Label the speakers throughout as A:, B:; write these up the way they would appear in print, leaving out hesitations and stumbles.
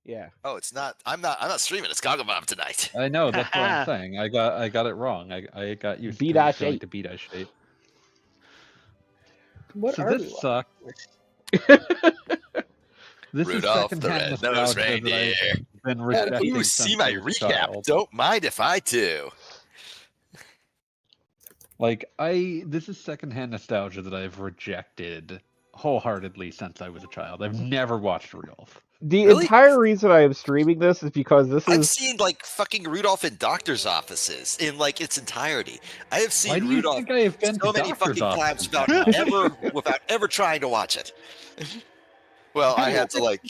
A: Yeah.
B: Oh, it's not. I'm not streaming. It's Gogglebob tonight.
C: I know, that's what I'm saying. I got it wrong. I got used to
A: B-dash
C: going
A: 8.
C: to B-dash 8.
D: What
C: So
D: are
C: this
D: we
C: sucks. This
B: Rudolph
C: is
B: the
C: secondhand
B: Red-Nosed
C: nostalgia that
B: Reindeer.
C: I've been
B: Ooh,
C: rejecting
B: see
C: since
B: my
C: I was a
B: recap.
C: child.
B: Don't mind if I do.
C: Like, this is secondhand nostalgia that I've rejected wholeheartedly since I was a child. I've never watched Rudolph.
A: The
B: Really?
A: entire reason I am streaming this is because this
B: I've
A: is...
B: seen like fucking Rudolph in doctor's offices in like its entirety. I have seen
C: Why do you
B: Rudolph
C: think I have been
B: so
C: to
B: many
C: doctor's
B: fucking times
C: offices that much?
B: without ever trying to watch it. Well, I had like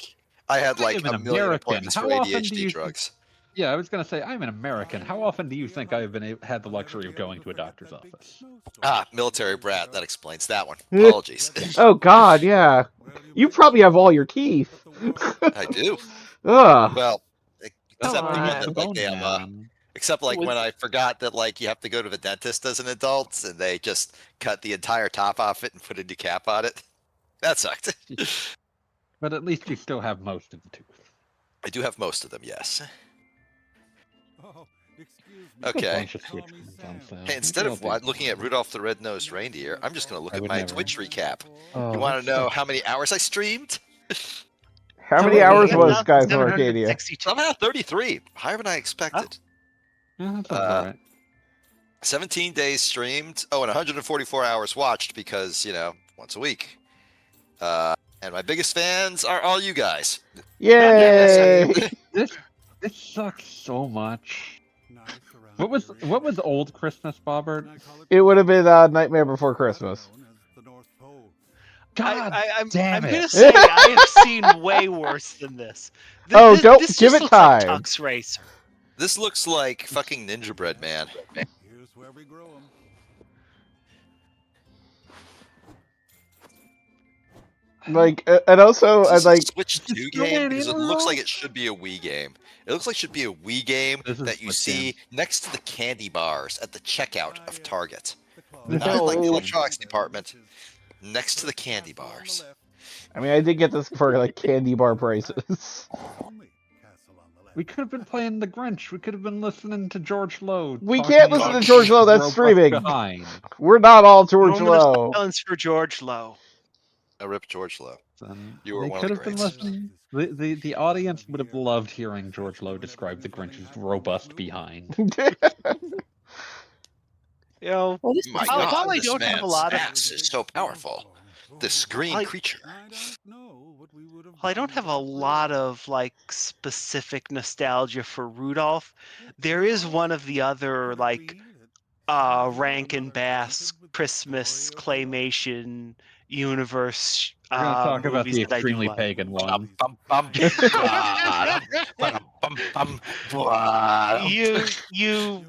C: I'm
B: a
C: an
B: million
C: American.
B: appointments for
C: How often do
B: ADHD
C: you
B: drugs.
C: Yeah, I was gonna say I'm an American. How often do you think I've had the luxury of going to a doctor's office?
B: Ah, military brat. That explains that one. Apologies.
A: Oh God, yeah. You probably have all your teeth.
B: I do.
A: Ugh.
B: Well, except the one
C: I'm
B: that
C: a
B: like
C: bone man.
B: except like when I forgot that like you have to go to the dentist as an adult and they just cut the entire top off it and put a new cap on it. That sucked.
C: But at least you still have most of the tooth.
B: I do have most of them, yes.
C: A
B: Okay.
C: bunch of Twitch comments on sale.
B: Hey, instead of looking at Rudolph the Red-Nosed Reindeer, I'm just going to look
C: I
B: at
C: would
B: my
C: never.
B: Twitch recap.
A: Oh,
B: You want to know how many hours I streamed?
A: How many hours was
E: got
A: Guys of Arcadia?
E: 762.
B: Somehow 33. Higher than I expected.
C: Yeah, that sounds alright.
B: 17 days streamed. Oh, and 144 hours watched because, you know, once a week. And my biggest fans are all you guys.
A: Yay!
C: This sucks so much. What was old Christmas, Bobbert?
A: It would have been Nightmare Before Christmas.
C: God
E: I'm
C: damn it!
E: gonna say I have seen way worse than this.
A: Don't
E: this
A: give
E: just
A: it
E: looks like
A: time.
E: Tux Racer.
B: This looks like fucking Ninja Bread Man.
F: Here's where we grow 'em.
A: Like, and also,
B: Is
A: I
B: this a
A: like.
B: Switch 2
C: It's
B: game?
C: still
B: Because it
C: in
B: looks like
C: Rudolph?
B: it should be a Wii game. It looks like it should be a Wii game
C: This is
B: that you
C: Switch
B: see next to the candy bars at the checkout of Target.
C: This
B: Not in like the
A: No.
B: electronics department. Next to the candy bars.
A: I mean, I did get this for like candy bar prices.
C: We could have been playing The Grinch. We could have been listening to George Lowe.
A: We
C: talking
A: can't listen to
C: about
A: George Lowe. That's
C: Robust
A: streaming.
C: Behind.
A: We're not all George
E: Moment of
A: Lowe.
E: silence for George Lowe.
B: I rip George Lowe.
C: And
B: You were
C: they
B: one
C: could
B: of the
C: have been
B: greats.
C: listening. The audience would have loved hearing George Lowe describe the Grinch's robust behind.
E: You know,
D: Well, this
B: My
E: While-
B: God,
E: while I
B: this
E: don't have a
B: man's
E: lot of-
B: ass is so powerful. This green
E: I-
B: creature.
E: Well, I don't have a lot of like specific nostalgia for Rudolph. There is one of the other like Rankin Bass Christmas claymation universe
C: We're gonna talk about
E: movies
C: the
E: that I do
C: extremely
E: like.
C: pagan one.
E: You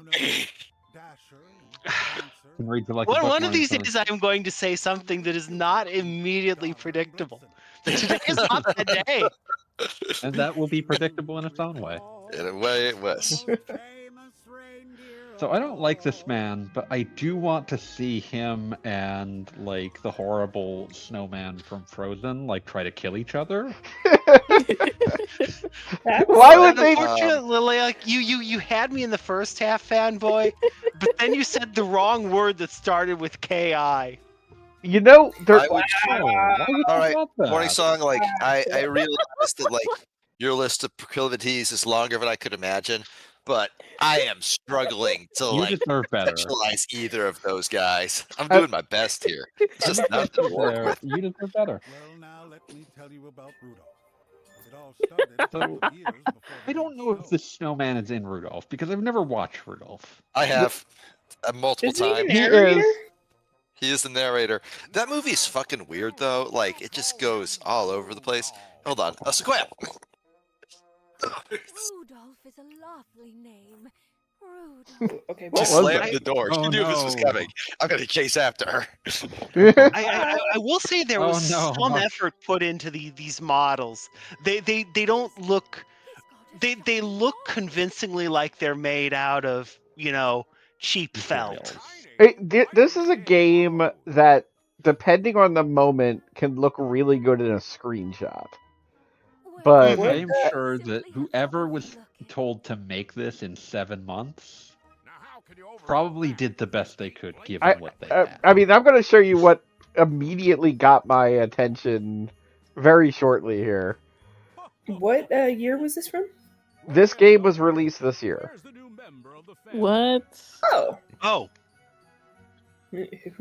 C: Can read you like a
E: one of
C: bookmark,
E: these
C: so-
E: days I'm going to say something that is not immediately predictable. Today is not the day.
C: And that will be predictable in its own way.
B: In a way, it was.
C: So I don't like this man, but I do want to see him and like the horrible snowman from Frozen like try to kill each other.
A: Why would they?
E: Unfortunately, like you had me in the first half, fanboy, but then you said the wrong word that started with Ki.
A: You know,
B: I
A: there.
B: would,
C: Why would you
B: all right,
C: want that?
B: morning song. Like I realized that like your list of proclivities is longer than I could imagine, but I am struggling to
C: You
B: like
C: deserve better.
B: sexualize either of those guys. I'm doing my best here. It's just not to work with.
C: You deserve better.
F: Well, now let me tell you about Rudolph. It all started
C: So,
F: years before
C: I don't know if this snowman is in Rudolph because I've never watched Rudolph.
B: I have multiple
D: Is he
B: times.
D: the
A: He
D: narrator?
A: is.
B: He is the narrator. That movie's fucking weird though. Like it just goes all over the place. Hold on, Sequoia.
G: Rudolph is a lovely name. Rudolph.
D: Okay,
A: What
B: Just
A: was
B: slammed
A: that?
B: the door. She
C: Oh,
B: knew this was
C: no.
B: coming. I'm gonna chase after her.
E: I will say there
C: Oh,
E: was
C: no.
E: some effort put into these models. They don't look. They look convincingly like they're made out of cheap felt.
A: This is a game that, depending on the moment, can look really good in a screenshot. But
C: I am sure that whoever was told to make this in 7 months probably did the best they could given what they had.
A: I mean, I'm going to show you what immediately got my attention very shortly here.
D: What year was this from?
A: This game was released this year.
H: What?
D: Oh.
E: Oh,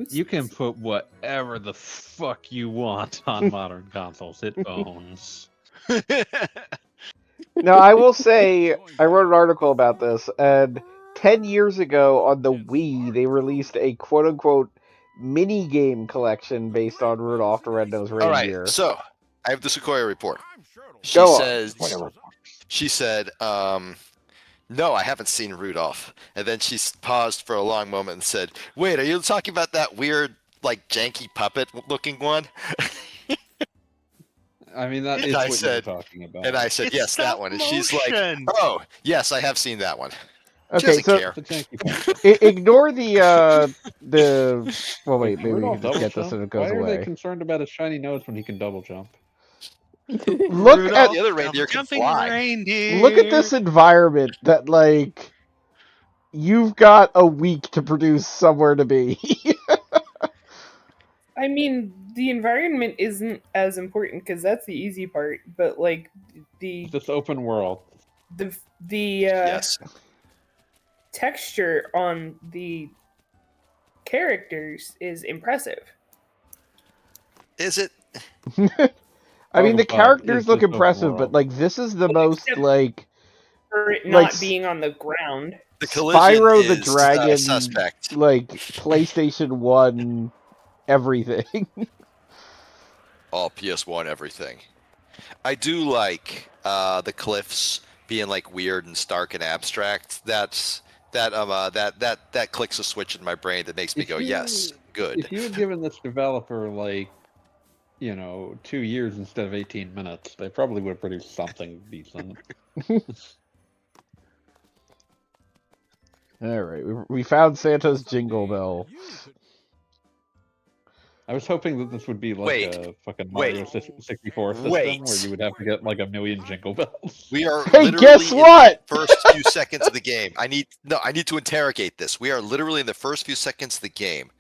C: You can put whatever the fuck you want on modern consoles. It owns.
A: Now, I will say, I wrote an article about this, and 10 years ago on the Wii, they released a quote-unquote mini-game collection based on Rudolph the Red-Nosed
B: All
A: Reindeer.
B: right, so I have the Sequoia report.
A: Go on.
B: She said, no, I haven't seen Rudolph. And then she paused for a long moment and said, wait, are you talking about that weird, like, janky puppet-looking one?
C: I mean, that is what you're talking about.
B: And I said,
E: It's
B: yes, that one. And she's like,
E: motion.
B: oh, yes, I have seen that one. She
A: Okay,
B: doesn't
A: so
B: care.
C: It's a janky puppet.
A: ignore the well, wait, maybe we
C: Rudolph
A: can just
C: double
A: get this
C: jump?
A: and it goes
C: Why are they
A: away.
C: concerned about his shiny nose when he can double jump?
A: Look
E: Rudolph,
A: at
B: The other reindeer can
E: jumping
B: fly.
E: reindeer.
A: Look at this environment that, like, you've got a week to produce somewhere to be.
D: I mean, the environment isn't as important because that's the easy part. But like
C: This open world.
D: the
B: Yes.
D: texture on the characters is impressive.
B: Is it?
A: I mean, the
C: Oh,
A: characters
C: it's
A: look
C: just
A: impressive, but,
C: overall.
A: like, this is the
D: Well,
A: most,
D: except-
A: like,
D: For it
A: Like
D: not being on the ground.
B: The collision
A: Spyro
B: is
A: the Dragon,
B: suspect.
A: like, PlayStation 1 everything.
B: All PS1 everything. I do like the cliffs being like weird and stark and abstract. That clicks a switch in my brain that makes me
C: If
B: go,
C: you-
B: yes, good.
C: If you had given this developer, like, 2 years instead of 18 minutes, they probably would have produced something decent.
A: Alright, we found Santa's Jingle Bell.
C: I was hoping that this would be like
B: Wait,
C: a fucking Mario 64 system
B: wait.
C: where you would have to get like a million jingle bells.
B: We are
A: Hey,
B: literally
A: guess
B: in
A: what?
B: the first few seconds of the game. I need to interrogate this. We are literally in the first few seconds of the game.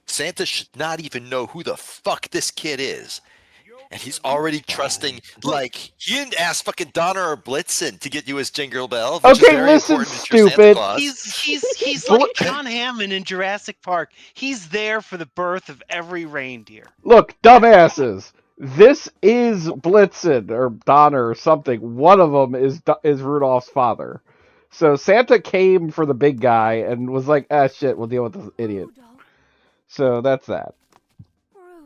B: Santa should not even know who the fuck this kid is. And he's already trusting, like, he didn't ask fucking Donner or Blitzen to get you his Jingle Bell. Which is
A: Okay,
B: very
A: listen,
B: important to your Santa
A: stupid.
B: Claus.
E: He's
A: Bl-
E: like John Hammond in Jurassic Park. He's there for the birth of every reindeer.
A: Look, dumbasses. This is Blitzen or Donner or something. One of them is Rudolph's father. So Santa came for the big guy and was like, ah, shit, we'll deal with this idiot. So that's that.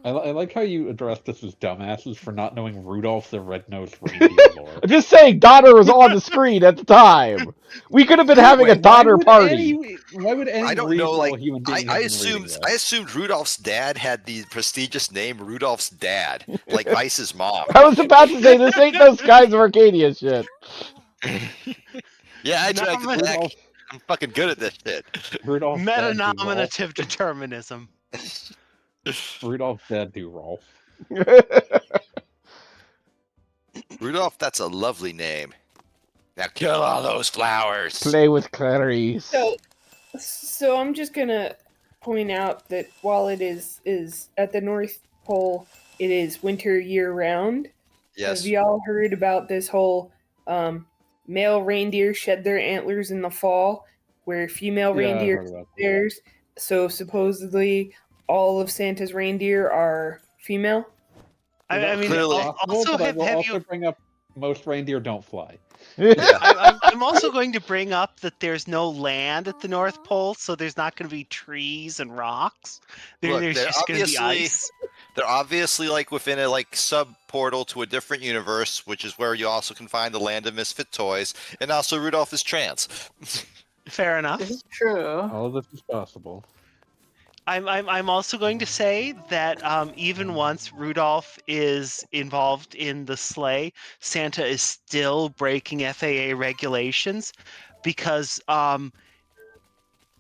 C: I like how you addressed this as dumbasses for not knowing Rudolph the Red-Nosed Reindeer lore.
A: I'm just saying, Donner was on the screen at the time. We could have been having a Donner party.
C: Why would any
B: I don't know,
C: reasonable
B: like,
C: human being
B: I
C: have been reading
B: assumed
C: that?
B: Rudolph's dad had the prestigious name Rudolph's dad, like Vice's mom.
A: I was about to say, this ain't no Skies of Arcadia shit.
B: Yeah, I dragged it back.
C: Rudolph,
B: I'm fucking good at this shit.
C: Rudolph's dad do Rolf.
E: Metanominative determinism.
C: Rudolph's dad do Rolf.
B: Rudolph, that's a lovely name. Now kill all those flowers.
A: Play with Clarice.
D: So I'm just gonna point out that while it is at the North Pole, it is winter year round.
B: Yes.
D: Have y'all heard about this whole male reindeer shed their antlers in the fall, where female
C: Yeah, I
D: reindeer
C: heard about that.
D: theirs? So supposedly all of Santa's reindeer are female.
E: I mean,
B: Clearly.
E: also
C: but I
E: have,
C: will
E: have
C: also
E: you?
C: bring up most reindeer don't fly.
E: I'm also going to bring up that there's no land at the North Pole, so there's not going to be trees and rocks.
B: Look,
E: There's
B: they're
E: just going to be
B: obviously-
E: ice.
B: They're obviously like within a like sub portal to a different universe, which is where you also can find the land of misfit toys, and also Rudolph is trans.
E: Fair enough.
H: This is true.
C: All of this is possible.
E: I'm also going to say that even once Rudolph is involved in the sleigh, Santa is still breaking FAA regulations because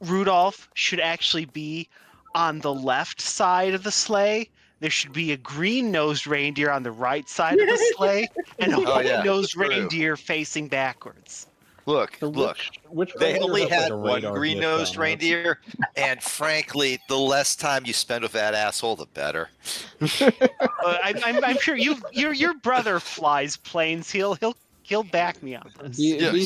E: Rudolph should actually be on the left side of the sleigh, there should be a green-nosed reindeer on the right side of the sleigh and a white-nosed
B: true.
E: reindeer facing backwards.
B: Look,
C: So
B: look.
C: which
B: They
C: reindeer
B: only
C: has, like,
B: had
C: a
B: one
C: radar
B: green-nosed
C: disc on it?
B: reindeer, and frankly, the less time you spend with that asshole, the better.
E: I'm sure your brother flies planes. He'll back me on this.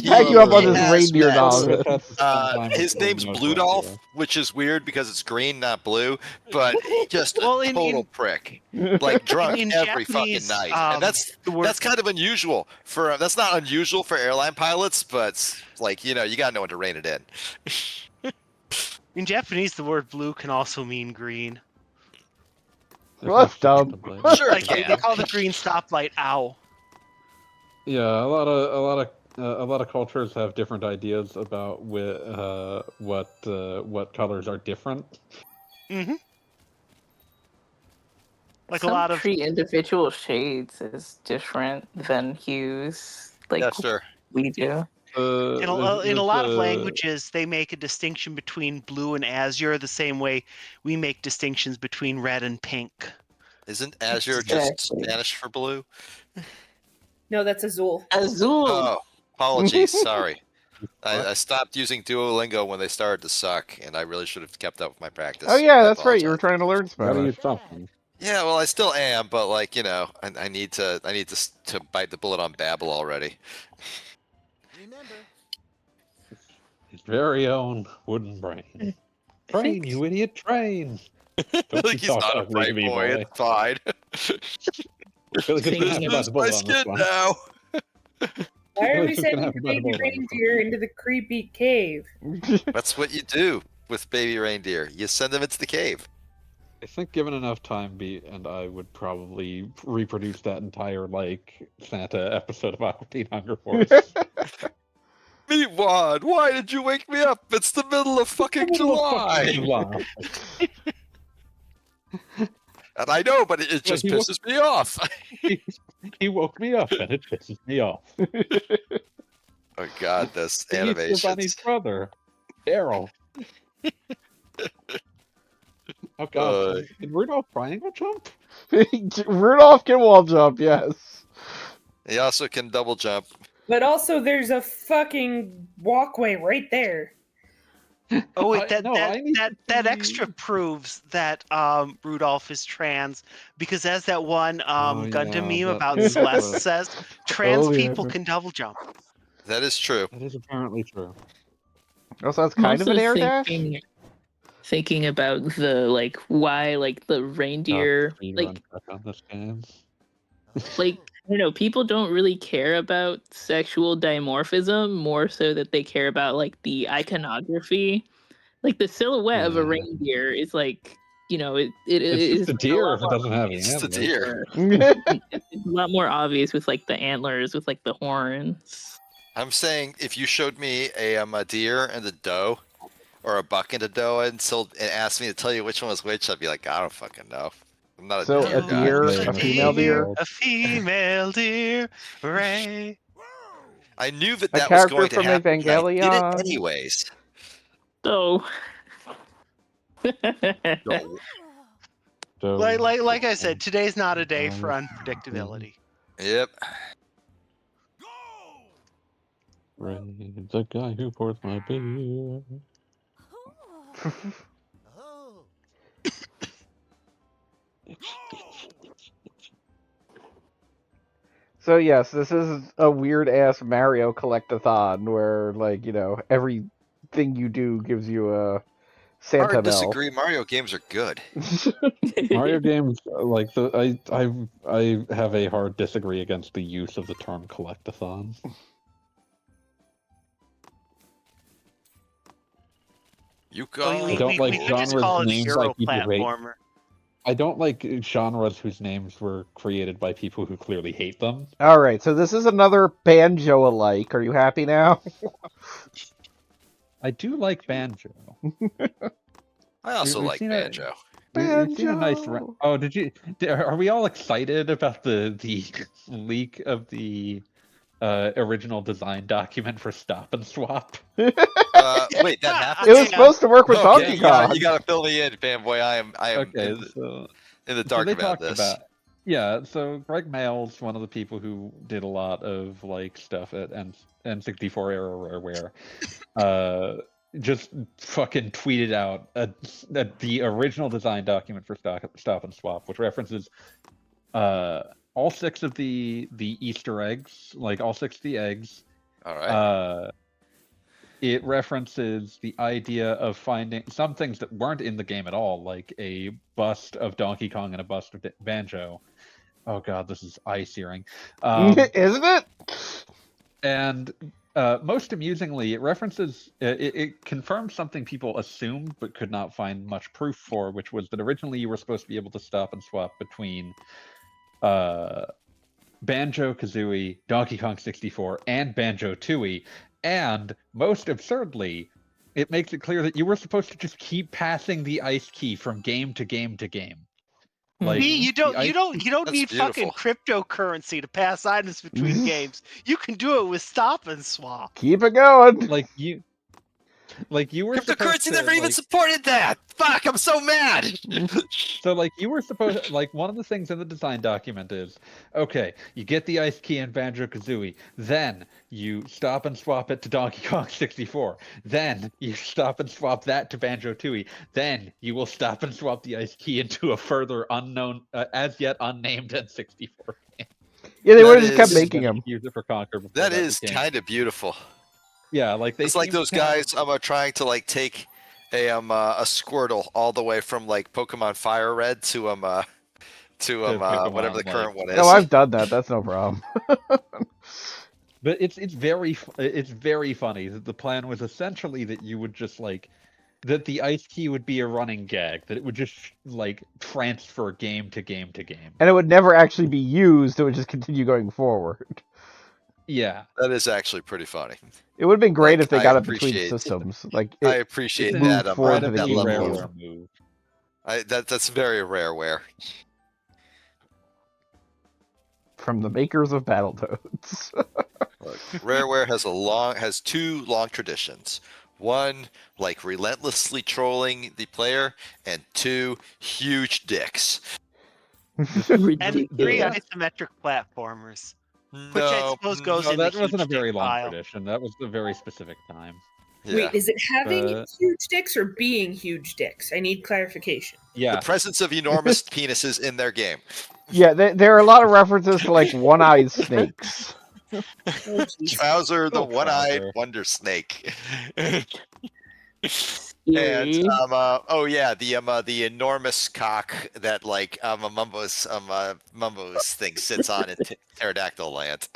A: Back you up on this
B: has
A: reindeer
B: met.
A: dog.
B: His name's Rudolph, which is weird because it's green, not blue. But just a total prick, like drunk every fucking night, and that's kind of unusual for. That's not unusual for airline pilots, but like you gotta know when to rein it in.
E: In Japanese, the word blue can also mean green.
A: Well, that's dumb.
B: Sure,
E: Like they call the green stoplight "ow."
C: Yeah, a lot of cultures have different ideas about what colors are different.
E: Mm-hmm. Like
I: Some
E: a lot of
I: treat individual shades as different than hues, like we do.
E: in a lot of languages, they make a distinction between blue and azure the same way we make distinctions between red and pink.
B: Isn't azure just Spanish for blue?
D: No, that's Azul.
I: Azul.
B: Oh, apologies. Sorry. I stopped using Duolingo when they started to suck, and I really should have kept up with my practice.
A: Oh yeah, that's right. You were trying to learn Spanish.
B: Yeah, well, I still am, but like I need to bite the bullet on Babel already.
C: His very own wooden brain. Train, you idiot, train!
B: Like he's not a bright boy. It's fine.
C: This
B: my skin now.
D: Why are we sending the baby reindeer into the creepy cave?
B: That's what you do with baby reindeer. You send them into the cave.
C: I think given enough time, and I would probably reproduce that entire Santa episode of Aquatine Hunger Force.
B: Meatwad, why did you wake me up? It's the middle of fucking July. And I know, but it just pisses me off.
C: He woke me up, and it pisses me off.
B: Oh God, this
C: He's
B: animation.
C: Bunny's brother, Daryl. Oh God, did Rudolph triangle jump?
A: Rudolph can wall jump, yes.
B: He also can double jump.
D: But also, there's a fucking walkway right there.
E: Oh wait, that extra proves that Rudolph is trans, because as that one Gundam meme about Celeste says, trans people can double jump.
B: That is true.
C: That is apparently true.
A: Also, that's kind of an air dash.
I: Thinking about the why the reindeer
C: on this game.
I: I don't know, people don't really care about sexual dimorphism more so that they care about the iconography. The silhouette of a reindeer is it
C: it's
I: is
C: just a deer if it doesn't have any.
B: It's just a deer.
I: It's a lot more obvious with the antlers, with the horns.
B: I'm saying if you showed me a deer and a doe, or a buck and a doe, and asked me to tell you which one was which, I'd be like, I don't fucking know. I'm not
A: So
B: a
A: deer, a female deer,
E: a female deer, Ray.
B: I knew that was going to happen.
A: Evangelion.
B: I did it anyways.
I: So,
E: like I said, today's not a day for unpredictability.
B: Yep.
C: Ray, the guy who pours my beer.
A: So yes, this is a weird ass Mario collectathon where everything you do gives you a Santa
B: Hard to
A: bell.
B: disagree. Mario games are good.
C: Mario games I have a hard disagree against the use of the term collectathon.
B: You go.
C: I don't like genres names like people hate.
E: platformer.
C: I don't like genres whose names were created by people who clearly hate them.
A: All right, so this is another Banjo alike. Are you happy now?
C: I do like Banjo.
B: I also like Banjo.
C: We've seen a nice. Oh, are we all excited about the leak of the original design document for Stop and Swap?
B: Wait, that happened?
A: It was supposed to work with Donkey Kong.
B: You gotta fill me in, fanboy. I am.
C: Okay, so
B: in the dark about this.
C: Yeah, so Greg Mail's one of the people who did a lot of like stuff at N64 era Rareware. Just fucking tweeted out the original design document for Stop and Swap, which references all 6 of the Easter eggs, like all 6 of the eggs.
B: All right.
C: It references the idea of finding some things that weren't in the game at all, like a bust of Donkey Kong and a bust of Banjo. Oh god, this is eye-searing.
A: Isn't it?
C: And most amusingly, it references, it confirms something people assumed but could not find much proof for, which was that originally you were supposed to be able to stop and swap between Banjo-Kazooie, Donkey Kong 64, and Banjo-Tooie. And most absurdly, it makes it clear that you were supposed to just keep passing the ice key from game to game to game. Like,
E: you don't need
B: beautiful.
E: fucking cryptocurrency to pass items between games. You can do it with Stop and Swap.
A: Keep it going.
C: Like you were
B: Cryptocurrency never even supported that. Fuck, I'm so mad.
C: So like you were supposed, like one of the things in the design document is, okay, you get the ice key in Banjo-Kazooie, then you stop and swap it to Donkey Kong 64, then you stop and swap that to Banjo-Tooie, then you will stop and swap the ice key into a further unknown, as yet unnamed N64 game.
A: Yeah, they would have just kept making them.
C: Use it for Conquer.
B: That is kind of beautiful.
C: Yeah, like
B: it's like those guys trying to like take a Squirtle all the way from like Pokemon Fire Red to
C: Pokemon,
B: whatever the current one is.
A: No, I've done that. That's no problem.
C: But it's very funny that the plan was essentially that you would just like that the ice key would be a running gag, that it would just like transfer game to game to game,
A: and it would never actually be used. It would just continue going forward.
C: Yeah,
B: that is actually pretty funny.
A: It would have been great if they got it between systems. Like
B: I appreciate that.
A: That
B: level move. That's very Rareware.
A: From the makers of Battletoads.
B: Look, Rareware has 2 long traditions. 1, like relentlessly trolling the player, and 2, huge dicks.
E: And 3 isometric platformers. Which I suppose goes in
C: that
E: the
C: wasn't a very long
E: pile.
C: tradition. That was a very specific time.
B: Yeah.
D: Wait, is it having huge dicks or being huge dicks? I need clarification.
C: Yeah.
B: The presence of enormous penises in their game.
A: Yeah, there are a lot of references to like one-eyed snakes.
B: Trouser, the one-eyed wonder snake. And the enormous cock that like Mumbo's thing sits on in Pterodactyl Land.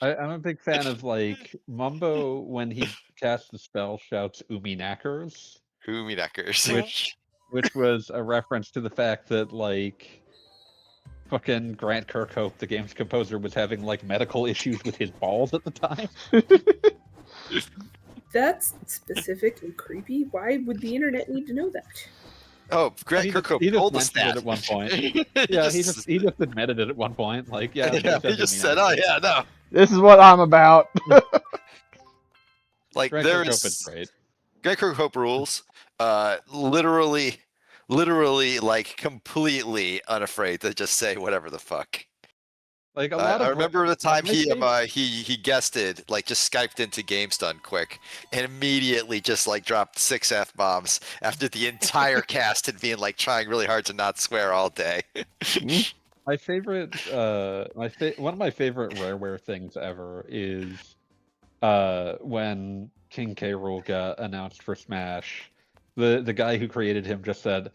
C: I'm a big fan of like Mumbo when he casts the spell shouts "Umi knackers."
B: Umi knackers.
C: Which was a reference to the fact that like fucking Grant Kirkhope, the game's composer, was having like medical issues with his balls at the time.
D: That's specific and creepy. Why would the internet need to know that?
B: Oh, Grant Kirkhope told us that
C: at one point. He just admitted it at one point. Like,
B: he just said, "Oh yeah, no,
A: this is what I'm about."
B: Like
C: Grant
B: there's
C: Kirkhope is great.
B: Grant Kirkhope rules. Literally, like completely unafraid to just say whatever the fuck.
C: Like a lot
B: I
C: of
B: remember the time he guested, like just Skyped into GameStun quick, and immediately just like dropped 6 F-bombs after the entire cast had been like trying really hard to not swear all day.
C: My favorite, one of my favorite Rareware things ever is when King K. Rool got announced for Smash. The guy who created him just said,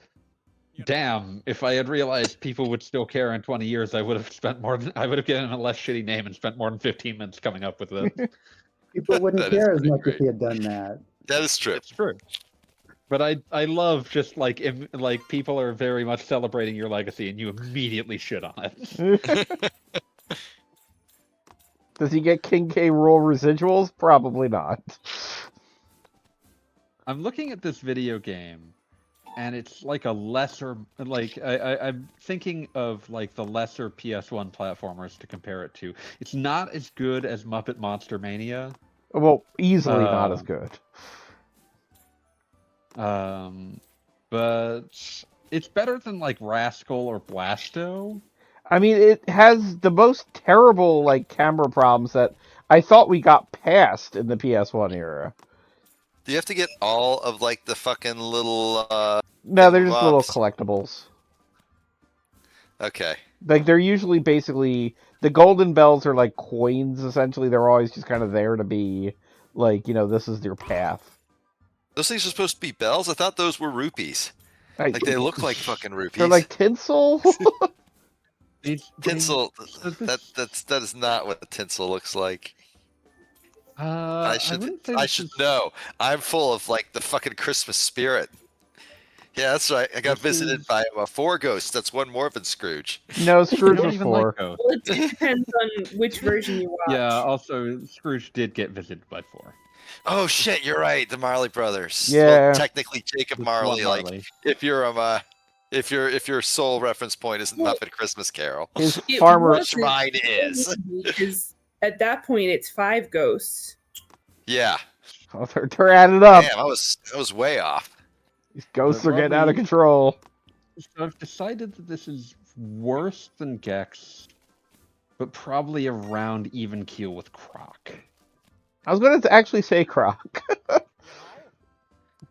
C: "Damn! If I had realized people would still care in 20 years, I would have given him a less shitty name and spent more than 15 minutes coming up with it."
J: People wouldn't care as much if he had done that.
B: That is true.
C: It's true. But I love just like people are very much celebrating your legacy and you immediately shit on it.
A: Does he get King K. Rool residuals? Probably not.
C: I'm looking at this video game, and it's like a lesser, like I'm thinking of like the lesser PS1 platformers to compare it to. It's not as good as Muppet Monster Mania.
A: Well, easily not as good.
C: But it's better than like Rascal or Blasto.
A: I mean, it has the most terrible like camera problems that I thought we got past in the PS1 era.
B: Do you have to get all of like the fucking little
A: No, they're just little
B: thingamabops?
A: collectibles.
B: Okay.
A: Like they're usually basically the golden bells are like coins. Essentially, they're always just kind of there to be like, this is your path.
B: Those things are supposed to be bells? I thought those were rupees. Like they look like fucking rupees.
A: They're like tinsel.
B: Tinsel. That is not what the tinsel looks like. I should know. I'm full of like the fucking Christmas spirit. Yeah, that's right. I got visited by 4 ghosts. That's one more than Scrooge.
A: No, Scrooge was 4.
D: Well, it depends on which version you watch.
C: Yeah, also Scrooge did get visited by 4.
B: Oh shit, you're right. The Marley brothers.
A: Yeah.
B: Well, technically Jacob
C: It's
B: Marley.
C: one
B: Like
C: Marley.
B: if your sole reference point is Muppet Christmas Carol,
A: His
D: It
A: farmer.
D: wasn't
B: mine is.
D: because at that point it's 5 ghosts.
B: Yeah.
A: Oh, they're added up.
B: Damn, I was way off.
A: These ghosts
C: But
A: are getting out of
C: Robbie-
A: control.
C: So I've decided that this is worse than Gex, but probably around even keel with Croc.
A: I was going to actually say Croc.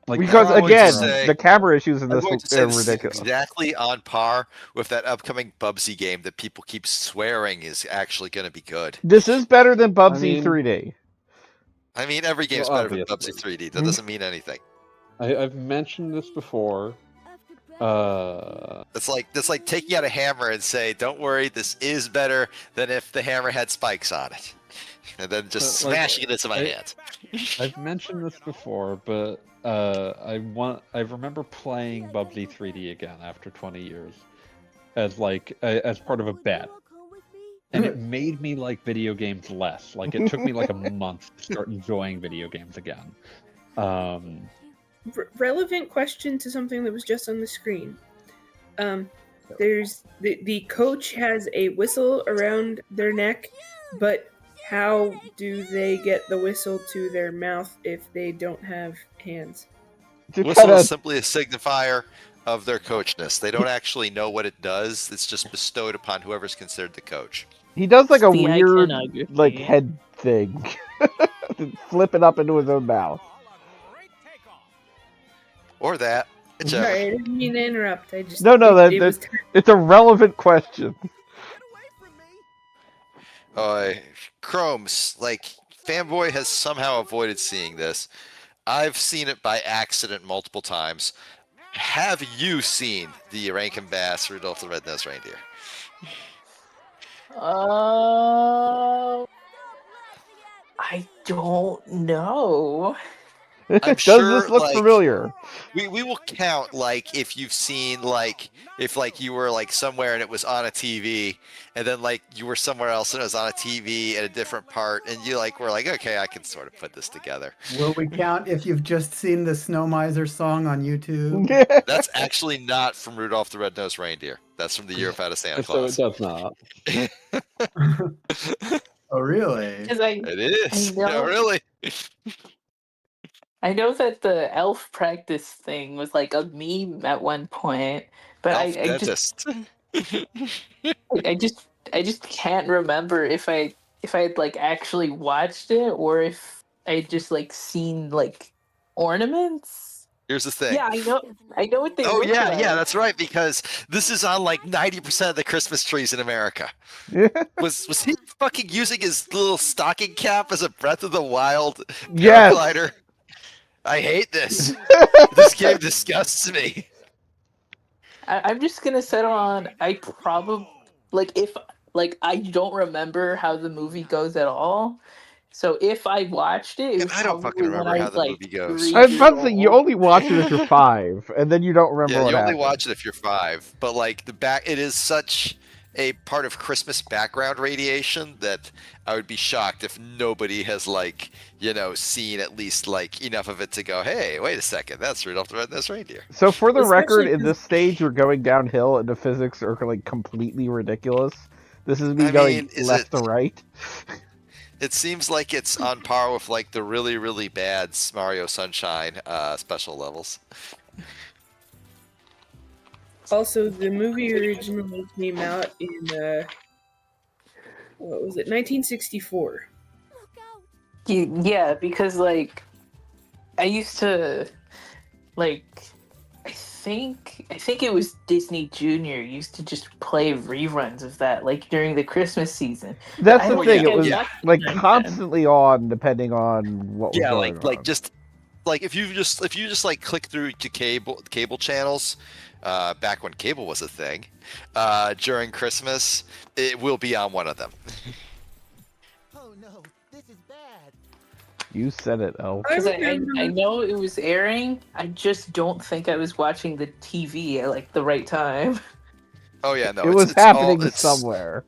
C: Like
A: Because,
C: Croc was
A: again,
C: around-
A: the camera issues in
B: I'm
A: this
B: going to say
A: are
B: this is
A: ridiculous.
B: exactly on par with that upcoming Bubsy game that people keep swearing is actually going to be good.
A: This is better than Bubsy
C: mean-
A: 3D.
B: I mean, every game's
C: Well,
B: better than
C: obviously.
B: Bubsy 3D. That doesn't mean anything.
C: I've mentioned this before.
B: It's like taking out a hammer and say, "Don't worry, this is better than if the hammer had spikes on it," and then just
C: So, like,
B: smashing it into my hand.
C: I've mentioned this before, but I remember playing Bubsy 3D again after 20 years as as part of a bet. And it made me like video games less. Like it took me like a month to start enjoying video games again.
D: Relevant question to something that was just on the screen. There's the coach has a whistle around their neck, but how do they get the whistle to their mouth if they don't have hands?
B: Whistle is simply a signifier of their coachness. They don't actually know what it does. It's just bestowed upon whoever's considered the coach.
A: He does like a
I: The
A: weird
I: iconography.
A: like head thing. Flip it up into his own mouth.
B: Or that. Whichever.
D: Sorry, I didn't mean to interrupt. I just
A: No,
D: it was
A: it's a relevant question.
B: Chromes, like, Fanboy has somehow avoided seeing this. I've seen it by accident multiple times. Have you seen the Rankin Bass Rudolph the Red-Nose Reindeer?
I: I don't know.
B: I'm
A: Does
B: sure,
A: this look
B: like,
A: familiar?
B: We will count, like, if you've seen, like, if, like, you were, like, somewhere and it was on a TV, and then, like, you were somewhere else and it was on a TV at a different part, and you, like, were like, okay, I can sort of put this together.
J: Will we count if you've just seen the Snow Miser song on YouTube?
B: That's actually not from Rudolph the Red-Nosed Reindeer. That's from the Year Without a Santa
C: So it
B: Claus.
C: does not.
J: Oh, really?
I: Because I
B: It is.
I: I know.
B: Yeah, really.
I: I know that the elf practice thing was like a meme at one point, but
B: Elf
I: I just can't remember if I'd like actually watched it or if I just like seen like ornaments.
B: Here's the thing.
I: Yeah, I know what they
B: Oh
I: look
B: yeah,
I: like.
B: yeah, that's right. Because this is on like 90% of the Christmas trees in America. Was he fucking using his little stocking cap as a Breath of the Wild
A: Yes.
B: paraglider? I hate this. This game disgusts me.
I: I'm just gonna settle on I probably I don't remember how the movie goes at all. So if I watched it,
B: I don't fucking
I: probably when
B: remember
I: I
B: how
I: was,
B: the
I: like,
B: movie goes.
I: 3
A: I was about to say
I: years
A: you
I: old.
A: only watch it if you're 5, and then you don't remember
B: Yeah,
A: what
B: you only
A: happened.
B: watch it if you're 5. But like it is such a part of Christmas background radiation that I would be shocked if nobody has like, seen at least like enough of it to go, hey, wait a second, that's Rudolph the Red-Nosed Reindeer.
A: So for the
D: Especially
A: record, in
D: 'cause-
A: this stage, we're going downhill, and the physics are like completely ridiculous. This is me
B: I
A: going
B: mean, is
A: left
B: it-
A: to right.
B: It seems like it's on par with like the really, really bad Mario Sunshine special levels.
D: Also, the movie originally came out in what was it, 1964.
I: Yeah, because like I used to like I think it was Disney Junior used to just play reruns of that like during the Christmas season.
A: That's
I: I
A: the
I: don't
A: thing.
I: think
A: It
I: I
A: was
I: watched
A: like
I: it back then.
A: constantly on, depending on what was
B: Yeah,
A: going on.
B: just like if you just like click through to cable channels, back when cable was a thing, during Christmas, it will be on one of them.
K: Oh no, this is bad.
A: You said it, Elf.
I: Because I know it was airing. I just don't think I was watching the TV at like the right time.
B: Oh yeah, no,
A: It was
B: it's all-
A: happening
B: it's-
A: somewhere.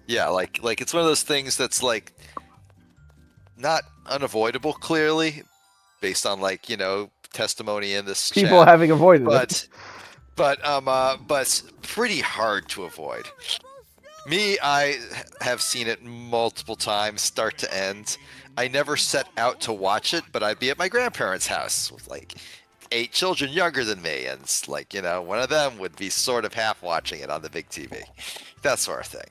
B: Yeah, like it's one of those things that's like not unavoidable, clearly, based on like testimony in this
A: People
B: chat,
A: having avoided it.
B: but pretty hard to avoid. Me, I have seen it multiple times, start to end. I never set out to watch it, but I'd be at my grandparents' house with like 8 children younger than me, and like one of them would be sort of half watching it on the big TV, that sort of thing.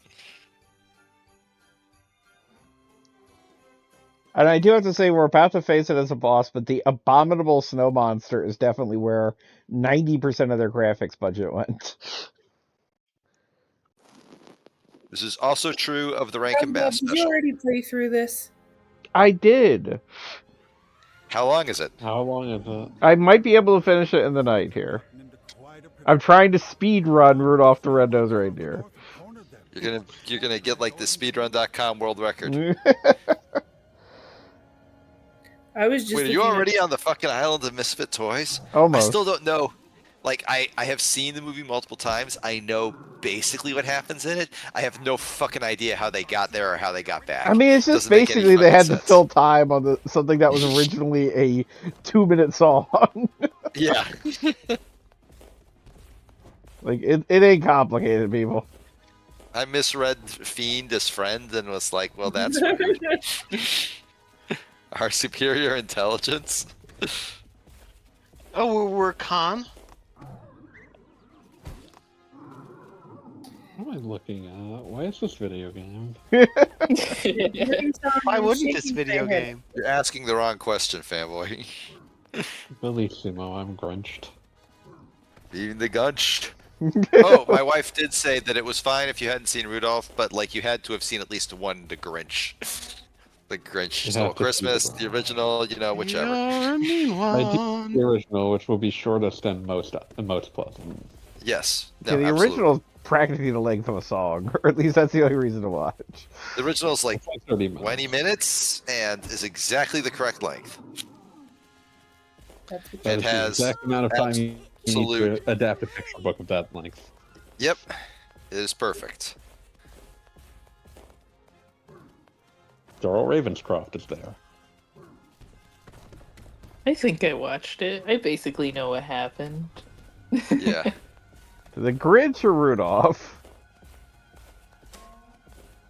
A: And I do have to say, we're about to face it as a boss, but the abominable snow monster is definitely where 90% of their graphics budget went.
B: This is also true of the Rankin Bass
D: Did you
B: special.
D: already play through this?
A: I did.
B: How long is it?
C: How long is it?
A: I might be able to finish it in the night here. I'm trying to speed run Rudolph the Red-Nose Reindeer.
B: You're gonna get like the speedrun.com world record.
D: I was just.
B: Wait, are you
D: looking
B: already on the fucking island of misfit toys?
A: Almost.
B: I still don't know. Like, I have seen the movie multiple times. I know basically what happens in it. I have no fucking idea how they got there or how they got back.
A: I mean, it's just
B: Doesn't make any
A: basically they had
B: fucking
A: to
B: sense.
A: fill time on something that was originally a 2-minute song.
B: Yeah.
A: Like, it ain't complicated, people.
B: I misread Fiend as friend and was like, well, that's weird. Our superior intelligence.
E: Oh, we're con?
C: What am I looking at? Why is this video game?
E: Why wouldn't this video game?
B: You're asking the wrong question, fanboy.
C: Bellissimo, I'm grunched.
B: Even the gunched. Oh, my wife did say that it was fine if you hadn't seen Rudolph, but like you had to have seen at least one The Grinch. The Grinch
C: You
B: Stole
C: have to see
B: Christmas,
C: the
B: the original, whichever.
C: I did the original, which will be shortest and most pleasant.
B: Yes.
A: Yeah,
B: No,
A: the
B: absolutely.
A: original is practically the length of a song, or at least that's the only reason to watch.
B: The original is like
C: 30 minutes.
B: 20 minutes and is exactly the correct length.
C: That
B: It
C: is
B: has
C: the exact amount of time you need
B: absolute-
C: to adapt a picture book of that length.
B: Yep. It is perfect.
C: Doral Ravenscroft is there.
I: I think I watched it. I basically know what happened.
B: Yeah.
A: The Grinch or Rudolph?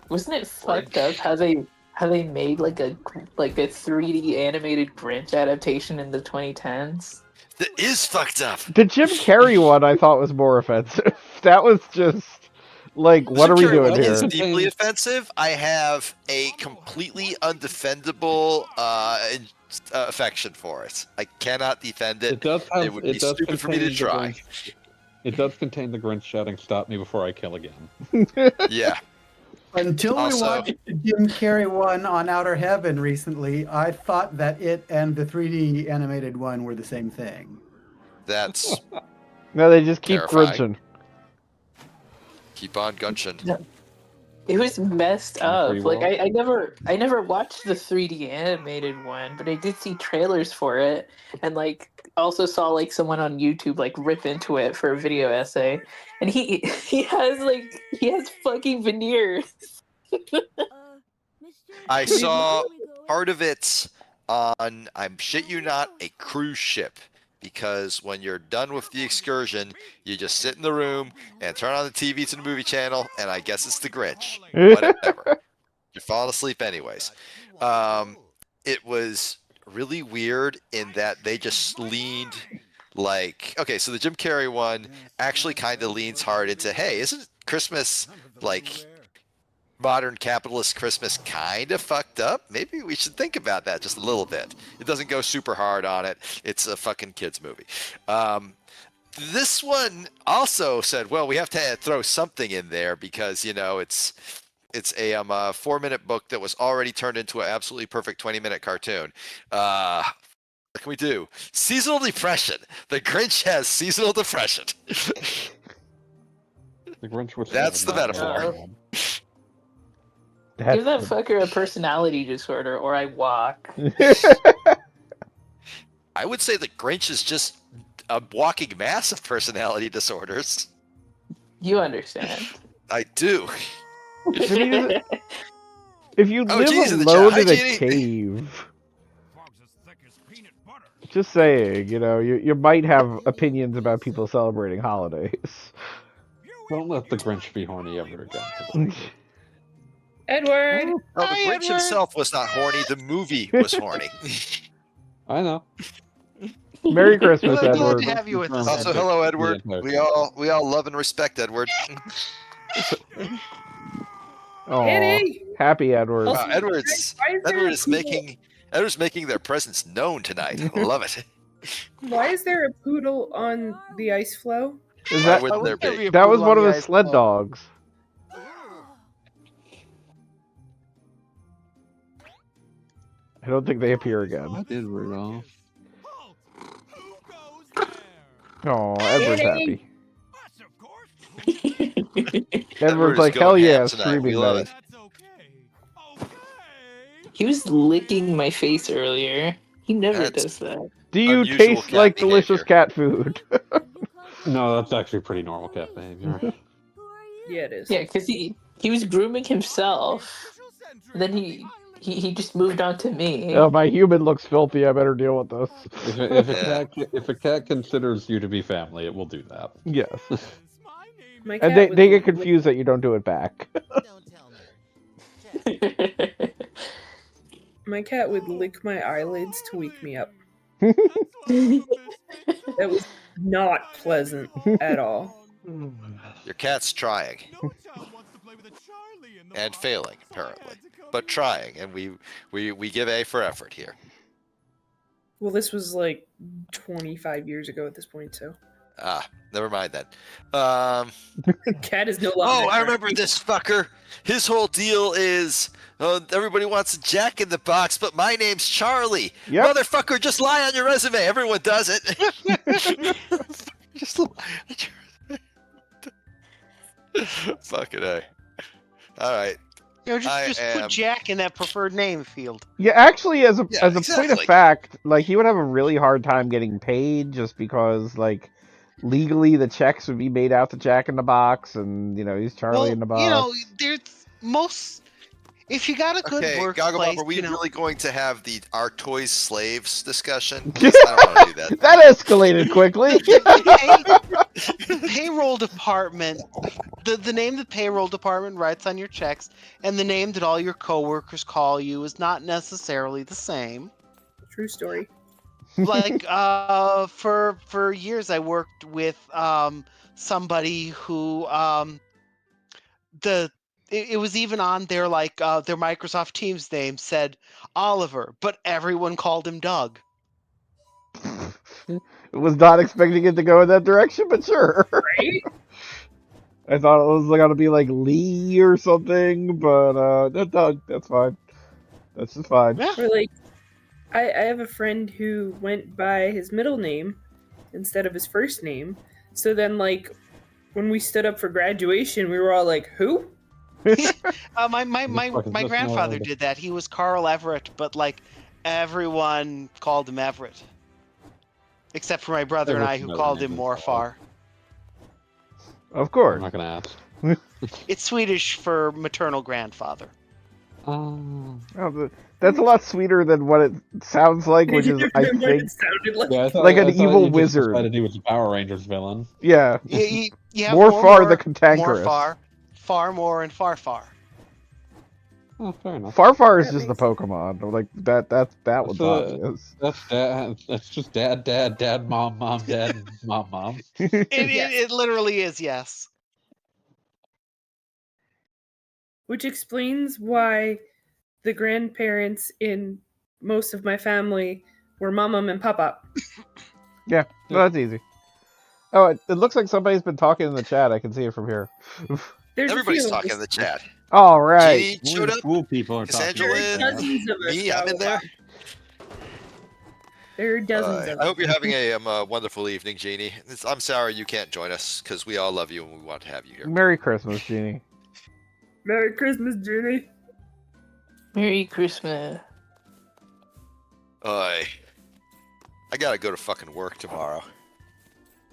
I: Wasn't it fucked up how they made like a 3D animated Grinch adaptation in the 2010s?
B: That is fucked up.
A: The Jim Carrey one I thought was more offensive. That was just like, what are we doing
B: It is
A: here?
B: deeply offensive. I have a completely undefendable affection for it. I cannot defend it.
C: It does have.
B: It would be stupid for me to
C: contain the
B: try.
C: Grinch- It does contain the Grinch shouting, "Stop me before I kill again."
B: Yeah.
J: Until we
B: Also-
J: watched the Jim Carrey one on Outer Heaven recently, I thought that it and the 3D animated one were the same thing.
B: That's
A: No, they just keep
B: Terrifying.
A: Grinching.
B: keep on gunchin.
I: It was messed
C: Sounds
I: up.
C: pretty
I: Like
C: well.
I: I never watched the 3D animated one, but I did see trailers for it, and like also saw like someone on YouTube like rip into it for a video essay, and he has fucking veneers.
B: I saw part of it on, I'm shit you not, a cruise ship. Because when you're done with the excursion, you just sit in the room and turn on the TV to the movie channel, and I guess it's the Grinch. Whatever. You're falling asleep anyways. It was really weird in that they just leaned like, okay, so the Jim Carrey one actually kind of leans hard into, hey, isn't Christmas, like, modern capitalist Christmas kind of fucked up? Maybe we should think about that just a little bit. It doesn't go super hard on it. It's a fucking kids movie. This one also said, well, we have to throw something in there because, you know, it's a 4-minute book that was already turned into an absolutely perfect 20-minute cartoon. What can we do? Seasonal depression. The Grinch has seasonal depression.
C: The Grinch was
B: That's the metaphor.
I: Give that fucker a personality disorder, or I walk.
B: I would say the Grinch is just a walking mass of personality disorders.
I: You understand.
B: I do.
A: If you live alone in a cave, just saying, you know, you might have opinions about people celebrating holidays.
C: Don't let the Grinch be horny ever again.
D: Edward!
B: Oh, the Grinch himself was not horny. The movie was horny.
C: I know.
A: Merry Christmas,
E: Glad
A: Edward.
E: to have you with us.
B: Also, hello, Edward. We all love and respect Edward.
A: Oh, happy Edward.
B: Edward is making their presence known tonight. I love it.
D: Why is there a poodle on the ice floe?
B: Why wouldn't there be?
A: That was one of his sled dogs. I don't think they appear again.
C: I did Rudolph.
A: Oh, Edward's happy. Edward's like,
B: going
A: hell yeah,
B: ham tonight.
A: streaming
B: We love
A: night.
B: it.
I: He was licking my face earlier. He never
B: That's
I: does that.
A: Do you
B: unusual
A: taste
B: cat
A: like
B: behavior.
A: delicious cat food?
C: No, that's actually pretty normal cat behavior.
D: Yeah, it is.
I: Yeah, because he was grooming himself. And then he just moved on to me.
A: Oh, my human looks filthy. I better deal with this.
C: If a cat considers you to be family, it will do that.
A: Yes.
D: My
A: And
D: cat
A: they
D: would
A: get confused that you don't do it back.
D: My cat would lick my eyelids to wake me up. That was not pleasant at all.
B: Your cat's trying. And failing, apparently. But trying, and we give A for effort here.
D: Well, this was like 25 years ago at this point, so.
B: Never mind then.
D: Cat is no longer.
B: Oh, I remember this fucker. His whole deal is everybody wants a Jack in the Box, but my name's Charlie.
A: Yep.
B: Motherfucker, just lie on your resume. Everyone does it. Just lie on your resume. Fucking A. All right.
E: You know, just put Jack in that preferred name field.
A: Yeah, actually, as a point of
B: exactly.
A: fact, like, he would have a really hard time getting paid just because, like, legally the checks would be made out to Jack in the Box, and, you know, he's Charlie in the Box.
E: You know, there's most. If you got a good workplace,
B: Gogglebop, are we
E: you know,
B: really going to have the our toys slaves discussion? I don't want to do that.
A: That escalated quickly.
E: Payroll department, the name the payroll department writes on your checks and the name that all your coworkers call you is not necessarily the same.
D: True story.
E: Like for years I worked with somebody who it was even on their their Microsoft Teams name said Oliver, but everyone called him Doug.
A: Was not expecting it to go in that direction, but sure.
D: Right?
A: I thought it was going to be like Lee or something, but that's fine. That's just fine.
E: Yeah.
D: Or like, I have a friend who went by his middle name instead of his first name. So then, like, when we stood up for graduation, we were all like, "Who?"
E: My grandfather did that. He was Carl Everett, but like everyone called him Everett, except for my brother and I, who called him Morfar.
A: Of course.
C: I'm not gonna ask.
E: It's Swedish for maternal grandfather.
A: Oh, that's a lot sweeter than what it sounds like, which is, I think,
D: it sounded like.
C: Yeah,
A: like an evil
C: you
A: wizard.
C: Decided he was a Power Rangers villain.
A: Yeah.
E: You have
A: Morfar the Cantankerous.
E: Morfar, Far More, and Far Far.
C: Oh, fair enough.
A: Farfar is
D: That
A: just the
D: makes sense.
A: Pokemon. Like that one's obvious.
C: That's dad. That's just dad, mom, dad, mom.
E: It literally is, yes.
D: Which explains why the grandparents in most of my family were Mama and Papa.
A: Yeah, no, that's easy. Oh, it looks like somebody's been talking in the chat. I can see it from here.
D: There's
B: Everybody's
D: a few of
B: talking
D: us.
B: in the chat.
A: All right.
B: Genie showed up.
C: Cool people are talking.
B: Cassandralyn,
D: Dozens of us.
B: me, I'm in there.
D: There are dozens of
B: I
D: us.
B: hope you're having a wonderful evening, Jeannie. I'm sorry you can't join us because we all love you and we want to have you here.
A: Merry Christmas, Jeannie.
D: Merry Christmas, Judy.
I: Merry Christmas.
B: I gotta go to fucking work tomorrow.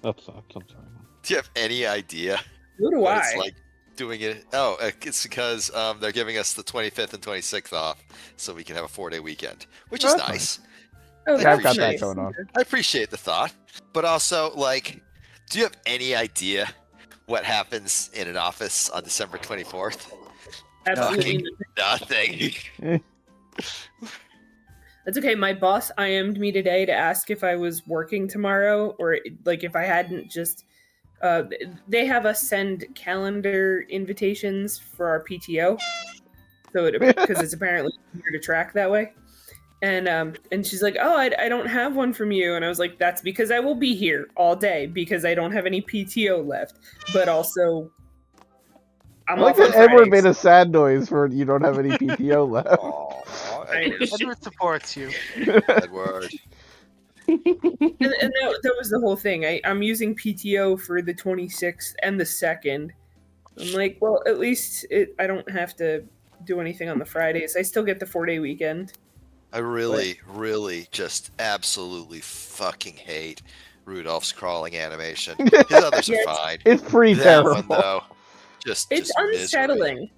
C: That sucks. I'm sorry.
B: Do you have any idea
D: So do
B: what
D: I.
B: it's like doing it? Oh, it's because they're giving us the 25th and 26th off so we can have a 4-day weekend, which is
A: That's
B: nice.
D: Oh,
A: Yeah, I've
D: that's
A: got that
D: nice.
A: going on.
B: I appreciate the thought. But also, like, do you have any idea what happens in an office on December 24th?
D: Absolutely
B: Nothing.
D: That's okay. My boss IM'd me today to ask if I was working tomorrow or like if I hadn't just. They have us send calendar invitations for our PTO, so because it's apparently easier to track that way. And she's like, "Oh, I don't have one from you," and I was like, "That's because I will be here all day because I don't have any PTO left, but also." I'm
A: I like
D: off on
A: that Edward
D: Fridays.
A: made a sad noise for you don't have any PTO left.
B: Aw,
E: Edward supports you.
B: Edward.
D: And that was the whole thing. I'm using PTO for the 26th and the 2nd. I'm like, well, at least I don't have to do anything on the Fridays. I still get the 4-day weekend.
B: I really just absolutely fucking hate Rudolph's crawling animation. His others are fine.
A: It's pretty
B: That
A: terrible.
B: one, though, it's
D: unsettling.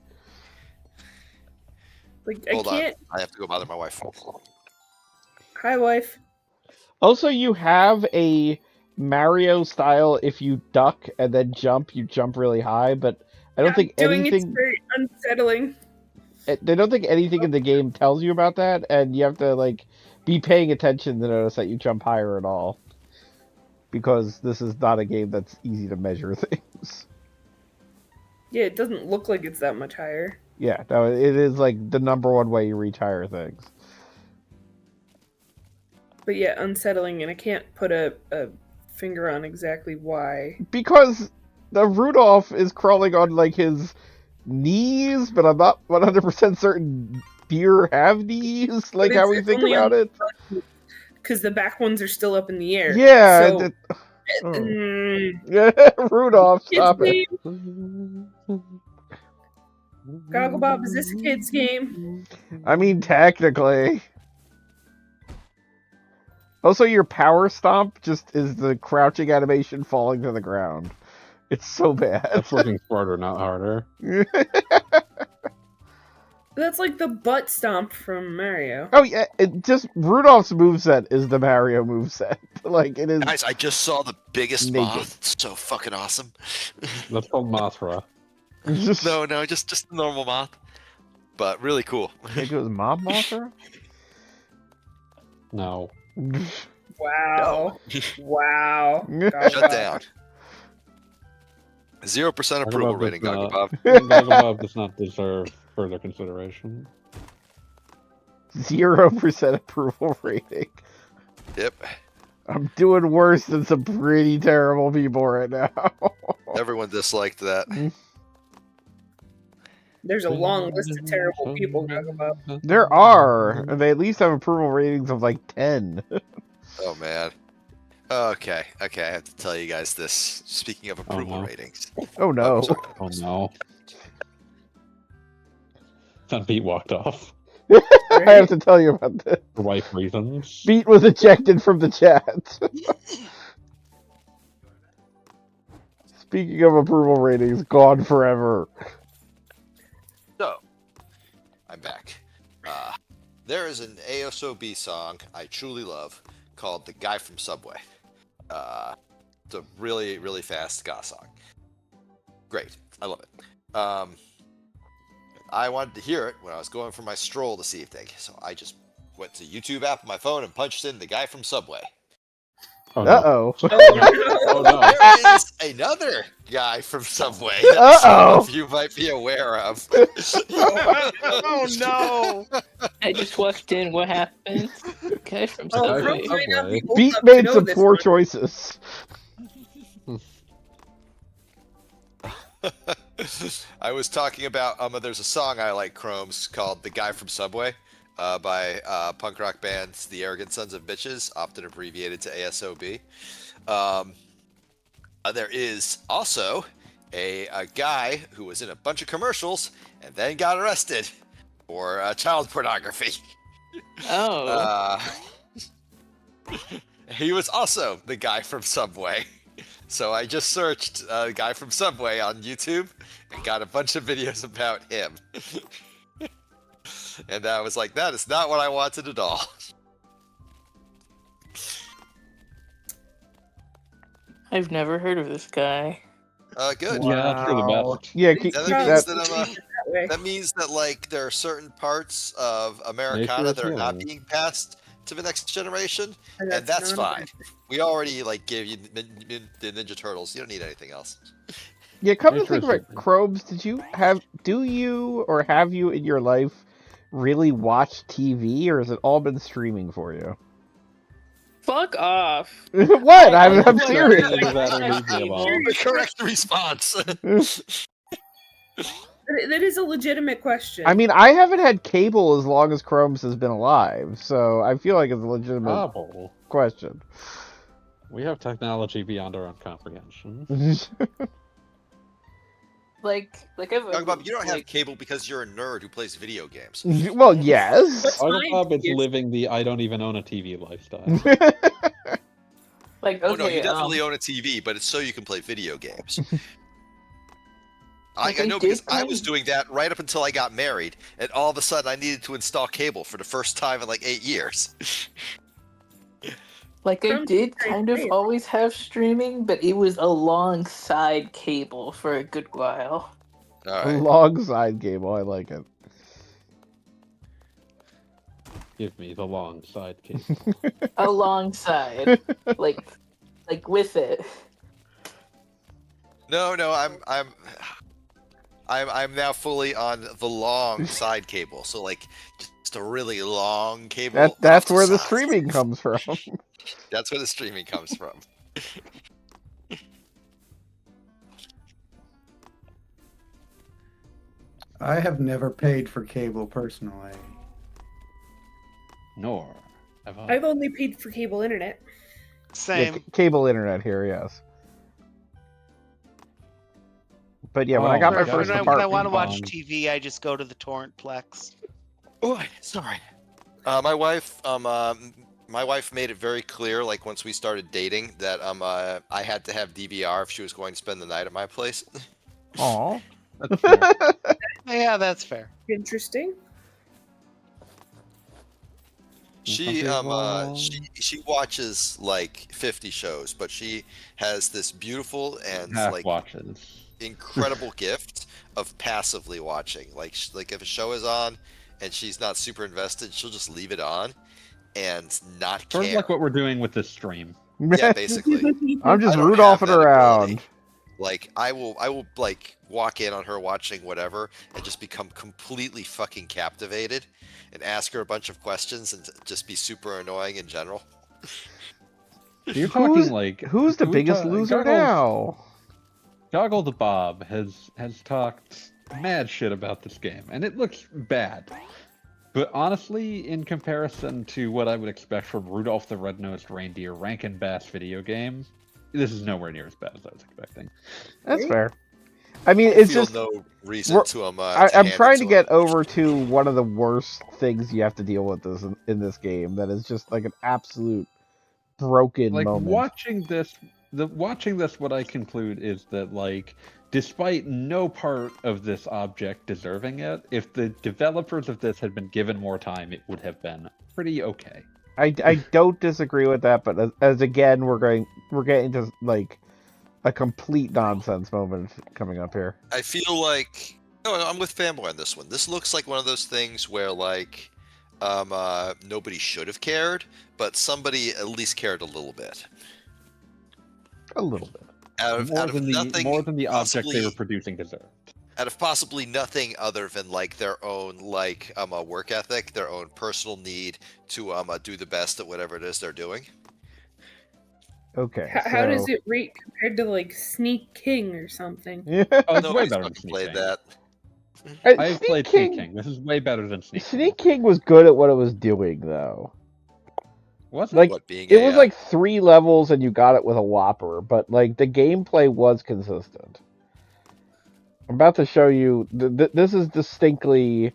D: Like,
B: Hold
D: I can't.
B: on. I have to go bother my wife.
D: Hi, wife.
A: Also, you have a Mario style. If you duck and then jump, you jump really high. But I don't think anything.
D: It's very unsettling.
A: They don't think anything in the game tells you about that, and you have to like be paying attention to notice that you jump higher at all. Because this is not a game that's easy to measure things.
D: Yeah, it doesn't look like it's that much higher.
A: Yeah, no, it is like the number one way you reach higher things.
D: But yeah, unsettling, and I can't put a finger on exactly why.
A: Because the Rudolph is crawling on like his knees, but I'm not 100% certain deer have knees, like how we think about it.
D: Because the back ones are still up in the air.
A: Yeah.
D: So,
A: Rudolph, stop it.
D: Goggle Bob, is this a kid's game?
A: I mean, technically. Also, your power stomp just is the crouching animation falling to the ground. It's so bad.
C: That's working smarter, not harder.
D: That's like the butt stomp from Mario.
A: Oh yeah, Rudolph's moveset is the Mario moveset. Like it is.
B: Guys, I just saw the biggest
A: naked.
B: moth. It's so fucking awesome.
C: That's called Mothra.
B: No, just normal moth. But really cool.
A: I think it was Mob Mothra?
C: No.
D: Wow. Wow.
B: Shut down. 0% approval
C: Gogglebob
B: rating,
C: does
B: Goggle
C: not-
B: Bob.
C: Gogglebob does not deserve further consideration.
A: 0% approval rating.
B: Yep.
A: I'm doing worse than some pretty terrible people right now.
B: Everyone disliked that.
D: There's a long list of terrible people, Goggle Bob.
A: There are. They at least have approval ratings of like 10.
B: Oh, man. Okay, I have to tell you guys this. Speaking of approval ratings.
A: Oh no.
C: Oh no. That Beat walked off.
A: I have to tell you about this.
C: For wife reasons.
A: Beat was ejected from the chat. Speaking of approval ratings, gone forever.
B: So, I'm back. There is an ASOB song I truly love called The Guy from Subway. It's a really, really fast ska song. Great. I love it. I wanted to hear it when I was going for my stroll this evening, so I just went to YouTube app on my phone and punched in the guy from Subway.
C: Oh,
A: Uh-oh.
C: Oh no.
B: There is another guy from Subway that
A: Uh-oh.
B: some of you might be aware of.
E: Oh no!
I: I just walked in. What happened? Okay, from
D: Oh,
C: Guy
I: Subway.
C: from
D: Rose might not be
C: Subway.
D: old
A: Beat
D: enough to
A: made
D: know
A: some
D: this
A: poor
D: one.
A: choices.
B: I was talking about there's a song I like, Chromes, called "The Guy from Subway" by punk rock band The Arrogant Sons of Bitches, often abbreviated to ASOB. There is also a guy who was in a bunch of commercials and then got arrested for child pornography.
I: Oh.
B: He was also the guy from Subway. So I just searched the guy from Subway on YouTube and got a bunch of videos about him. And I was like, that is not what I wanted at all.
I: I've never heard of this guy.
B: Good.
C: Yeah, that's for the best.
A: Yeah, keep
B: That
A: that.
B: That means that like there are certain parts of Americana that are not being passed to the next generation, and that's fine. We already like gave you the Ninja Turtles. You don't need anything else.
A: Yeah, come to think of it, Krobes, do you or have you in your life really watched TV, or has it all been streaming for you?
I: Fuck off.
A: What? I'm serious.
B: The correct response.
D: That is a legitimate question.
A: I mean, I haven't had cable as long as Chromes has been alive, so I feel like it's a legitimate question.
C: We have technology beyond our own comprehension.
I: Like
B: Young Bob, you don't have cable because you're a nerd who plays video games.
A: Well, yes.
C: Bob is living the I don't even own a TV lifestyle.
I: Like,
B: Oh no,
I: okay,
B: you definitely own a TV, but it's so you can play video games. I know, because I was doing that right up until I got married, and all of a sudden I needed to install cable for the first time in like 8 years.
I: Like, I did kind of always have streaming, but it was alongside cable for a good while.
A: Alongside cable, I like it.
C: Give me the long side cable.
I: Alongside, like with it.
B: No, I'm now fully on the long side cable, so like just a really long cable.
A: That's where the streaming comes from.
B: That's where the streaming comes from.
J: I have never paid for cable personally.
C: Nor have I.
D: I've only paid for cable internet.
E: Same.
A: Yeah, cable internet here, yes. But yeah, when I got my first apartment,
E: when I want to watch TV, I just go to the Torrentplex.
B: Oh, sorry. My wife made it very clear, like once we started dating, that I had to have DVR if she was going to spend the night at my place.
A: Aw.
E: Yeah, that's fair.
D: Interesting.
B: She watches like 50 shows, but she has this beautiful and incredible gift of passively watching. Like if a show is on and she's not super invested, she'll just leave it on and not care.
C: Sort of like what we're doing with this stream.
B: Yeah, basically.
A: I'm just Rudolphing around.
B: Like I will like walk in on her watching whatever and just become completely fucking captivated and ask her a bunch of questions and just be super annoying in general.
C: You're talking like
A: who's the biggest loser now?
C: Goggle the Bob has talked mad shit about this game, and it looks bad. But honestly, in comparison to what I would expect from Rudolph the Red-Nosed Reindeer Rankin Bass video game, this is nowhere near as bad as I was expecting.
A: That's fair. I mean, it's just
B: no reason to
A: I'm trying to get over to one of the worst things you have to deal with in this game. That is just like an absolute broken moment.
C: Watching this, what I conclude is that like, despite no part of this object deserving it, if the developers of this had been given more time, it would have been pretty okay.
A: I don't disagree with that, but as again, we're getting to like a complete nonsense moment coming up here.
B: I feel like No, I'm with Fanboy on this one. This looks like one of those things where like nobody should have cared, but somebody at least cared a little bit.
A: A little bit.
C: More than the object they were producing deserved.
B: Out of possibly nothing other than like their own like work ethic, their own personal need to do the best at whatever it is they're doing.
A: Okay.
D: How does it rate compared to like Sneak King or something?
A: Yeah.
C: Oh, it's way
B: Nobody's
C: better than
B: fucking
C: Sneak
B: played
C: King.
B: that.
C: I've played Sneak King. This is way better than Sneak King.
A: Sneak King was good at what it was doing, though.
C: Was it?
A: Like
B: What, being
A: it
B: a,
A: was like 3 levels and you got it with a whopper, but like the gameplay was consistent. I'm about to show you. This is distinctly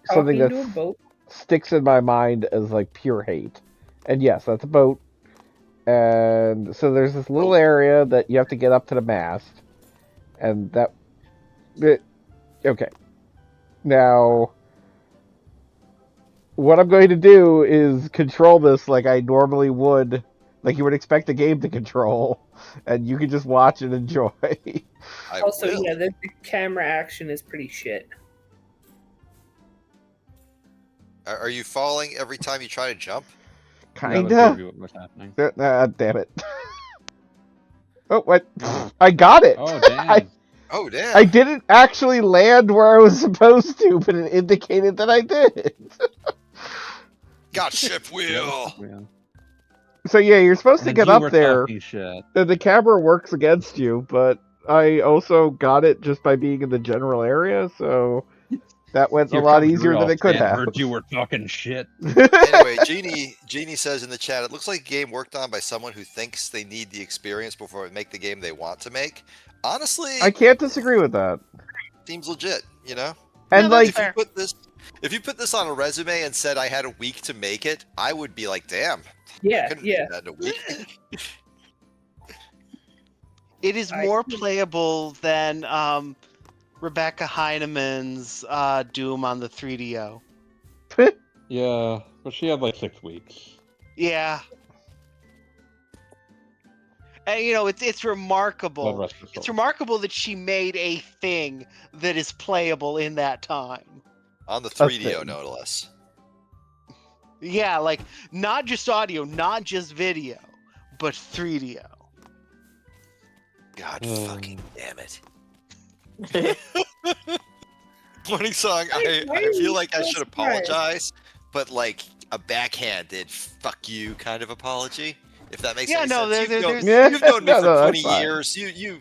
A: something
D: Talking to a
A: that
D: boat?
A: sticks in my mind as like pure hate. And yes, that's a boat. And so there's this little area that you have to get up to the mast, and that. Okay. Now, what I'm going to do is control this like I normally would, like you would expect a game to control, and you can just watch and enjoy.
D: Also, yeah, the camera action is pretty shit.
B: Are you falling every time you try to jump?
A: Kinda.
C: What's happening?
A: Damn it. Oh, what? I got it!
C: Oh, damn.
B: Oh, damn.
A: I didn't actually land where I was supposed to, but it indicated that I did.
B: Got ship wheel.
C: Yeah.
A: So yeah, you're supposed to
C: And
A: get
C: you
A: up
C: were
A: there.
C: talking shit.
A: The camera works against you, but I also got it just by being in the general area, so that went
C: Here
A: a lot
C: comes
A: easier than
C: Rudolph,
A: it could
C: Dan.
A: have.
C: Heard you were talking shit.
B: Anyway, Jeannie says in the chat, it looks like a game worked on by someone who thinks they need the experience before they make the game they want to make. Honestly,
A: I can't disagree with that.
B: seems legit, you know?
A: And like,
B: if you put this on a resume and said I had a week to make it, I would be like, damn.
D: Yeah,
B: couldn't
D: yeah.
B: do that in a week.
E: It is more playable than Rebecca Heinemann's Doom on the 3DO.
C: Yeah, but she had like 6 weeks.
E: Yeah. And you know, it's remarkable. It's remarkable that she made a thing that is playable in that time.
B: On the 3DO, no less.
E: Yeah, like not just audio, not just video, but 3DO.
B: God fucking damn it. Morning Song, I feel like I should apologize, but like a backhanded fuck you kind of apology, if that makes any sense. You've known me for 20 years. You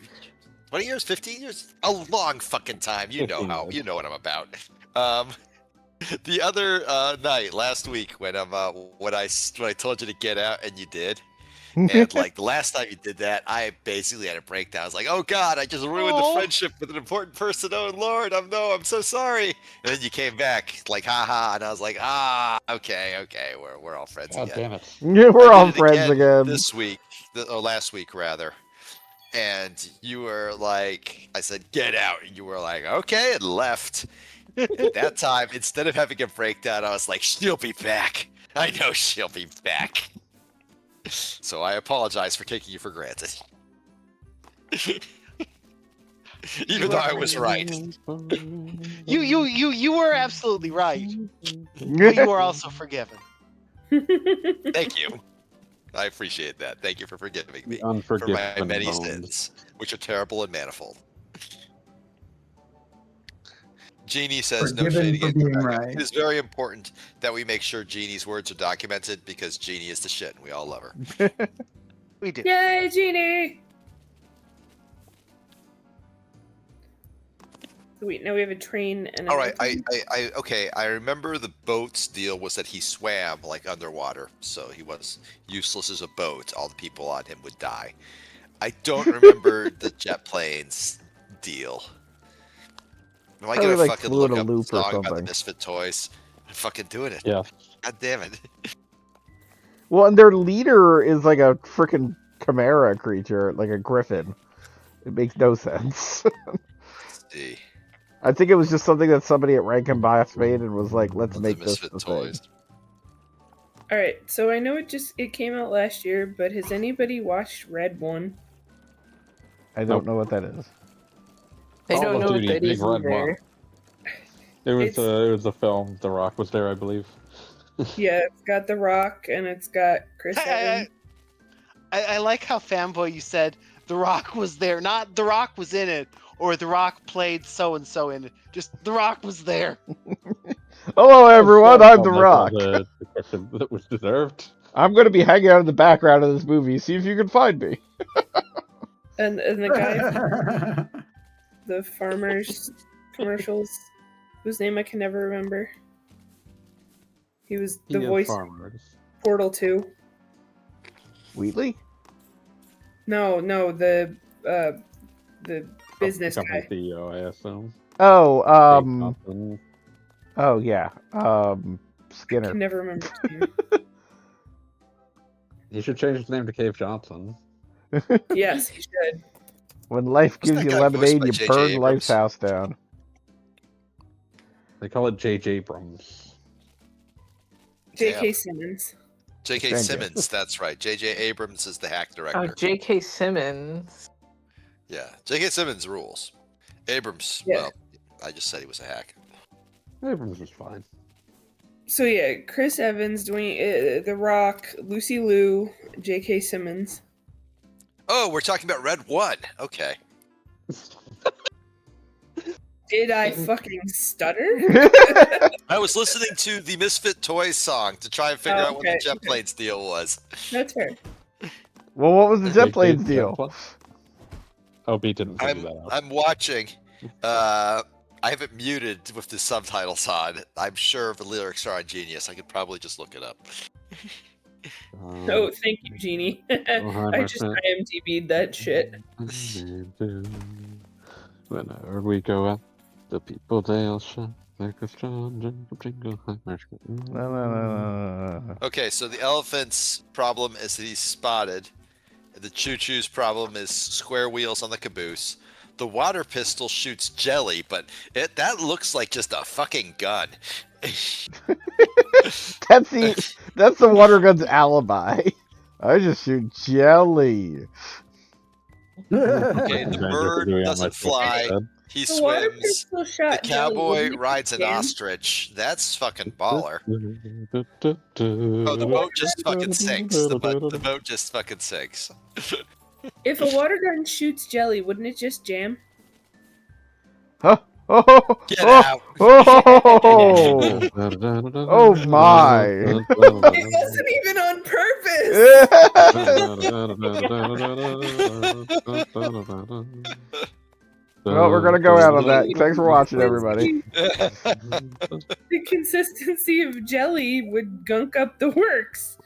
B: 20 years, 15 years? A long fucking time. You know how you know what I'm about. The other night last week when when I told you to get out and you did. And like the last time you did that, I basically had a breakdown. I was like, "Oh God, I just ruined the friendship with an important person. Oh Lord, I'm so sorry." And then you came back like, "Ha," and I was like, okay, we're all friends again."
C: Damn it!
A: Yeah, we're all friends again.
B: This week, or last week rather. And you were like, I said, "Get out," and you were like, "Okay," and left. At that time, instead of having a breakdown, I was like, "She'll be back. I know she'll be back." So I apologize for taking you for granted. Even though I was right.
E: You were absolutely right. But you are also forgiven.
B: Thank you. I appreciate that. Thank you for forgiving me for my many sins, which are terrible and manifold. Jeannie says, no shading. It is very important that we make sure Jeannie's words are documented because Jeannie is the shit and we all love her.
E: We do.
D: Yay, Jeannie! Wait, now we have a train and
B: all right, I remember the boat's deal was that he swam like underwater, so he was useless as a boat. All the people on him would die. I don't remember the jet planes deal. Am I gonna fucking look up a song about the Misfit Toys? I'm fucking doing it.
C: Yeah.
B: God damn it.
A: Well, and their leader is like a freaking chimera creature, like a griffin. It makes no sense.
B: See.
A: I think it was just something that somebody at Rank and Bias made and was like, let's make this the
B: Toys.
A: thing.
D: Alright, so I know it came out last year, but has anybody watched Red 1?
A: I don't know what that is.
I: I don't know what that is either.
C: It was a film. The Rock was there, I believe.
D: Yeah, it's got The Rock and it's got Chris Evans.
E: I like how fanboy you said The Rock was there, not The Rock was in it, or The Rock played so and so in it. Just The Rock was there.
A: Hello, everyone. I'm The Rock.
C: The question that was deserved.
A: I'm going to be hanging out in the background of this movie. See if you can find me.
D: And the guy from the farmers commercials, whose name I can never remember. He was the voice Portal 2.
A: Wheatley?
D: No, the business guy.
C: CEO, I assume.
A: Oh, oh yeah, Skinner.
D: I can never remember his name.
C: He should change his name to Cave Johnson.
D: Yes, he should.
A: When life gives you lemonade, you
B: J.J.
A: burn
B: Abrams?
A: life's house down.
C: They call it J.J. Abrams.
D: J.K. Simmons.
B: J.K.
A: Thank you.
B: Simmons, that's right. J.J. Abrams is the hack director.
I: Oh, J.K. Simmons.
B: Yeah, J.K. Simmons rules. Abrams,
D: Yeah.
B: well, I just said he was a hack.
C: Abrams was fine.
D: So yeah, Chris Evans, The Rock, Lucy Liu, J.K. Simmons.
B: Oh, we're talking about Red 1. Okay.
D: Did I fucking stutter?
B: I was listening to the Misfit Toys song to try and figure out what the Jet Planes deal was.
D: That's fair.
A: Well, what was the Jet Planes deal?
C: Oh, B didn't figure that out.
B: I'm watching. I have it muted with the subtitles on. I'm sure the lyrics are on Genius. I could probably just look it up.
D: Oh, thank you, Jeannie. I just IMDb'd that shit.
C: Whenever we go out, the people they'll shine like a strong jingle.
B: Okay, so the elephant's problem is that he's spotted. The choo-choo's problem is square wheels on the caboose. The water pistol shoots jelly, but that looks like just a fucking gun.
A: That's the water gun's alibi. I just shoot jelly.
B: Okay, the bird doesn't fly. He swims. The cowboy rides an ostrich. That's fucking baller. Oh, the boat just fucking sinks. The boat just fucking sinks.
D: If a water gun shoots jelly, wouldn't it just jam?
A: Huh?
B: Get out.
A: Oh my.
D: It wasn't even on purpose.
A: Well, we're gonna go out on that. Thanks for watching, everybody.
D: The consistency of jelly would gunk up the works.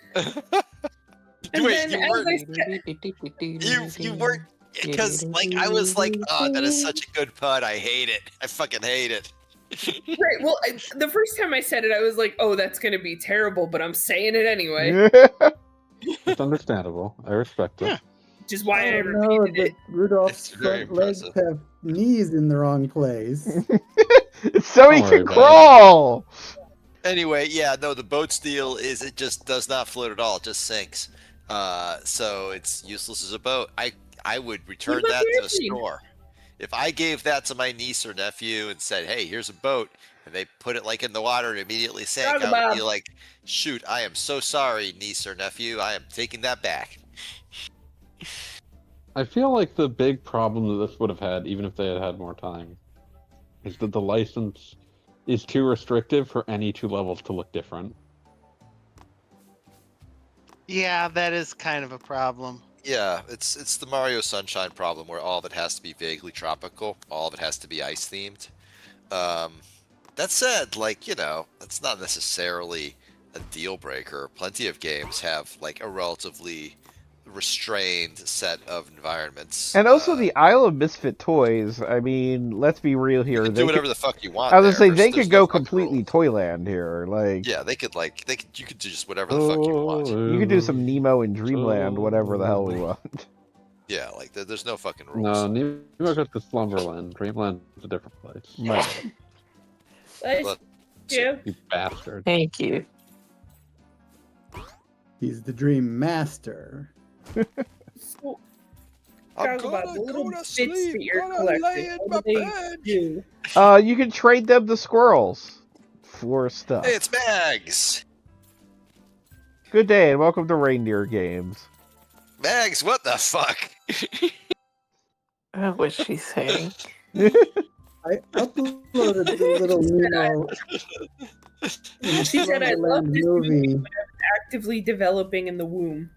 D: And
B: Wait,
D: then,
B: you weren't.
D: as
B: You weren't. Because, like, I was like, oh, that is such a good pun. I hate it. I fucking hate it.
D: Right, well, the first time I said it, I was like, oh, that's going to be terrible, but I'm saying it anyway.
C: It's understandable. I respect it.
D: Which is why I
J: Oh no,
D: repeated it.
J: Rudolph's
B: very
J: front legs
B: impressive.
J: have knees in the wrong place.
A: So he
C: Don't worry
A: can
C: about it.
A: crawl.
B: Anyway, yeah, no, the boat's deal is it just does not float at all. It just sinks. So it's useless as a boat. I would return
D: What about
B: that
D: the
B: to a
D: airplane?
B: store. If I gave that to my niece or nephew and said, hey, here's a boat, and they put it like in the water and immediately sank, I would
D: Bob.
B: be like, shoot, I am so sorry, niece or nephew. I am taking that back.
C: I feel like the big problem that this would have had, even if they had had more time, is that the license is too restrictive for any two levels to look different.
E: Yeah, that is kind of a problem.
B: Yeah, it's the Mario Sunshine problem where all of it has to be vaguely tropical, all of it has to be ice themed. That said, like, you know, that's not necessarily a deal breaker. Plenty of games have like a relatively restrained set of environments.
A: And also the Isle of Misfit Toys. I mean, let's be real here.
B: You can
A: They
B: do whatever the fuck you want.
A: I was gonna say
B: there.
A: they
B: There's
A: could
B: no
A: go
B: fucking
A: completely
B: rules.
A: Toyland here. Like,
B: Yeah, they could you could do just whatever the fuck you want.
A: you could do some Nemo in Dreamland, whatever the hell we want.
B: Yeah, like there's no fucking rules.
C: No, Nemo goes to Slumberland. Dreamland is a different place.
A: Right.
D: Nice. Yeah.
C: You bastard.
I: Thank you.
J: He's the dream master.
D: So,
B: I'm
D: Gogglebot,
B: gonna
D: the little
B: go to
D: bits
B: sleep,
D: that you're
B: gonna lay
D: collecting,
B: in
D: what
B: my
D: do they
B: bed.
D: do?
A: You can trade them to squirrels for stuff.
B: Hey, it's Megs.
A: Good day and welcome to Reindeer Games.
B: Megs, what the fuck?
I: What's she saying?
J: I uploaded the little Nemo
D: She said, "I love
J: Wonderland
D: this movie,
J: movie.
D: but I was actively developing in the womb."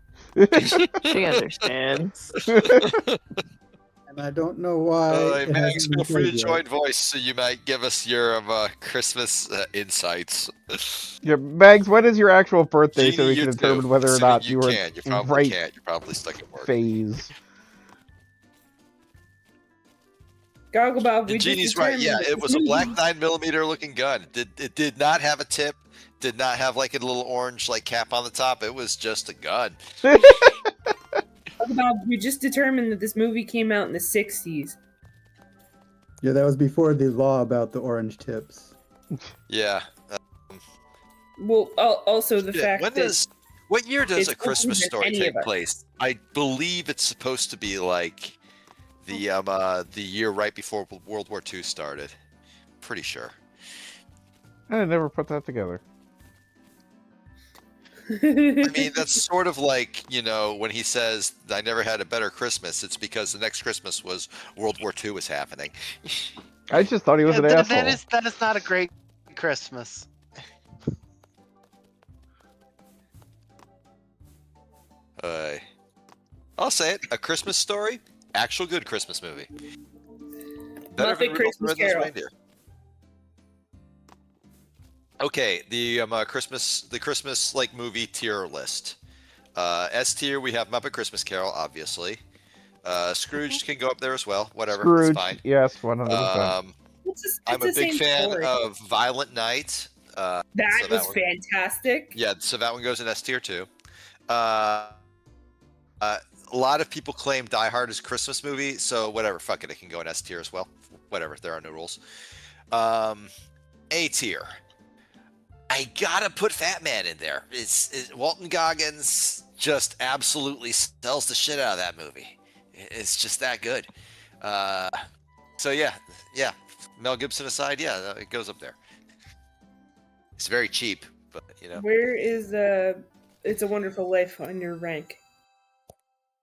I: She understands.
J: And I don't know why.
B: Megs,
J: it hasn't
B: feel
J: been
B: free to
J: played
B: join
J: yet.
B: voice so you might give us your Christmas insights.
A: Yeah, Mags, when is your actual birthday so
B: Jeannie,
A: we
B: you
A: can
B: too.
A: determine whether or
B: Assuming
A: not you were
B: can. You probably
A: right
B: can't. You're probably stuck at work.
A: phase?
D: Gogglebot, we
B: Jeannie's
D: just
B: right. Yeah,
D: determined
B: it
D: that
B: was
D: this
B: a black
D: movie-
B: 9mm looking gun. It did not have a tip. Did not have like a little orange like cap on the top. It was just a gun.
D: Gogglebot, we just determined that this movie came out in the 60s.
J: Yeah, that was before the law about the orange tips.
B: Yeah.
D: Well, also the fact that
B: What year does
D: it's
B: A Christmas
D: older than
B: Story
D: any
B: take
D: of us.
B: place? I believe it's supposed to be like the year right before World War II started. Pretty sure.
A: I never put that together.
B: I mean, that's sort of like, you know, when he says, I never had a better Christmas, it's because the next Christmas was World War II was happening.
A: I just thought he was an asshole.
E: That is not a great Christmas.
B: I'll say it. A Christmas Story, actual good Christmas movie. Better
D: Muppet
B: than Rudolph the
D: Christmas
B: Red-Nosed
D: Carol.
B: Reindeer. Okay, the Christmas like movie tier list. S tier we have Muppet Christmas Carol, obviously. Scrooge can go up there as well. Whatever,
A: Scrooge,
B: it's fine.
A: yes, 100%.
B: I'm a big fan of Violent Night.
D: That
B: so
D: was
B: one-
D: fantastic.
B: Yeah, so that one goes in S tier too. A lot of people claim Die Hard is a Christmas movie, so whatever, fuck it, it can go in S tier as well. Whatever, there are no rules. A tier. I gotta put Fat Man in there. Walton Goggins just absolutely sells the shit out of that movie. It's just that good. So yeah, Mel Gibson aside, yeah, it goes up there. It's very cheap, but you know.
D: Where is It's a Wonderful Life on your rank?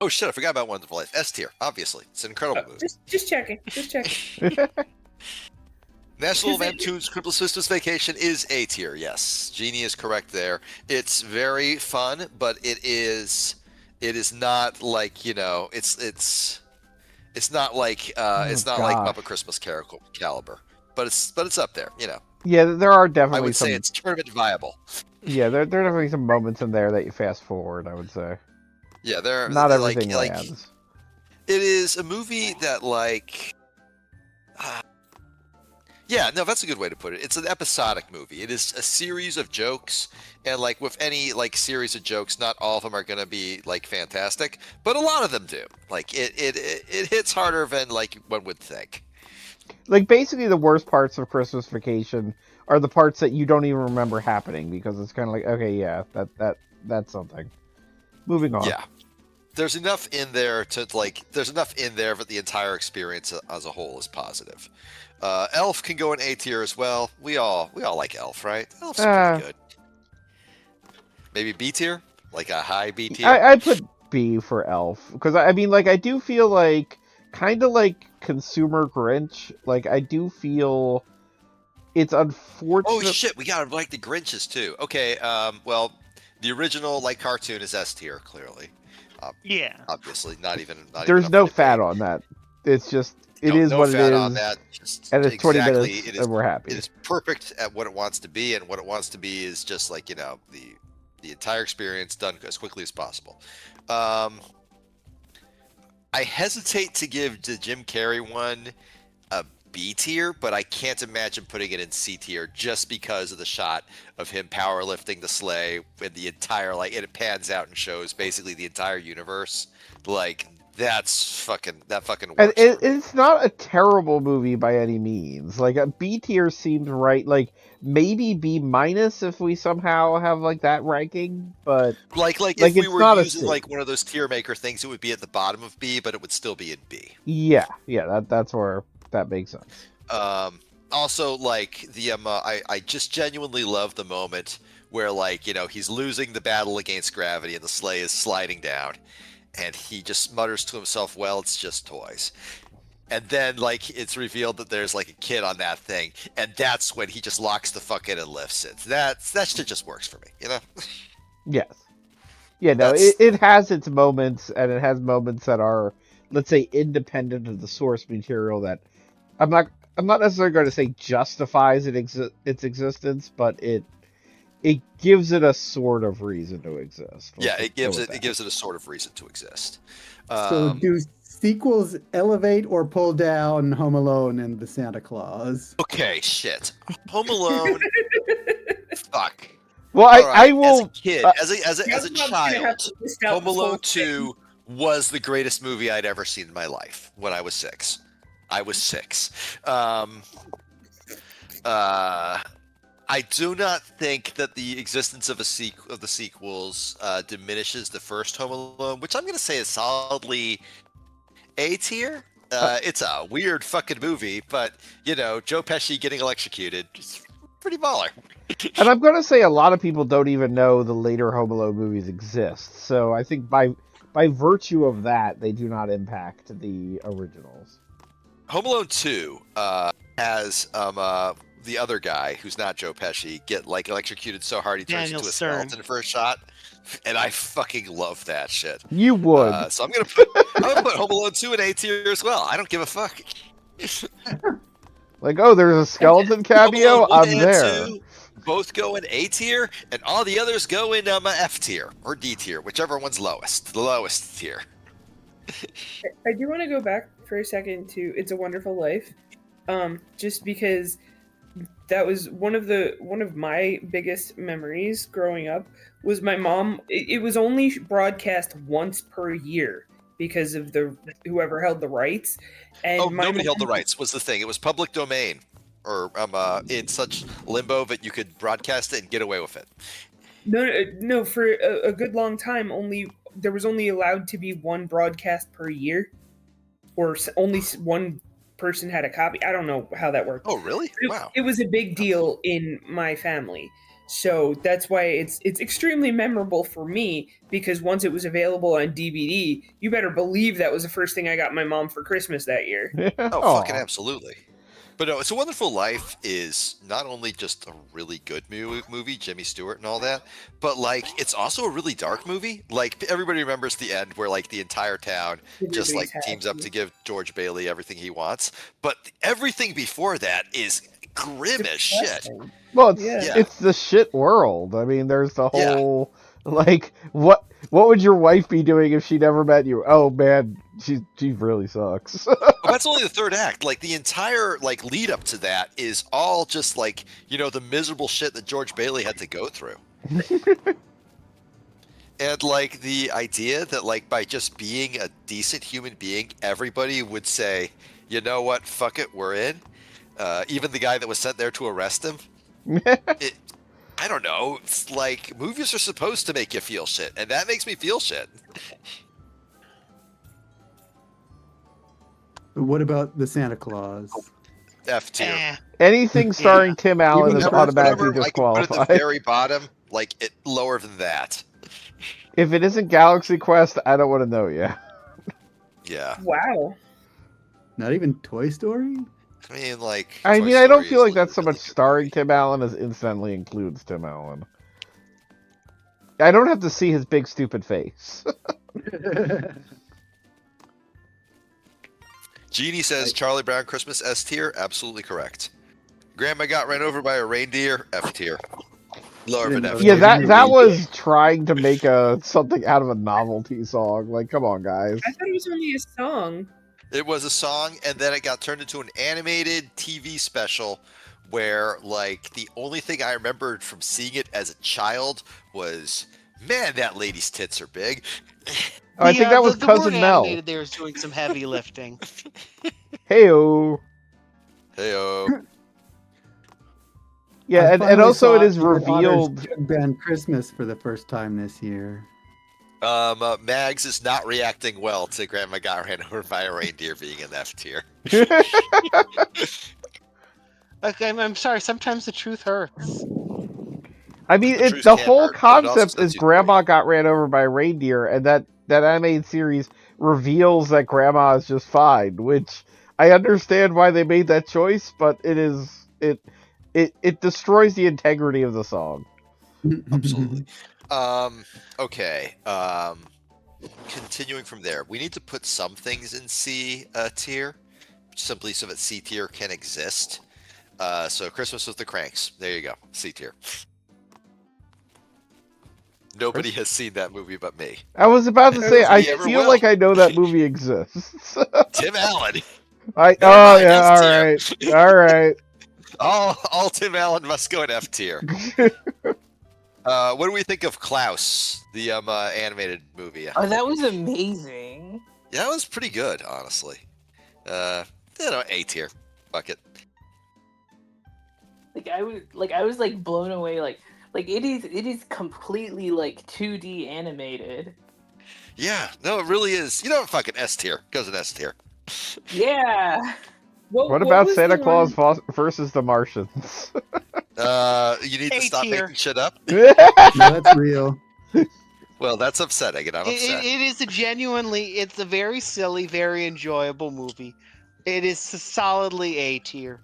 B: Oh shit, I forgot about Wonderful Life. S tier, obviously. It's an incredible movie.
D: Just checking.
B: National Lampoon's Christmas Vacation is A tier, yes. Jeannie is correct there. It's very fun, but it is not like, you know, it's not like like Muppet Christmas Carol caliber. But it's up there, you know.
A: Yeah, there are definitely
B: I would
A: some...
B: say it's tournament viable.
A: Yeah, there are definitely some moments in there that you fast forward, I would say.
B: Yeah, they're
A: not everything
B: like
A: lands.
B: It is a movie that like yeah, no, that's a good way to put it. It's an episodic movie. It is a series of jokes, and like with any like series of jokes, not all of them are going to be like fantastic, but a lot of them do. Like it hits harder than like one would think.
A: Like basically the worst parts of Christmas Vacation are the parts that you don't even remember happening because it's kind of like, okay, yeah, that's something. Moving on.
B: Yeah. There's enough in there that the entire experience as a whole is positive. Elf can go in A tier as well. We all like Elf, right? Elf's pretty good. Maybe B tier? Like a high B tier?
A: I'd put B for Elf. Because, I mean, like, I do feel like, kind of like Consumer Grinch, like, I do feel it's unfortunate.
B: Oh, shit, we gotta like the Grinches, too. Okay, well, the original, like, cartoon is S tier, clearly.
E: Yeah.
B: Obviously, not even
A: There's no fat on that. It's just, it is what it is.
B: On that. Just
A: and it's 20
B: exactly,
A: minutes, and we're happy.
B: It is perfect at what it wants to be, and what it wants to be is just like, you know, the entire experience done as quickly as possible. I hesitate to give the Jim Carrey one a B tier, but I can't imagine putting it in C tier just because of the shot of him powerlifting the sleigh and the entire, like, and it pans out and shows basically the entire universe. Like, that fucking
A: And
B: works. for me.
A: it's not a terrible movie by any means. Like a B tier seems right. Like maybe B minus if we somehow have like that ranking, but
B: Like
A: like,
B: if we
A: it's
B: were
A: not a
B: using
A: C.
B: like one of those tier maker things, it would be at the bottom of B, but it would still be in B.
A: yeah, that's where that makes sense.
B: Also, like the I just genuinely love the moment where, like, you know, he's losing the battle against gravity and the sleigh is sliding down, and he just mutters to himself, "Well, it's just toys." And then, like, it's revealed that there's like a kid on that thing, and that's when he just locks the fuck in and lifts it. That shit just works for me, you know.
A: Yes. Yeah, no, it has its moments, and it has moments that are, let's say, independent of the source material. That I'm not necessarily going to say justifies its existence, but it gives it a sort of reason to exist.
B: Yeah, it gives it a sort of reason to exist.
J: So do sequels elevate or pull down Home Alone and the Santa Claus?
B: Okay, shit. Home Alone. Fuck.
A: Well, I will.
B: As a kid, as a child, Home Alone 2 was the greatest movie I'd ever seen in my life when I was 6. I was 6. I do not think that the existence of the sequels diminishes the first Home Alone, which I'm going to say is solidly A tier. It's a weird fucking movie, but, you know, Joe Pesci getting electrocuted is pretty baller.
A: And I'm going to say a lot of people don't even know the later Home Alone movies exist. So I think by virtue of that, they do not impact the originals.
B: Home Alone 2 has the other guy who's not Joe Pesci get like electrocuted so hard he turns into a skeleton for a shot, and I fucking love that shit.
A: You would.
B: So I'm gonna put Home Alone 2 in A tier as well. I don't give a fuck.
A: Like, oh, there's a skeleton cameo. I'm there.
B: 2 both go in A tier, and all the others go in F tier or D tier, whichever one's lowest. The lowest tier.
D: I do want to go back for a second to It's a Wonderful Life, just because that was one of my biggest memories growing up. Was my mom? It was only broadcast once per year because of whoever held the rights. And
B: nobody held the rights was the thing. It was public domain, or in such limbo that you could broadcast it and get away with it.
D: No. For a good long time, there was only allowed to be one broadcast per year, or only one person had a copy. I don't know how that worked.
B: Oh, really? Wow.
D: It was a big deal in my family. So that's why it's extremely memorable for me, because once it was available on DVD, you better believe that was the first thing I got my mom for Christmas that year.
B: Oh, fucking absolutely. But no, It's a Wonderful Life is not only just a really good movie, Jimmy Stewart and all that, but like it's also a really dark movie. Like everybody remembers the end where like the entire town just like teams up to give George Bailey everything he wants. But everything before that is grim as shit.
A: Well, it's the shit world. I mean, there's the whole like what would your wife be doing if she never met you? Oh man, she really sucks.
B: Well, that's only the third act. Like the entire like lead up to that is all just like, you know, the miserable shit that George Bailey had to go through. And like the idea that like by just being a decent human being, everybody would say, you know what, fuck it, we're in. Even the guy that was sent there to arrest him. I don't know. It's like movies are supposed to make you feel shit, and that makes me feel shit.
J: What about the Santa Claus?
B: F tier.
A: Anything starring Tim Allen is automatically disqualified.
B: Put at the very bottom, like it lower than that.
A: If it isn't Galaxy Quest, I don't want to know you.
B: Yeah.
D: Wow.
J: Not even Toy Story?
B: I mean, like.
A: I don't feel like that's so much starring Tim Allen as incidentally includes Tim Allen. I don't have to see his big stupid face.
B: Jeannie says Charlie Brown Christmas S tier. Absolutely correct. Grandma got ran over by a reindeer. F tier. Lower than F tier.
A: Yeah, that was trying to make something out of a novelty song. Like, come on, guys.
D: I thought it was only a song.
B: It was a song, and then it got turned into an animated TV special where, like, the only thing I remembered from seeing it as a child was, man, that lady's tits are big.
A: Oh, I think that was
E: the
A: Cousin
E: word
A: Mel.
E: animated there is doing some heavy lifting.
A: Heyo.
B: Heyo.
A: Yeah,
J: I
A: and
J: finally
A: also it
J: saw
A: is
J: Peanut Otter's
A: revealed.
J: Jug Band Christmas for the first time this year.
B: Mags is not reacting well to Grandma got ran over by a reindeer being in F tier.
E: Okay, I'm sorry. Sometimes the truth hurts.
A: I mean,
B: The truth
A: the
B: can't
A: whole
B: hurt, but it also
A: concept
B: sets
A: is
B: you
A: Grandma got ran over by a reindeer, and that animated series reveals that Grandma is just fine, which I understand why they made that choice, but it destroys the integrity of the song.
B: Absolutely. Okay. Continuing from there, we need to put some things in C tier, simply so that C tier can exist. So Christmas with the Cranks. There you go. C tier. Nobody has seen that movie but me.
A: I was about to say, I
B: Nobody ever
A: feel
B: will.
A: like I know that movie exists.
B: Tim Allen.
A: Oh
B: mind,
A: yeah,
B: S tier.
A: all right.
B: All Tim Allen must go in F tier. What do we think of Klaus, the animated movie?
I: Oh, that was amazing.
B: Yeah, that was pretty good, honestly. A tier. Fuck it.
I: I was blown away. It is completely 2D animated.
B: Yeah, no, it really is. You know, fucking S tier. Goes in S tier.
I: Yeah.
A: What about Santa Claus versus the Martians?
B: You need to stop
E: A-tier.
B: making shit up.
J: No, that's real.
B: Well, that's upsetting, and I'm upset.
E: It is it's a very silly, very enjoyable movie. It is solidly A tier.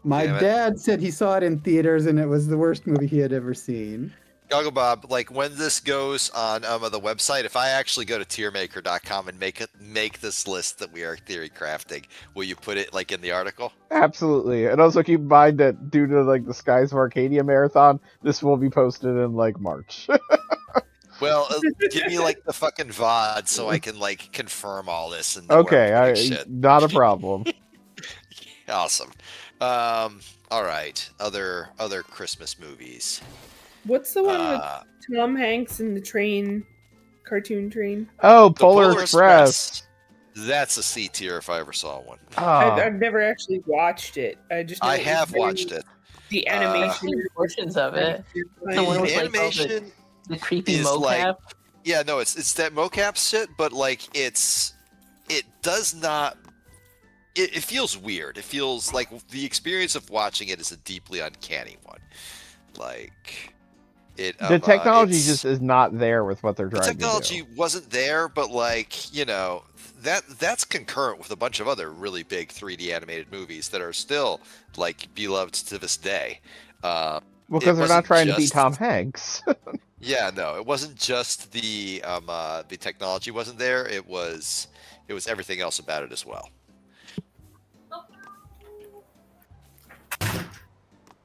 J: My
B: Damn it.
J: dad said he saw it in theaters and it was the worst movie he had ever seen.
B: Goggle Bob, when this goes on the website, if I actually go to tiermaker.com and make this list that we are theory crafting, will you put it in the article?
A: Absolutely, and also keep in mind that due to the Skies of Arcadia marathon, this will be posted in March.
B: Well, give me the fucking VOD so I can confirm all this and
A: Okay,
B: shit.
A: not a problem.
B: Awesome. All right, other Christmas movies.
D: What's the one with Tom Hanks and the cartoon train?
A: Oh,
B: The
A: Polar Express.
B: That's a C tier if I ever saw one.
D: I've never actually watched it.
B: I have watched it.
D: The animation
I: portions of it.
B: The
I: one with,
B: animation
I: the creepy
B: is
I: mocap.
B: Yeah, no, it's that mocap shit, but it does not. It feels weird. It feels like the experience of watching it is a deeply uncanny one.
A: The technology just is not there with what they're trying to do.
B: The technology wasn't there, but that's concurrent with a bunch of other really big 3D animated movies that are still beloved to this day.
A: Because they're not trying to be Tom Hanks.
B: Yeah, no, it wasn't just the technology wasn't there. It was everything else about it as well.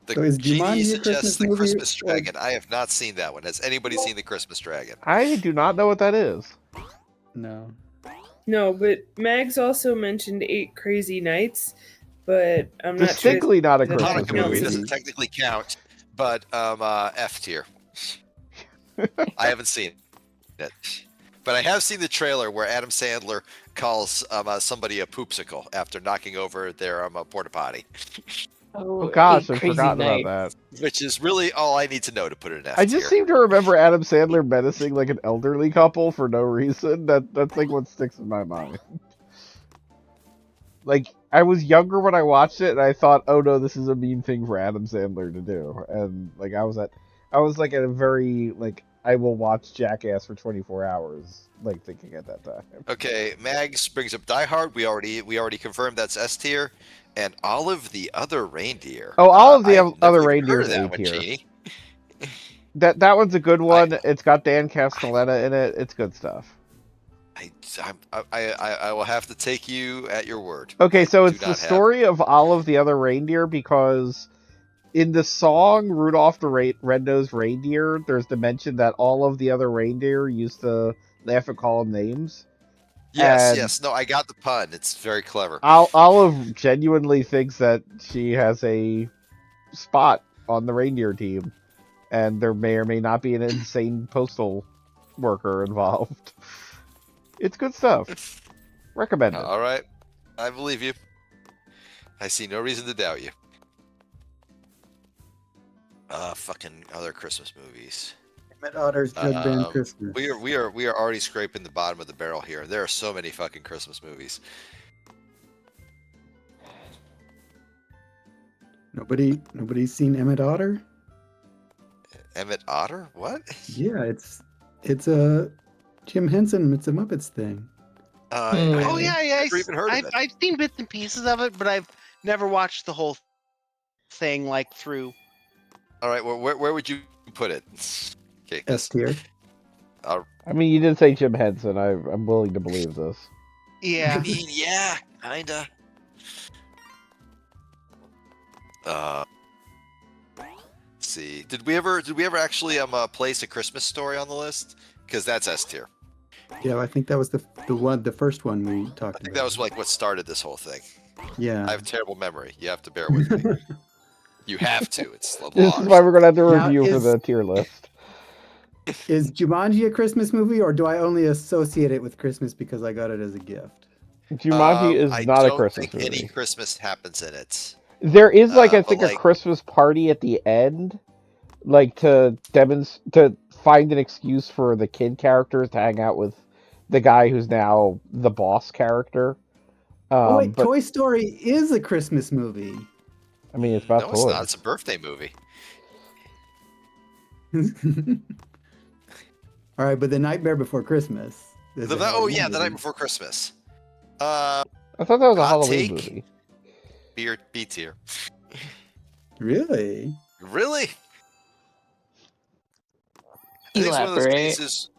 B: The genie suggests the Christmas Dragon. I have not seen that one. Has anybody seen the Christmas Dragon?
A: I do not know what that is.
J: No.
D: No, but Mags also mentioned 8 Crazy Nights, but I'm not
A: Distinctly not a
D: sure.
A: Christmas movie.
B: Doesn't technically count, but F tier. I haven't seen it, but I have seen the trailer where Adam Sandler calls somebody a poopsicle after knocking over their porta potty.
A: Oh gosh, I've forgotten about that.
B: Which is really all I need to know to put it in F tier.
A: I just seem to remember Adam Sandler menacing an elderly couple for no reason. That's what sticks in my mind. I was younger when I watched it, and I thought, oh no, this is a mean thing for Adam Sandler to do. And I was at a very I will watch Jackass for 24 hours thinking at that time.
B: Okay, Mags brings up Die Hard. We already confirmed that's S tier. And Olive the Other Reindeer.
A: Oh, all of the other reindeers A tier. That one's a good one. It's got Dan Castellaneta in it. It's good stuff.
B: I will have to take you at your word.
A: Okay, so it's the story of Olive the Other Reindeer because in the song Rudolph the Red-Nose Reindeer, there's the mention that all of the other reindeer used to laugh and call him names.
B: Yes. No, I got the pun. It's very clever.
A: Olive genuinely thinks that she has a spot on the reindeer team, and there may or may not be an insane postal worker involved. It's good stuff. Recommend it.
B: All right, I believe you. I see no reason to doubt you. Fucking other Christmas movies.
J: Emmett Otter's Jug Band Christmas.
B: We are already scraping the bottom of the barrel here. There are so many fucking Christmas movies.
J: Nobody's seen Emmett Otter?
B: Emmett Otter? What?
J: Yeah, it's a Jim Henson, It's a Muppets thing.
E: Oh yeah,
B: never even heard of it.
E: I've seen bits and pieces of it, but I've never watched the whole thing like through.
B: All right, well, where would you put it? Okay,
J: S tier.
A: I mean, you did say Jim Henson. I'm willing to believe this.
E: Yeah.
B: I mean, yeah, kinda. Let's see. Did we ever actually place A Christmas Story on the list? Because that's S tier.
J: Yeah, I think that was the first one we talked about.
B: I think that was like what started this whole thing.
J: Yeah.
B: I have a terrible memory. You have to bear with me. You have to. It's the
A: This
B: law.
A: is why we're gonna have to
J: Now,
A: review for the tier list.
J: Is Jumanji a Christmas movie, or do I only associate it with Christmas because I got it as a gift?
A: Jumanji is not a Christmas
B: movie.
A: movie.
B: Any Christmas happens in it.
A: There is I think
B: but,
A: a Christmas party at the end, like to find an excuse for the kid characters to hang out with the guy who's now the boss character.
J: Oh wait,
A: but,
J: Toy Story is a Christmas movie.
A: I mean, it's about
B: No,
A: toys.
B: it's not. It's a birthday movie.
J: All right, but The Nightmare Before Christmas.
B: The Night Before Christmas.
A: I thought that was a
B: hot
A: Halloween
B: take?
A: movie.
B: B tier.
J: Really?
B: Really? I think it's one of those
I: Elaborate.
B: cases.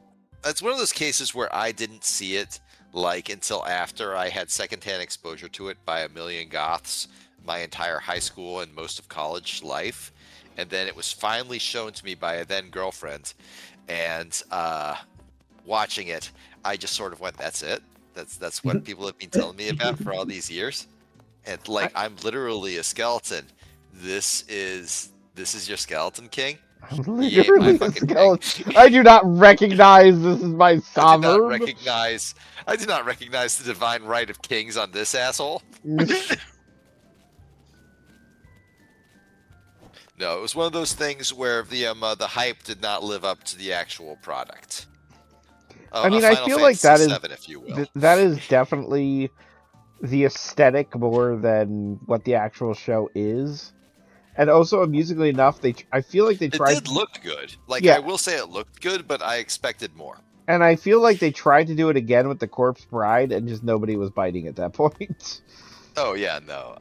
B: It's one of those cases where I didn't see it like until after I had secondhand exposure to it by a million goths my entire high school and most of college life, and then it was finally shown to me by a then girlfriend, and watching it, I just sort of went, "That's it. That's what people have been telling me about for all these years," and like I'm literally a skeleton. This is your skeleton king.
A: I'm literally a skeleton. I do not recognize this is my sovereign.
B: I do not recognize the divine right of kings on this asshole. No, it was one of those things where the hype did not live up to the actual product.
A: I mean, I feel like that is
B: if you will.
A: that is definitely the aesthetic more than what the actual show is. And also, amusingly enough, I feel like they tried.
B: It did look good. Like,
A: Yeah.
B: I will say it looked good, but I expected more.
A: And I feel like they tried to do it again with The Corpse Bride, and just nobody was biting at that point.
B: Oh yeah, no.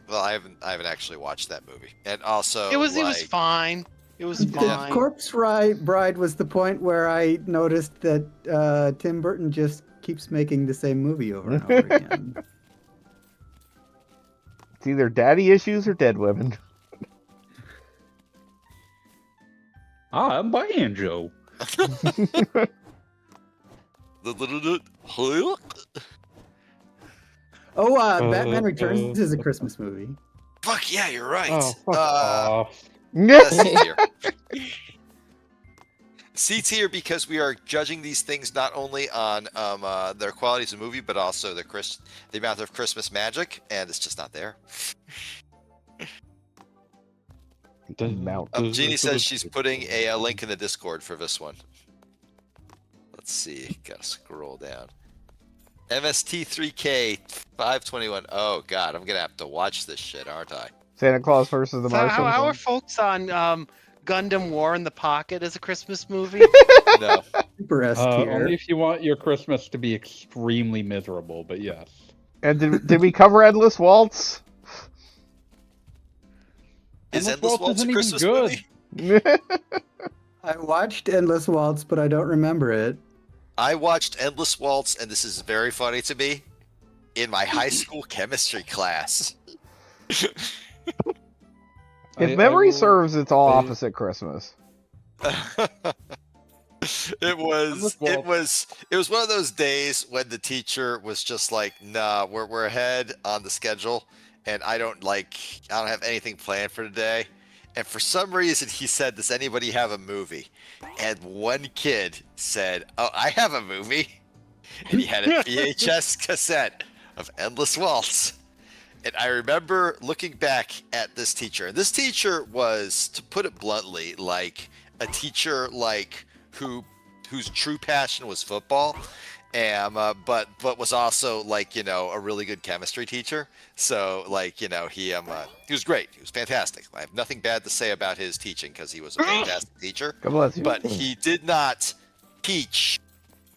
B: Well, I haven't actually watched that movie, and also
E: It was fine. It was fine.
J: Corpse Bride was the point where I noticed that Tim Burton just keeps making the same movie over and over again.
A: It's either daddy issues or dead women.
C: I'm Banjo.
J: Batman Returns is a Christmas movie.
B: Fuck yeah, you're right.
C: Oh, fuck off.
B: That's C tier. C tier because we are judging these things not only on their quality as a movie, but also the amount of Christmas magic, and it's just not there. Jeannie says she's putting a link in the Discord for this one. Let's see. Gotta scroll down. MST3K 521. Oh god, I'm gonna have to watch this shit, aren't I?
A: Santa Claus versus the
E: So
A: Martians.
E: how are folks on Gundam War in the Pocket as a Christmas movie?
B: No.
J: Super S tier.
C: Only if you want your Christmas to be extremely miserable, but yes.
A: And did we cover Endless Waltz?
B: Is
C: Endless
B: Endless Waltz a
C: isn't even
B: Christmas
C: good.
B: movie?
J: I watched Endless Waltz, but I don't remember it.
B: I watched Endless Waltz, and this is very funny to me, in my high school chemistry class.
A: If memory serves, it's all opposite Christmas.
B: It was one of those days when the teacher was just like, "Nah, we're ahead on the schedule, and I don't have anything planned for today." And for some reason, he said, "Does anybody have a movie?" And one kid said, "Oh, I have a movie." And he had a VHS cassette of Endless Waltz. And I remember looking back at this teacher. And this teacher was, to put it bluntly, like a teacher like whose true passion was football. But was also like, you know, a really good chemistry teacher. So like, you know, he was great. He was fantastic. I have nothing bad to say about his teaching because he was a fantastic teacher.
A: God bless you.
B: But he did not teach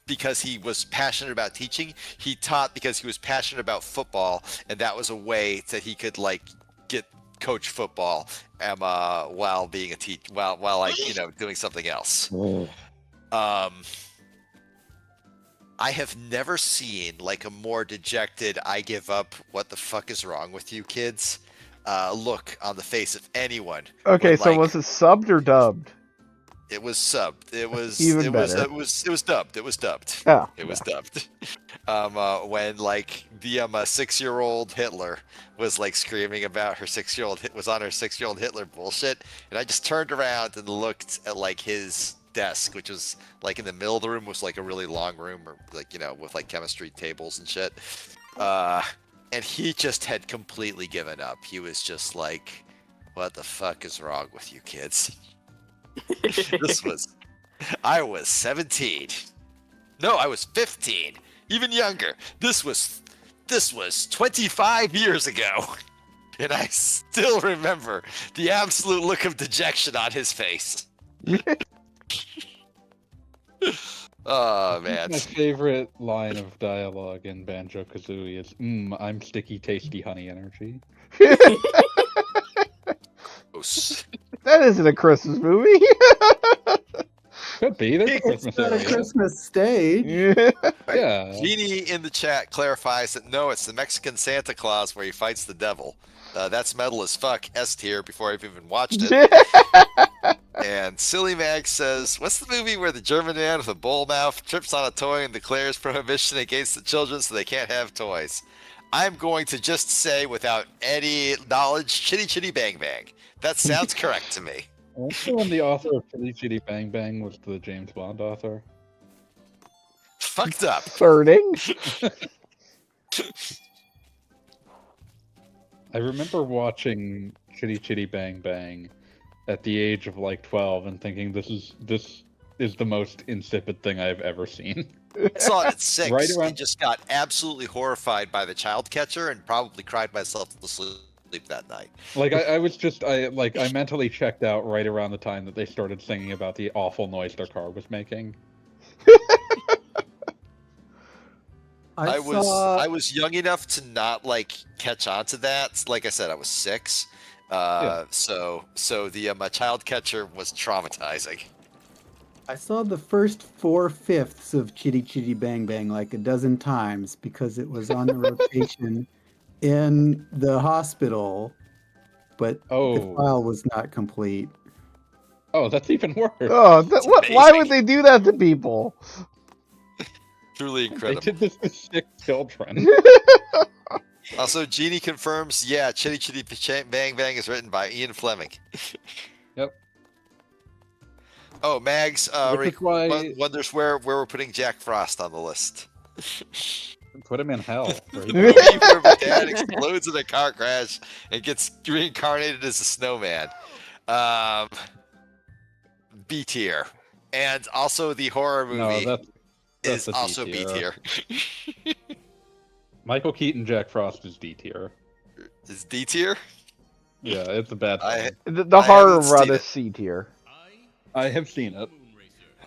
B: because he was passionate about teaching. He taught because he was passionate about football, and that was a way that he could like get coach football while being a while like, you know, doing something else. I have never seen like a more dejected, I give up, what the fuck is wrong with you kids, look on the face of anyone.
A: Okay,
B: when,
A: so
B: like,
A: was it subbed or dubbed?
B: It was subbed. It was
A: Even better.
B: It was dubbed. It was dubbed.
A: Oh,
B: It was dubbed. When like the 6-year-old Hitler was like screaming about her 6-year-old was on her 6-year-old Hitler bullshit, and I just turned around and looked at like his desk, which was like in the middle of the room, was like a really long room, or like, you know, with like chemistry tables and shit. And he just had completely given up. He was just like, "What the fuck is wrong with you kids?" I was 17. No, I was 15. Even younger. This was 25 years ago. And I still remember the absolute look of dejection on his face. Oh, man.
C: My favorite line of dialogue in Banjo-Kazooie is, I'm sticky, tasty honey energy.
A: That isn't a Christmas movie.
C: Could be. There's a Christmas
J: It's not a
C: area.
J: Christmas stage.
C: Yeah.
B: Genie in the chat clarifies that no, it's the Mexican Santa Claus where he fights the devil. That's metal as fuck. S tier before I've even watched it. And Silly Mag says, "What's the movie where the German man with a bull mouth trips on a toy and declares prohibition against the children so they can't have toys?" I'm going to just say, without any knowledge, Chitty Chitty Bang Bang. That sounds correct to me.
C: Also, when the author of Chitty Chitty Bang Bang was the James Bond author.
B: Fucked up.
A: Burning.
C: I remember watching Chitty Chitty Bang Bang at the age of like 12 and thinking this is the most insipid thing I've ever seen.
B: I saw it at 6
C: Right around-
B: and just got absolutely horrified by the child catcher and probably cried myself to sleep that night.
C: Like I mentally checked out right around the time that they started singing about the awful noise their car was making.
B: I was young enough to not like catch on to that. Like I said, I was 6. So the my child catcher was traumatizing.
J: I saw the first 4/5 of Chitty Chitty Bang Bang like a dozen times because it was on the rotation in the hospital, but the file was not complete.
C: Oh, that's even worse.
A: Oh, why would they do that to people?
B: Truly incredible.
C: They did this to sick children.
B: Also, Genie confirms, yeah, Chitty Chitty Bang Bang is written by Ian Fleming.
C: Yep.
B: Oh, Mags wonders where we're putting Jack Frost on the list.
C: Put him in hell.
B: The movie where my dad explodes in a car crash and gets reincarnated as a snowman. B tier. And also the horror movie is also B tier.
C: Michael Keaton Jack Frost is D tier.
B: Is D tier?
C: Yeah, it's a bad thing.
A: The horror run is C tier.
C: I have seen it.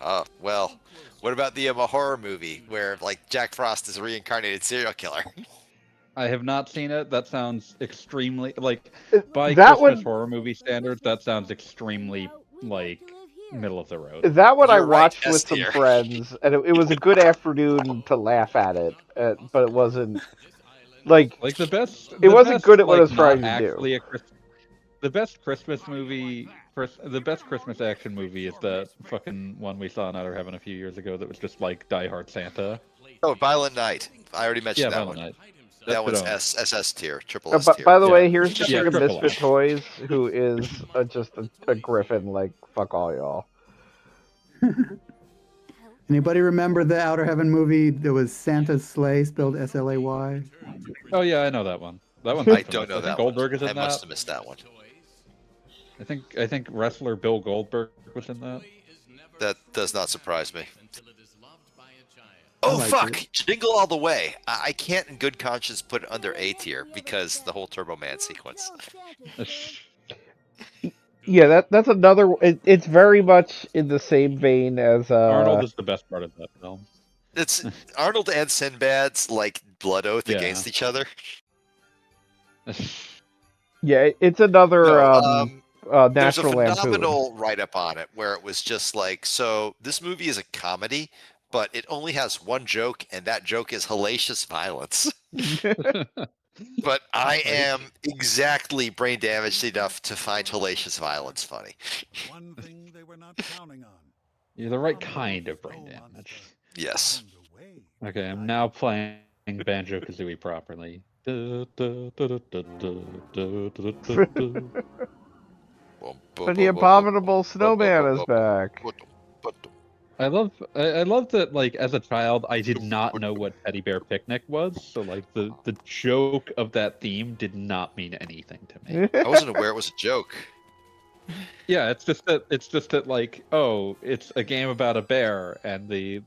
B: Oh, well. What about the horror movie where like Jack Frost is a reincarnated serial killer?
C: I have not seen it. That sounds extremely by
A: that
C: Christmas horror movie standards. That sounds extremely like middle of the road.
A: That one I
B: You're right,
A: watched with
B: S
A: some
B: tier.
A: friends, and it was a good afternoon to laugh at it, but it wasn't like
C: the best.
A: It wasn't good at what it was trying to do.
C: The best Christmas movie, the best Christmas action movie is the fucking one we saw in Outer Heaven a few years ago that was just like Die Hard Santa.
B: Oh, Violent Night. I already mentioned that
C: Violent
B: one.
C: Night.
B: That one's
C: Only.
B: SS tier, triple S tier.
A: By the
C: Yeah.
A: way, here's the
C: Yeah,
A: king of
C: triple
A: Misfit
C: S.
A: Toys, who is just a griffin. Like, fuck all y'all.
J: Anybody remember the Outer Heaven movie? There was Santa's Sleigh, spelled S-L-A-Y.
C: Oh yeah, I know that one. That one.
B: I don't know that one.
C: Goldberg is in
B: I
C: that.
B: must have missed that one.
C: I think wrestler Bill Goldberg was in that.
B: That does not surprise me. Oh
J: like
B: fuck!
J: it.
B: Jingle All the Way. I can't in good conscience put it under A tier because the whole Turbo Man sequence.
A: Yeah, that's another. It's very much in the same vein as
C: Arnold is the best part of that film.
B: It's Arnold and Sinbad's like blood oath
C: Yeah.
B: against each other.
A: Yeah, it's another
B: There's a
A: Natural Lampoon.
B: phenomenal write-up on it where it was just like, so this movie is a comedy, but it only has one joke, and that joke is hellacious violence. But I am exactly brain damaged enough to find hellacious violence funny.
F: One thing they were not counting on.
C: You're the right kind of brain damage.
B: Yes.
C: Okay, I'm now playing Banjo Kazooie properly.
A: But the abominable snowman is back.
C: I love that, like, as a child I did not know what Teddy Bear Picnic was, so like the joke of that theme did not mean anything to me.
B: I wasn't aware it was a joke.
C: Yeah, it's just that like, oh, it's a game about a bear, and the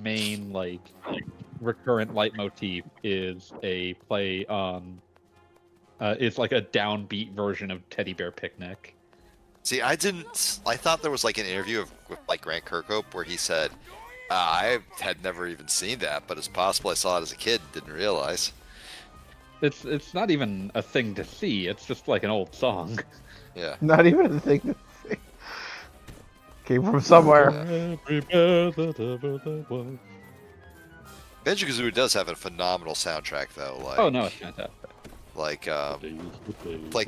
C: main like recurrent leitmotif is a play on it's like a downbeat version of Teddy Bear Picnic.
B: See, I thought there was like an interview with like Grant Kirkhope where he said, I had never even seen that, but it's possible I saw it as a kid and didn't realize.
C: It's not even a thing to see, it's just like an old song.
B: Yeah.
A: Not even a thing to see. Came from somewhere.
B: Banjo-Kazooie does have a phenomenal soundtrack though. Like,
C: oh no, it's fantastic.
B: Like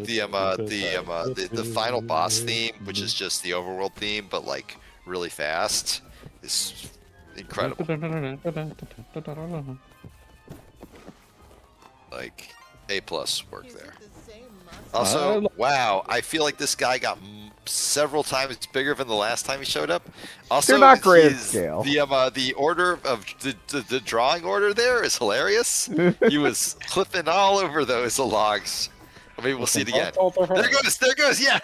B: the final boss theme, which is just the overworld theme, but like really fast, is incredible. Like A+ work there. Also, wow, I feel like this guy got several times bigger than the last time he showed up. Also,
A: They're not great at scale.
B: The order of the drawing order there is hilarious. He was clipping all over those logs. Maybe we'll see it again. There goes, yeah.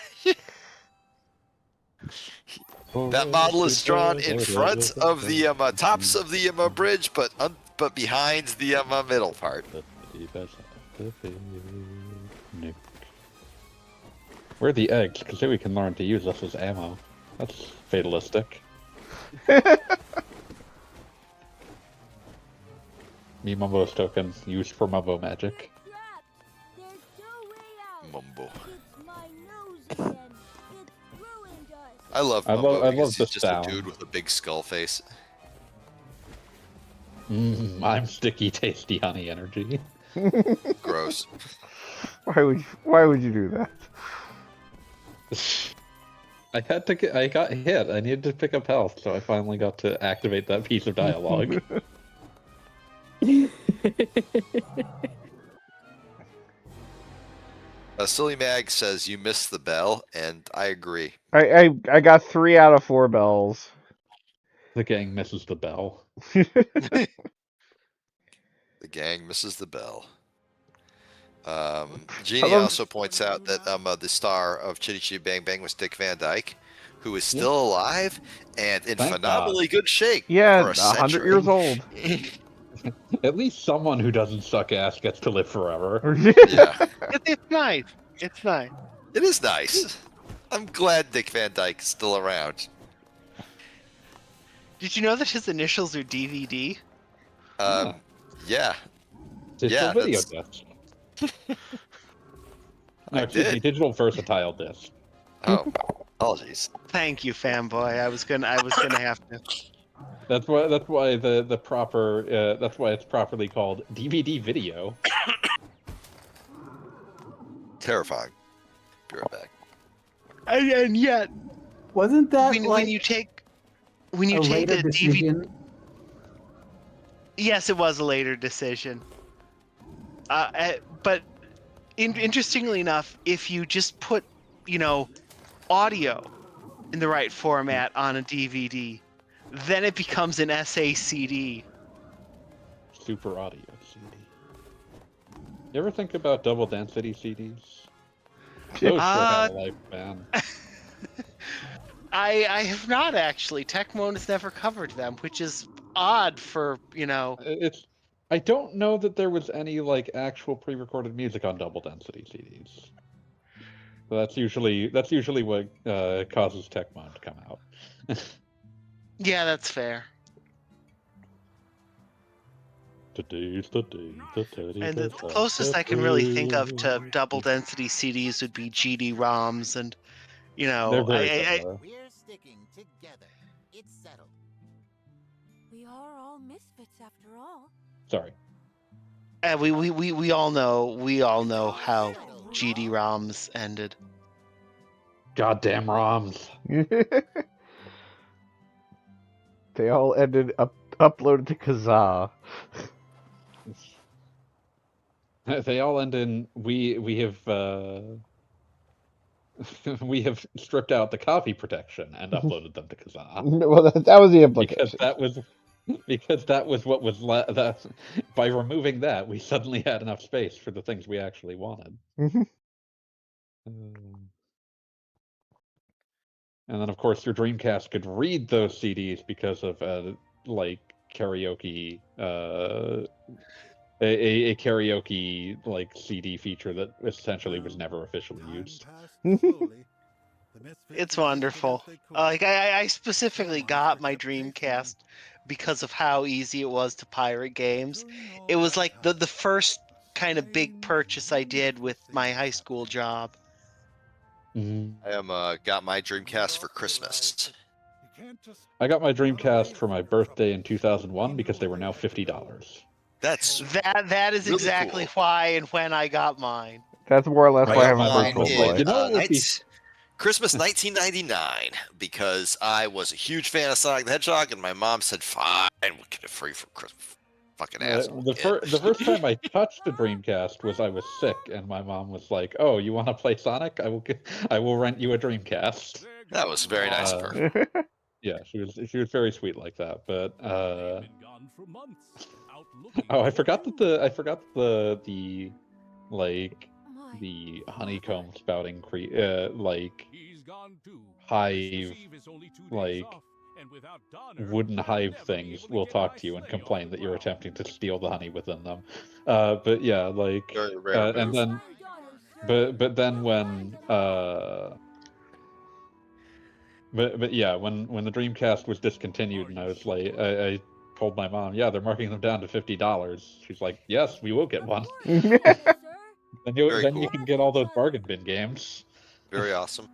B: That model is drawn in front of the tops of the bridge, but behind the middle part.
C: Where are the eggs? Because then we can learn to use us as ammo. That's fatalistic. Me Mumbo's token used for Mumbo magic.
B: Mumbo. I love Mumbo because he's just a dude with a big skull face.
C: I'm sticky, tasty honey energy.
B: Gross.
A: Why would you do that?
C: I got hit. I needed to pick up health, so I finally got to activate that piece of dialogue.
B: Silly Mag says you missed the bell, and I agree.
A: I got 3 out of 4 bells.
C: The gang misses the bell.
B: The gang misses the bell. Jeannie also points out that the star of Chitty Chitty Bang Bang was Dick Van Dyke, who is still alive and in phenomenally good shape.
A: Yeah,
B: for
A: 100 years old.
C: At least someone who doesn't suck ass gets to live forever.
B: Yeah.
E: It's nice. It's nice.
B: It is nice. I'm glad Dick Van Dyke is still around.
E: Did you know that his initials are DVD?
B: Yeah.
C: Digital video disc. No, excuse me, digital versatile disc.
B: Oh, apologies.
E: Thank you, fanboy. I was gonna have to.
C: That's why the proper that's why it's properly called DVD video.
B: Terrifying. Be right back.
E: And yet,
J: wasn't that
E: when you take the DVD? Yes, it was a later decision. But interestingly enough, if you just put, audio in the right format on a DVD, then it becomes an SACD.
C: Super audio CD. You ever think about double density CDs? Those sure have a life, man.
E: I have not actually. Tecmo has never covered them, which is odd for,
C: I don't know that there was any actual pre-recorded music on double density CDs. So that's usually what causes Tecmo to come out.
E: Yeah, that's fair.
C: Today's
E: And the closest I can really think of to double density CDs would be GD-ROMs, and
C: They're very similar.
K: We're sticking together. It's settled.
G: We are all misfits after all.
C: Sorry.
E: We all know how GD-ROMs ended.
C: Goddamn ROMs.
A: They all ended uploaded to Kazaa.
C: They all end in we have we have stripped out the copy protection and uploaded them to Kazaa.
A: Well, that was the implication.
C: Because that was what was that. By removing that, we suddenly had enough space for the things we actually wanted.
A: Mhm.
C: And then, of course, your Dreamcast could read those CDs because of karaoke, a karaoke CD feature that essentially was never officially used.
E: It's wonderful. I specifically got my Dreamcast because of how easy it was to pirate games. It was like the first kind of big purchase I did with my high school job.
B: I got my Dreamcast for Christmas.
C: I got my Dreamcast for my birthday in 2001 because they were now $50.
E: That is really exactly cool. Why and when I got mine.
A: That's more or less why I have my Virtual Boy.
B: Christmas 1999, because I was a huge fan of Sonic the Hedgehog, and my mom said, "Fine, we'll get it free for Christmas." Fucking asshole.
C: The first time I touched a Dreamcast was I was sick, and my mom was like, "Oh, you want to play Sonic? I will rent you a Dreamcast."
B: That was very nice of her.
C: Yeah, she was very sweet like that. But I forgot that the honeycomb spouting hive wooden hive things will talk to you and complain that you're attempting to steal the honey within them. But yeah, and then but then when but yeah, when the Dreamcast was discontinued and I was like, I told my mom, yeah, they're marking them down to $50. She's like, yes, we will get one. Then you can get all those bargain bin games.
B: Very awesome.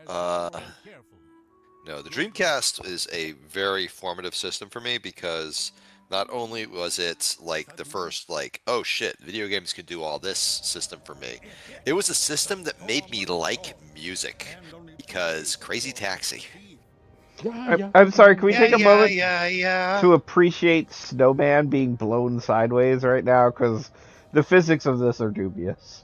B: No, the Dreamcast is a very formative system for me because not only was it the first oh shit, video games can do all this system for me. It was a system that made me like music because Crazy Taxi.
A: I'm sorry, can we take a moment to appreciate Snowman being blown sideways right now? Because the physics of this are dubious.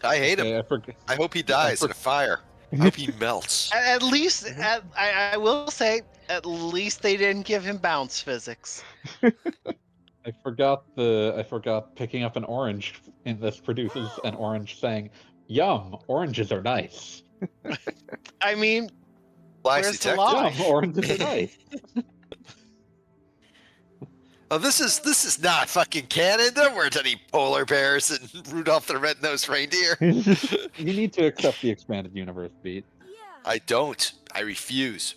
B: I hate him. I hope he dies in a fire. I hope he melts.
E: At least, I will say, at least they didn't give him bounce physics.
C: I forgot picking up an orange, and this produces an orange saying, "Yum, oranges are nice."
E: I mean, where's the lie?
C: Yum, oranges are nice.
B: Oh, this is not fucking canon. There weren't any polar bears and Rudolph the Red-Nosed Reindeer.
C: You need to accept the expanded universe, Beat.
B: I don't. I refuse.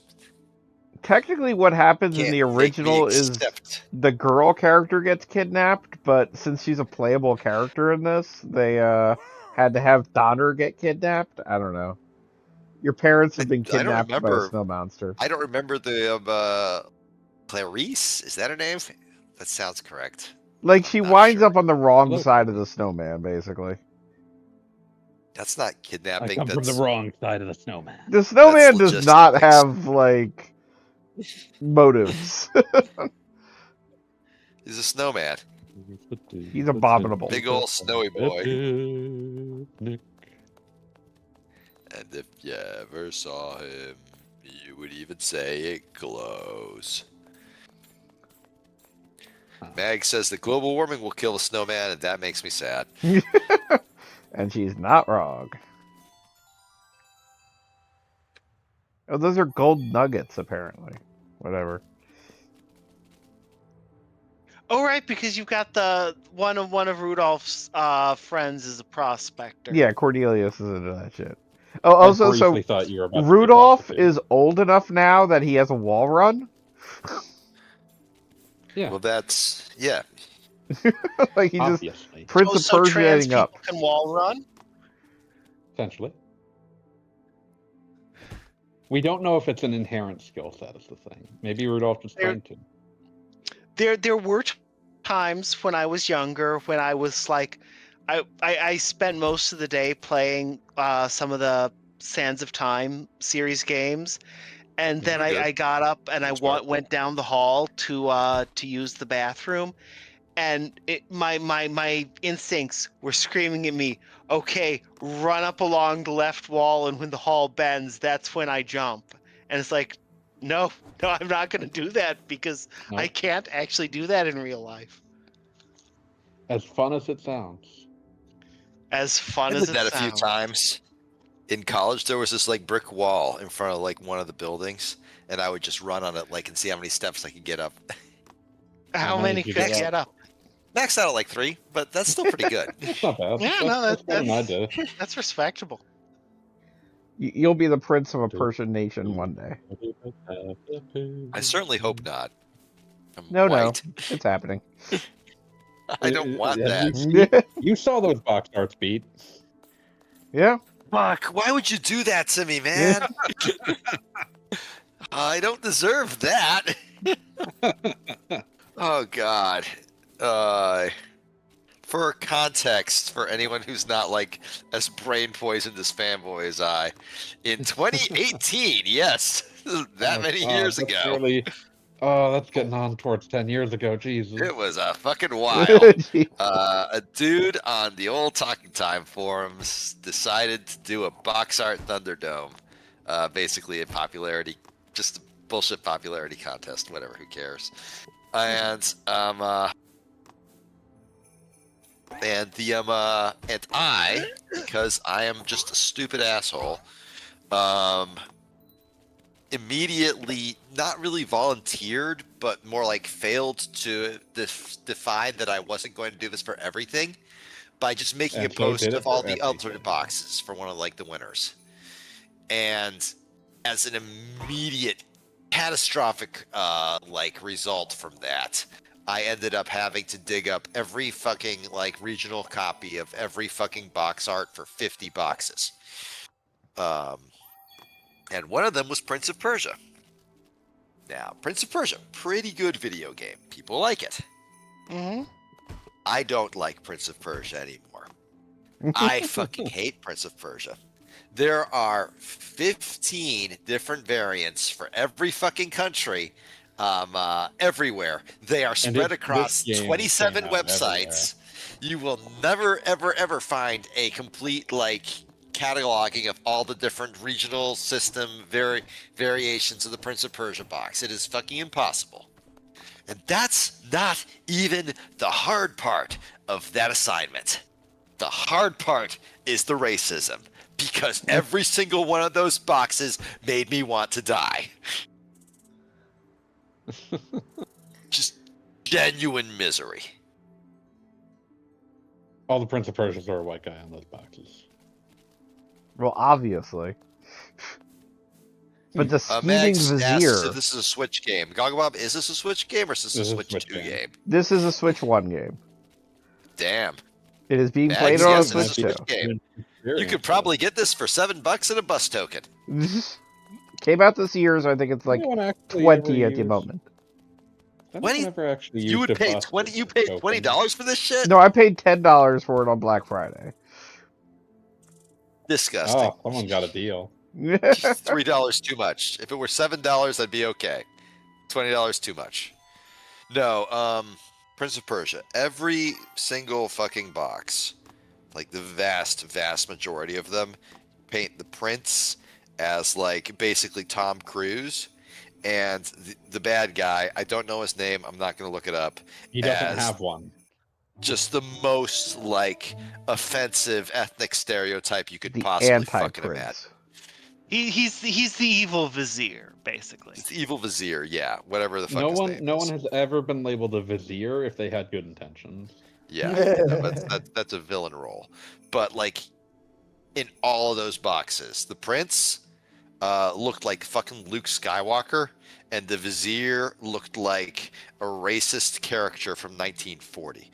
A: Technically, what happens in the original is the girl character gets kidnapped, but since she's a playable character in this, they had to have Donner get kidnapped. I don't know. Your parents have been kidnapped by a snow monster.
B: I don't remember the Clarice. Is that her name? That sounds correct.
A: She winds up on the wrong side of the snowman, basically.
B: That's not kidnapping.
C: I come from the wrong side of the snowman.
A: The snowman does not have motives.
B: He's a snowman.
A: He's abominable.
B: Big old snowy boy.
C: Nick.
B: And if you ever saw him, you would even say it glows. Meg says that global warming will kill the snowman, and that makes me sad.
A: And she's not wrong. Oh, those are gold nuggets, apparently. Whatever.
E: Oh, right, because you've got the one of Rudolph's friends is a prospector.
A: Yeah, Cornelius is into that shit. Oh, also, so
C: briefly thought you were about to be
A: Rudolph
C: prostitute.
A: is old enough now that he has a wall run.
C: Yeah,
B: Well, that's yeah.
A: Like he just
C: obviously.
A: Prince of
E: so
A: Persia
E: trans
A: getting up.
E: people can wall run?
C: Essentially. We don't know if it's an inherent skill set is the thing. Maybe Rudolph is trained to.
E: There were times when I was younger when I was like, I spent most of the day playing some of the Sands of Time series games, and then I got up and I went down the hall to use the bathroom, and my instincts were screaming at me, okay, run up along the left wall, and when the hall bends, that's when I jump. And it's like, no, I'm not going to do that because I can't actually do that in real life.
C: As fun as it sounds.
E: As fun
B: I
E: as
B: did
E: it
B: that
E: sounds.
B: a few times. In college, there was this like brick wall in front of like one of the buildings, and I would just run on it like and see how many steps I could get up.
E: How many could you get up?
B: Maxed out at like 3, but that's still pretty good.
C: That's not bad.
E: Yeah, no,
C: that's better than I did.
E: that's respectable.
A: You'll be the prince of a Persian nation one day.
B: I certainly hope not. I'm
A: No,
B: white.
A: it's happening.
B: I don't want
C: Yeah,
B: that.
C: You saw those box arts, Beat.
A: Yeah.
B: Fuck, why would you do that to me, man? I don't deserve that. Oh, God. For context, for anyone who's not like as brain poisoned as fanboy as I, in 2018, yes, that many years
C: that's
B: ago,
C: really- that's getting on towards 10 years ago. Jesus.
B: it was a fucking wild. A dude on the old Talking Time forums decided to do a box art Thunderdome, basically a popularity, just a bullshit popularity contest, whatever, who cares? And I, because I am just a stupid asshole, immediately not really volunteered, but more like failed to define that I wasn't going to do this for everything by just making a post of all the alternate boxes for one of like the winners. And as an immediate catastrophic like result from that, I ended up having to dig up every fucking like regional copy of every fucking box art for 50 boxes. And one of them was Prince of Persia. Now, Prince of Persia, pretty good video game. People like it.
E: Mm-hmm.
B: I don't like Prince of Persia anymore. I fucking hate Prince of Persia. There are 15 different variants for every fucking country, everywhere. They are spread across 27 websites. You will never, ever, ever find a complete, like, cataloging of all the different regional system variations of the Prince of Persia box. It is fucking impossible. And that's not even the hard part of that assignment. The hard part is the racism, because every single one of those boxes made me want to die. Just genuine misery.
C: All the Prince of Persians are a white guy on those boxes.
A: Well, obviously. But the scheming
B: Megs asks
A: vizier.
B: if this is a Switch game. Gogglebob, is this a Switch game or is this a Switch 2 game?
A: This is a Switch 1 game.
B: Damn.
A: It is being
B: Megs,
A: played on a
B: yes,
A: Switch
B: it is a
A: 2.
B: Switch game. You could probably get this for $7 and a bus token.
A: Came out this year, so I think it's like 20 at the moment.
B: You would pay $20. You paid $20 for this shit?
A: No, I paid $10 for it on Black Friday.
B: Disgusting.
C: Oh, someone got a deal.
B: $3 too much. If it were $7, I'd be okay. $20 too much. No, Prince of Persia. Every single fucking box, like the vast majority of them, paint the prince as like basically Tom Cruise, and the bad guy, I don't know his name, I'm not going to look it up.
C: He doesn't
B: as
C: have one.
B: just the most like offensive ethnic stereotype you could
A: The
B: possibly fucking
A: anti-prince.
B: imagine.
E: He's the evil vizier, basically.
B: It's the evil vizier, yeah, whatever the fuck
C: No
B: his
C: one,
B: name
C: no
B: is.
C: one has ever been labeled a vizier if they had good intentions.
B: Yeah, no, that's a villain role. But like in all of those boxes, the prince looked like fucking Luke Skywalker, and the vizier looked like a racist character from 1940.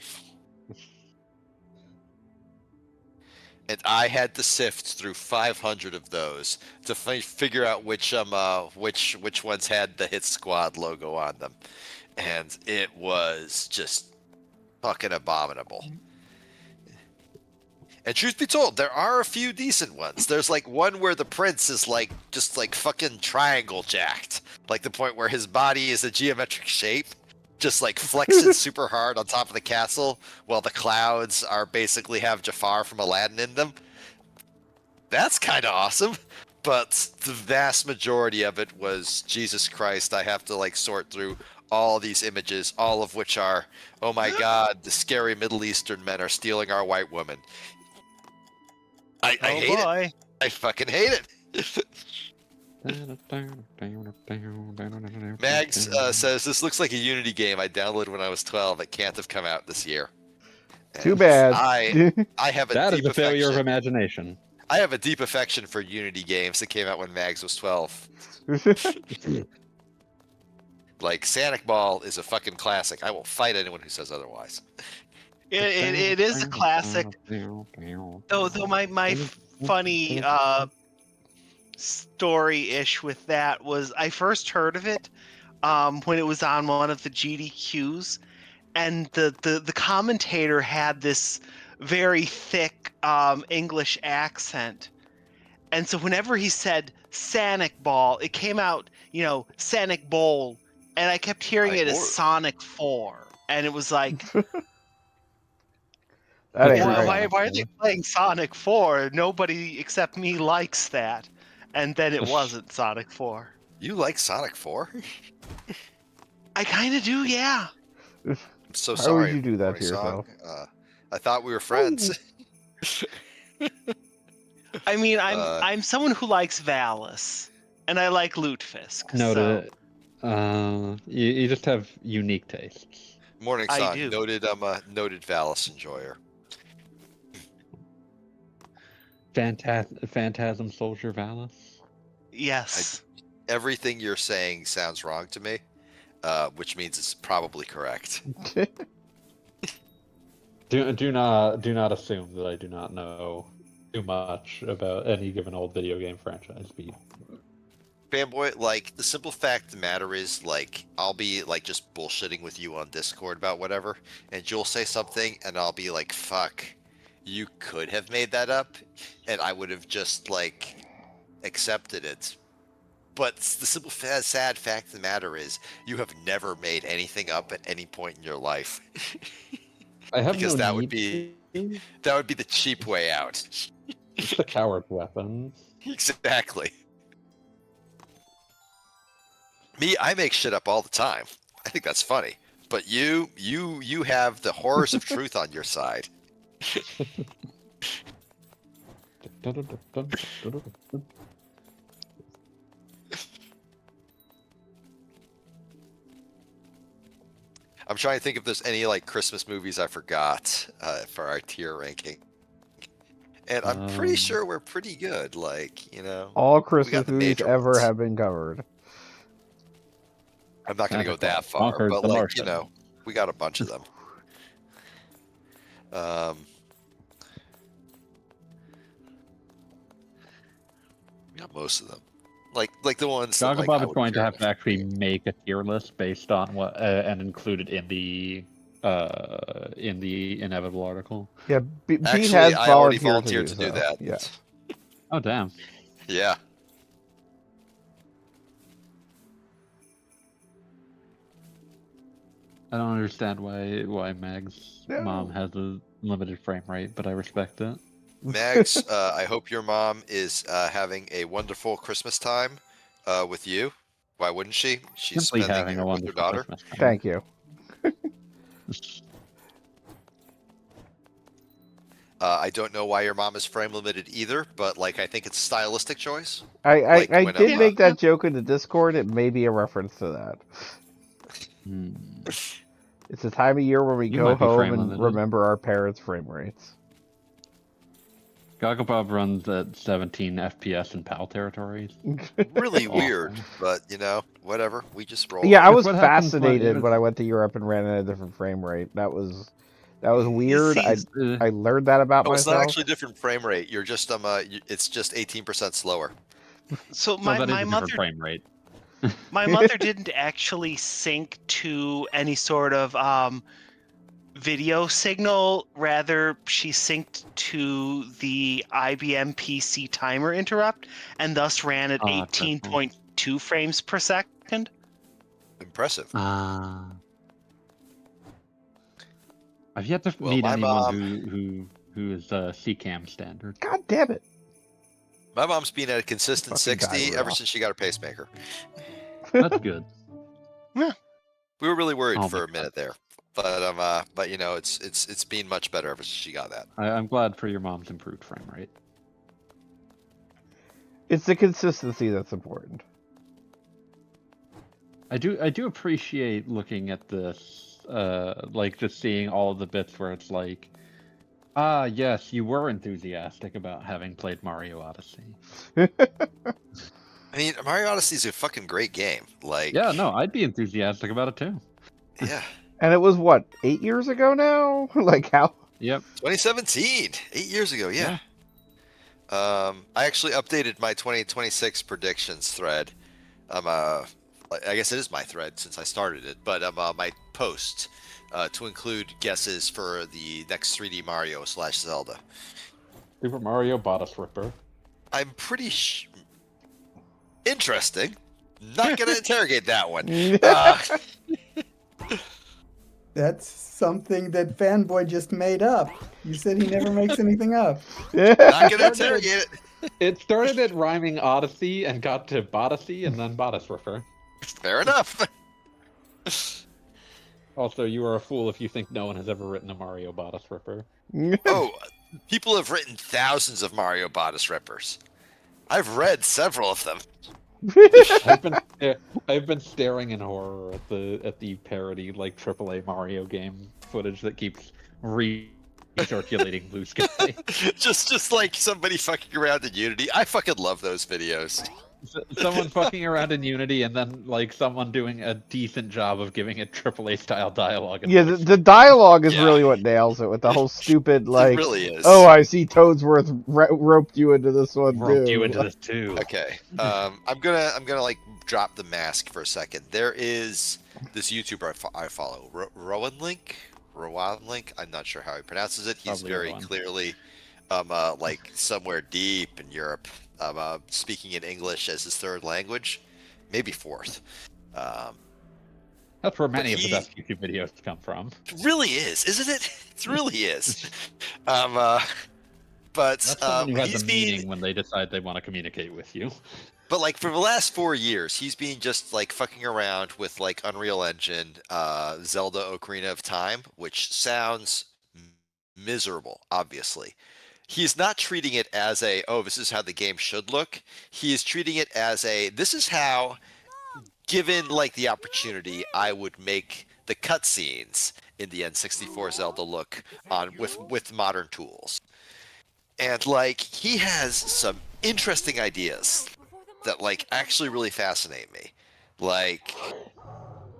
B: And I had to sift through 500 of those to figure out which ones had the Hit Squad logo on them, and it was just fucking abominable. And truth be told, there are a few decent ones. There's like one where the prince is like just like fucking triangle jacked, like the point where his body is a geometric shape, just like flexing super hard on top of the castle, while the clouds are basically have Jafar from Aladdin in them. That's kind of awesome, but the vast majority of it was, Jesus Christ, I have to like sort through all these images, all of which are, oh my god, the scary Middle Eastern men are stealing our white woman. I hate it. I fucking hate it. Megs says, this looks like a Unity game I downloaded when I was 12. It can't have come out this year.
A: Too
B: And
A: bad.
B: I have a
C: That
B: deep
C: is a failure of
B: affection.
C: imagination.
B: I have a deep affection for Unity games that came out when Mags was 12. Like, Sonic Ball is a fucking classic. I will fight anyone who says otherwise.
E: It is a classic. Though my funny story-ish with that was I first heard of it when it was on one of the GDQs, and the commentator had this very thick English accent, and so whenever he said Sonic Ball, it came out, Sonic Bowl, and I kept hearing it as Sonic 4, and it was like, why are they playing Sonic 4? Nobody except me likes that. And then it wasn't Sonic 4.
B: You like Sonic 4?
E: I kind of do, yeah.
B: I'm so
A: Why
B: sorry.
A: would you do that to
B: Song.
A: yourself?
B: I thought we were friends.
E: I mean, I'm someone who likes Valis, and I like Lutefisk.
C: Noted. You just have unique tastes.
B: Morning
E: I
B: Song.
E: do.
B: Noted. I'm a noted Valis enjoyer.
C: Phantasm Soldier Valis.
E: Yes.
B: Everything you're saying sounds wrong to me, which means it's probably correct.
C: Do not assume that I do not know too much about any given old video game franchise.
B: Fanboy, like, the simple fact of the matter is, like, I'll be, like, just bullshitting with you on Discord about whatever, and you'll say something, and I'll be like, fuck, you could have made that up, and I would have just, like, accepted it. But the simple, sad fact of the matter is, you have never made anything up at any point in your life.
C: I have
B: because
C: no
B: that
C: need
B: would be the cheap way out.
C: It's the coward weapon.
B: Exactly. Me, I make shit up all the time. I think that's funny. But you have the horrors of truth on your side. I'm trying to think if there's any like Christmas movies I forgot for our tier ranking. And I'm pretty sure we're pretty good. Like,
A: all Christmas movies ever have been covered.
B: I'm not going to go that far, but like, we got a bunch of them. We got most of them. Like the ones.
C: Gagabob is going to have to actually make a tier list based on what and include it in the inevitable article.
A: Yeah,
B: actually,
A: has
B: I already volunteered to do that.
A: Yeah.
C: Oh damn.
B: Yeah.
C: I don't understand why Meg's mom has a limited frame rate, but I respect it.
B: Megs, I hope your mom is having a wonderful Christmas time with you. Why wouldn't she? She's
C: Simply
B: spending
C: having
B: it
C: a
B: with her
C: wonderful
B: daughter.
C: Christmas time.
A: Thank you.
B: I don't know why your mom is frame limited either, but like I think it's a stylistic choice.
A: I
B: Like,
A: did make that joke in the Discord. It may be a reference to that. It's the time of year when we
C: You
A: go
C: might be
A: home
C: frame
A: and
C: limited.
A: remember our parents' frame rates.
C: Gogglebob runs at 17 FPS in PAL territories.
B: Really
C: Awesome.
B: weird, but you know, whatever. We just roll.
A: Yeah, I
C: It's
A: was
C: what happens
A: fascinated when I went to Europe and ran at a different frame rate. That was weird. I learned that about
B: Oh, it's not
A: myself.
B: actually a different frame rate. You're just it's just 18% slower.
E: So
C: Well, that is
E: my
C: a different
E: mother
C: frame rate.
E: my mother didn't actually sync to any sort of video signal. Rather, she synced to the IBM PC timer interrupt, and thus ran at 18.2 frames per second.
B: Impressive.
C: I've yet to
B: Well,
C: meet
B: my
C: anyone
B: mom-
C: who is CCAM standard.
A: God damn it!
B: My mom's been at a consistent
A: Fucking guy
B: 60 ever
A: Rudolph.
B: since she got her pacemaker.
C: That's good.
B: We were really worried
C: Oh
B: for
C: my
B: a minute there, but you know, it's been much better ever since she got that.
C: I'm glad for your mom's improved frame rate.
A: It's the consistency that's important.
C: I do appreciate looking at this, like just seeing all of the bits where it's like, ah, yes, you were enthusiastic about having played Mario Odyssey.
B: I mean, Mario Odyssey is a fucking great game. Like,
C: Yeah, no, I'd be enthusiastic about it too.
B: yeah,
A: And it was what, 8 years ago now? Like how?
C: Yep.
B: 2017, 8 years ago. Yeah. I actually updated my 2026 predictions thread. I guess it is my thread since I started it, but my post to include guesses for the next 3D Mario / Zelda.
C: Super Mario Bodice Ripper.
B: I'm pretty interesting. Not gonna interrogate that one.
J: That's something that Fanboy just made up. You said he never makes anything up.
B: Not gonna interrogate it.
C: It started at rhyming Odyssey and got to Bodicey and then Bodice Ripper.
B: Fair enough.
C: Also, you are a fool if you think no one has ever written a Mario Bodice Ripper.
B: Oh, people have written thousands of Mario Bodice Rippers. I've read several of them.
C: I've been staring in horror at the parody like AAA Mario game footage that keeps recirculating Blue Sky.
B: just like somebody fucking around in Unity. I fucking love those videos.
C: Someone fucking around in Unity and then like someone doing a decent job of giving it AAA style dialogue.
A: Yeah, the dialogue is really what nails it with the whole stupid like.
B: It really is.
A: Oh, I see Toadsworth roped you into this one
C: Roped
A: too.
C: you into this too.
B: Okay. I'm gonna like drop the mask for a second. There is this YouTuber I follow, Rowan Link. I'm not sure how he pronounces it. He's
C: Probably
B: very
C: Rowan.
B: clearly like somewhere deep in Europe, speaking in English as his third language, maybe fourth.
C: That's where many of the best YouTube videos come from.
B: It really is, isn't it? It really is. But
C: That's someone who has
B: he's
C: a
B: been,
C: meeting when they decide they want to communicate with you.
B: but like for the last 4 years, he's been just like fucking around with like Unreal Engine, Zelda Ocarina of Time, which sounds miserable, obviously. He's not treating it as this is how the game should look. He is treating it as this is how, given like the opportunity, I would make the cutscenes in the N64 Zelda look with modern tools. And like he has some interesting ideas that like actually really fascinate me. Like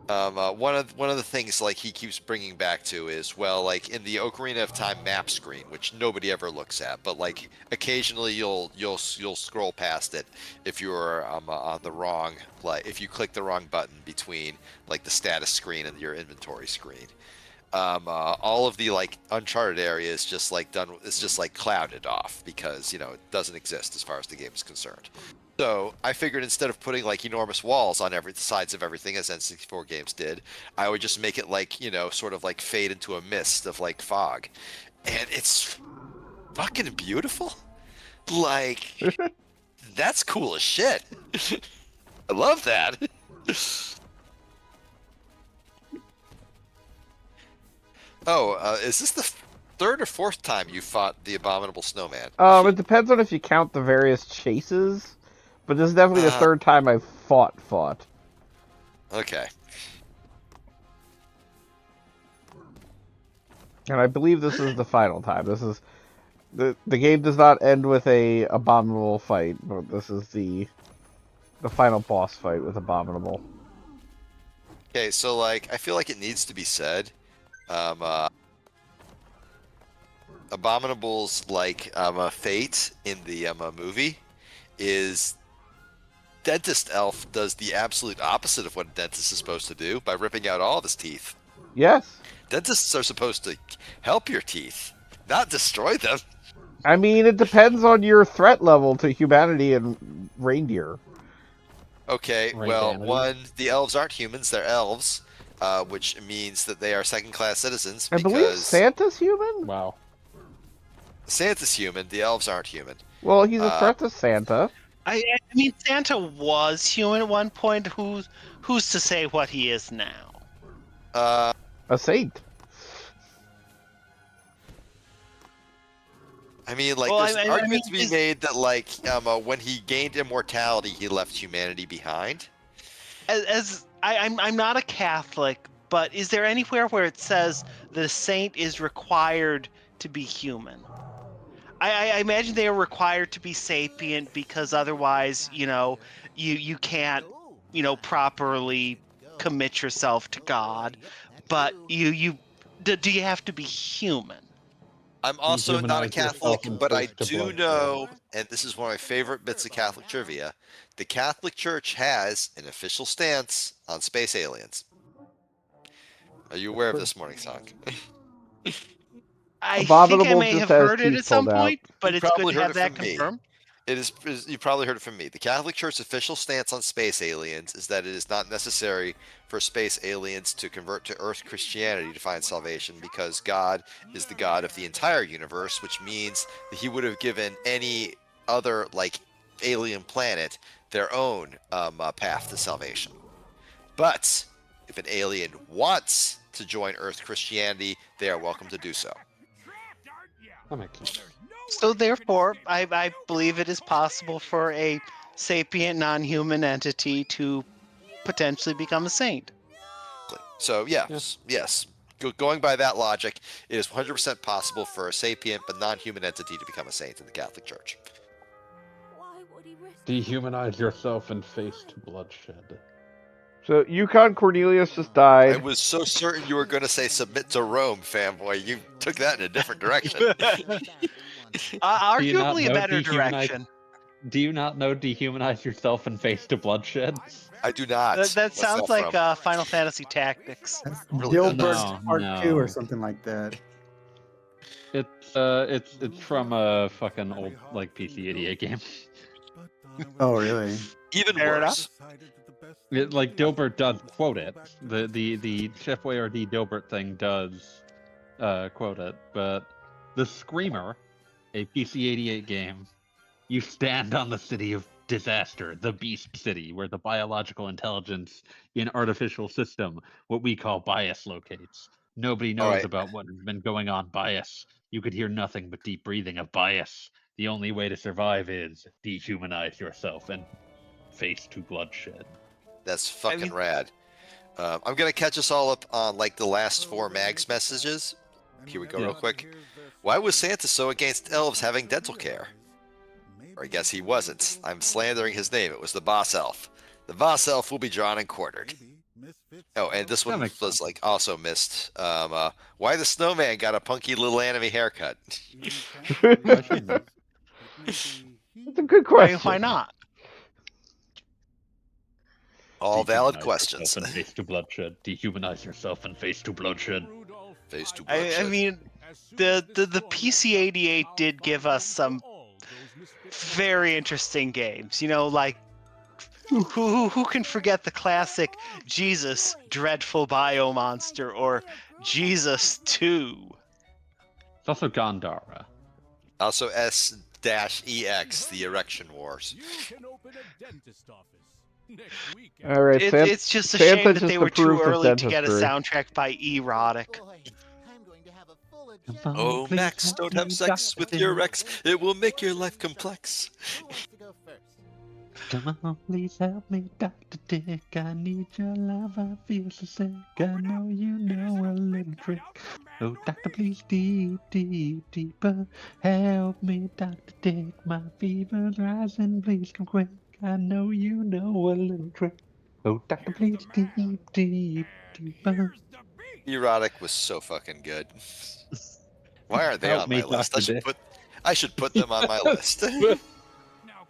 B: one of the things like he keeps bringing back to is, well, like in the Ocarina of Time map screen, which nobody ever looks at, but like occasionally you'll scroll past it if you're on the wrong, like if you click the wrong button between like the status screen and your inventory screen. All of the like uncharted areas just like it's just like clouded off because, you know, it doesn't exist as far as the game is concerned. So I figured instead of putting like enormous walls on every sides of everything as N64 games did, I would just make it like, sort of like fade into a mist of like fog. And it's fucking beautiful. Like, that's cool as shit. I love that. Oh, is this the third or fourth time you fought the Abominable Snowman?
A: It depends on if you count the various chases, but this is definitely the third time I've fought.
B: Okay.
A: And I believe this is the final time. This is the game does not end with a Abominable fight, but this is the final boss fight with Abominable.
B: Okay, so like I feel like it needs to be said. Abominable's like fate in the movie is Dentist Elf does the absolute opposite of what a dentist is supposed to do by ripping out all of his teeth.
A: Yes.
B: Dentists are supposed to help your teeth, not destroy them.
A: I mean, it depends on your threat level to humanity and reindeer.
B: Okay, well, one, the elves aren't humans, they're elves, which means that they are second-class citizens.
A: I believe Santa's human?
C: Wow.
B: Santa's human, the elves aren't human.
A: Well, he's a threat to Santa.
E: I mean, Santa was human at one point. Who's to say what he is now?
A: A saint.
B: I mean, like, there's arguments to be made that, like, when he gained immortality, he left humanity behind.
E: I'm not a Catholic, but is there anywhere where it says the saint is required to be human? I imagine they are required to be sapient because otherwise, you can't, properly commit yourself to God. But do you have to be human?
B: I'm also not a Catholic, but I do know, and this is one of my favorite bits of Catholic trivia, the Catholic Church has an official stance on space aliens. Are you aware of this, Morning Song?
E: I think I may have heard it at some point, but it's good to have that confirmed.
B: You probably heard it from me. The Catholic Church's official stance on space aliens is that it is not necessary for space aliens to convert to Earth Christianity to find salvation because God is the God of the entire universe, which means that he would have given any other, like, alien planet their own path to salvation. But if an alien wants to join Earth Christianity, they are welcome to do so.
C: That makes sense.
E: So therefore, I believe it is possible for a sapient non-human entity to potentially become a saint.
B: So yes. Going by that logic, it is 100% possible for a sapient but non-human entity to become a saint in the Catholic Church.
C: Dehumanize yourself and face to bloodshed.
A: So Yukon Cornelius just died.
B: I was so certain you were going to say submit to Rome, fanboy. You took that in a different direction.
E: Arguably a better direction.
C: Do you not know dehumanize yourself and face to bloodshed?
B: I do not.
E: That sounds like Final Fantasy Tactics.
J: Dilbert's Part 2 or something like that.
C: It's from a fucking old like PC 88 game.
J: Oh really?
B: Even worse.
C: Like Dilbert does quote it. The Chef Boyardee Dilbert thing does quote it, but the Screamer, a PC 88 game, you stand on the city of disaster, the Beast City, where the biological intelligence in artificial system, what we call bias, locates. Nobody knows about what has been going on bias. You could hear nothing but deep breathing of bias. The only way to survive is dehumanize yourself and face to bloodshed.
B: That's fucking rad. I'm going to catch us all up on like the last 4 Megs messages. Here we go real quick. Why was Santa so against elves having dental care? Or I guess he wasn't. I'm slandering his name. It was the boss elf. The boss elf will be drawn and quartered. Oh, and this one was like also missed. Why the snowman got a punky little anime haircut?
A: That's a good question.
E: Why not?
B: All valid questions.
C: And face to bloodshed. Dehumanize yourself and face to bloodshed.
B: Face to bloodshed.
E: I mean, the PC-88 did give us some very interesting games. You know, like who can forget the classic Jesus Dreadful Biomonster or Jesus 2?
C: It's also Gandara.
B: Also S-EX, the Erection Wars.
A: All right,
E: It's just a
A: Santa
E: shame that
A: just
E: they were too
A: approved of
E: early to get a
A: dentistry.
E: soundtrack by Erotic.
B: Oh, Max, don't have sex with your ex. It will make your life complex.
C: Come on, please help me, Dr. Dick. I need your love, I feel so sick. I know you know a little trick. Oh, doctor, please deeper. Help me, Dr. Dick. My fever's rising, please come quick. I know you know a little trick. Oh, doctor, please deeper.
B: Erotic was so fucking good. Why aren't they
C: Help
B: on
C: me,
B: my list?
C: Dr.
B: I should put them on my list.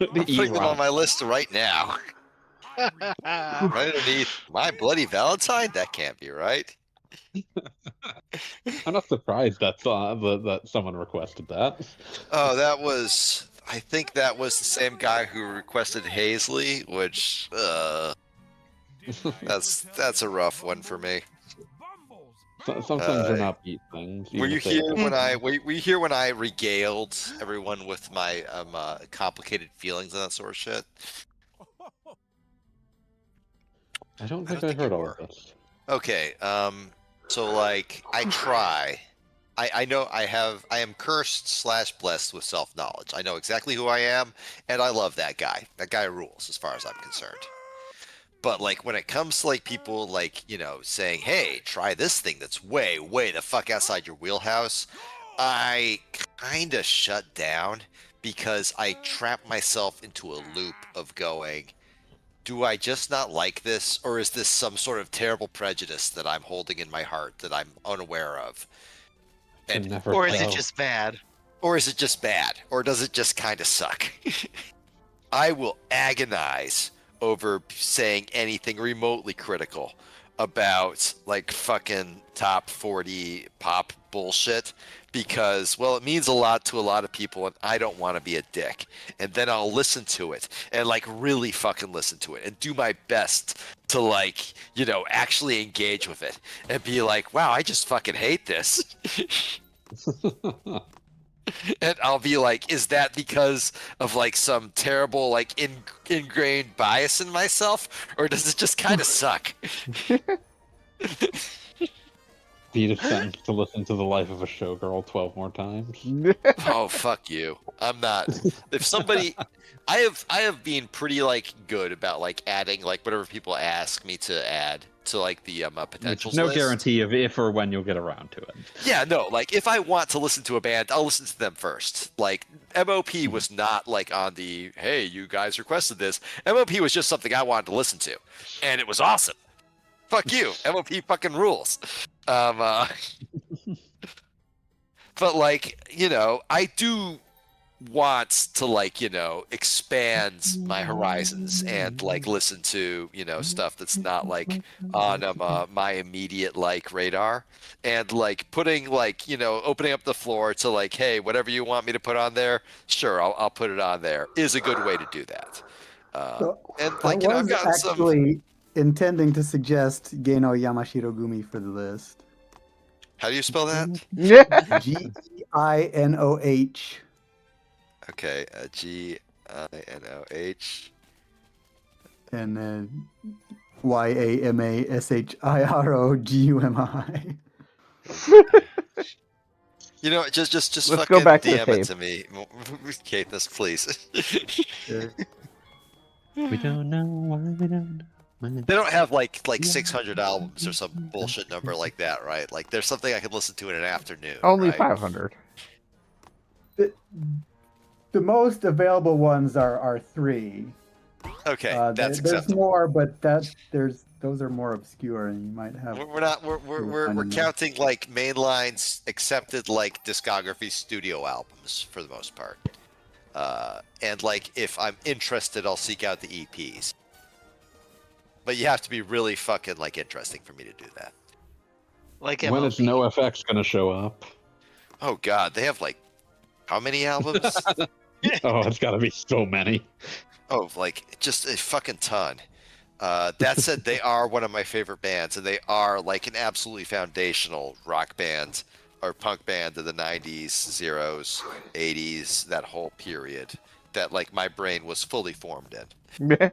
B: I'm putting them on my list right now. Right underneath My Bloody Valentine? That can't be right.
C: I'm not surprised that someone requested that.
B: Oh, I think that was the same guy who requested Hazley, which that's a rough one for me.
C: Some things are not beat things.
B: Were you here when I regaled everyone with my complicated feelings and that sort of shit?
C: I don't think I heard all of this.
B: Okay, so like I try. I know I am cursed / blessed with self-knowledge. I know exactly who I am, and I love that guy. That guy rules as far as I'm concerned. But like when it comes to like people like, you know, saying, hey, try this thing that's way the fuck outside your wheelhouse, I kind of shut down because I trap myself into a loop of going, do I just not like this, or is this some sort of terrible prejudice that I'm holding in my heart that I'm unaware of?
E: Or is it just bad?
B: Or is it just bad? Or does it just kind of suck? I will agonize over saying anything remotely critical about like fucking top 40 pop bullshit because, well, it means a lot to a lot of people and I don't want to be a dick. And then I'll listen to it and like really fucking listen to it and do my best to like, you know, actually engage with it and be like, wow, I just fucking hate this. And I'll be like, is that because of like some terrible like ingrained bias in myself, or does it just kind of suck?
C: Beat a sentence to listen to The Life of a Showgirl 12 more times.
B: Oh, fuck you. I'm not. If somebody, I have been pretty like good about like adding like whatever people ask me to add to like the potentials
C: No
B: list.
C: guarantee of if or when you'll get around to it.
B: Yeah, no, like if I want to listen to a band, I'll listen to them first. Like MOP was not like on the, hey, you guys requested this. MOP was just something I wanted to listen to. And it was awesome. Fuck you. MOP fucking rules. But like, you know, I do want to like, you know, expand my horizons and like listen to, you know, stuff that's not like on my immediate like radar, and like putting like, you know, opening up the floor to like, hey, whatever you want me to put on there, sure, I'll put it on there, is a good way to do that. And like, you know, I've gotten
J: actually intending to suggest Geno Yamashiro-gumi for the list.
B: How do you spell that?
J: G-I-N-O-H.
B: Okay, G-I-N-O-H.
J: And then Y-A-M-A-S-H-I-R-O-G-U-M-I.
B: You know, just
A: Let's
B: fucking
A: go back to the
B: DM it
A: tape.
B: to me. Caithness, please.
C: We don't know why we don't know.
B: They don't have like 600 albums or some bullshit number like that, right? Like there's something I could listen to in an afternoon.
A: Only
B: right?
A: 500.
J: The most available ones are 3.
B: Okay, that's
J: there's
B: acceptable.
J: more, but those are more obscure, and you might have.
B: We're counting like mainlines accepted like discography studio albums for the most part. And like if I'm interested, I'll seek out the EPs. But you have to be really fucking like interesting for me to do that.
E: Like
C: when is NoFX gonna show up?
B: Oh god, they have like how many albums?
C: Oh, it's got to be so many.
B: Oh, like just a fucking ton. That said, they are one of my favorite bands, and they are like an absolutely foundational rock band or punk band of the 90s, zeros, 80s, that whole period that like my brain was fully formed in.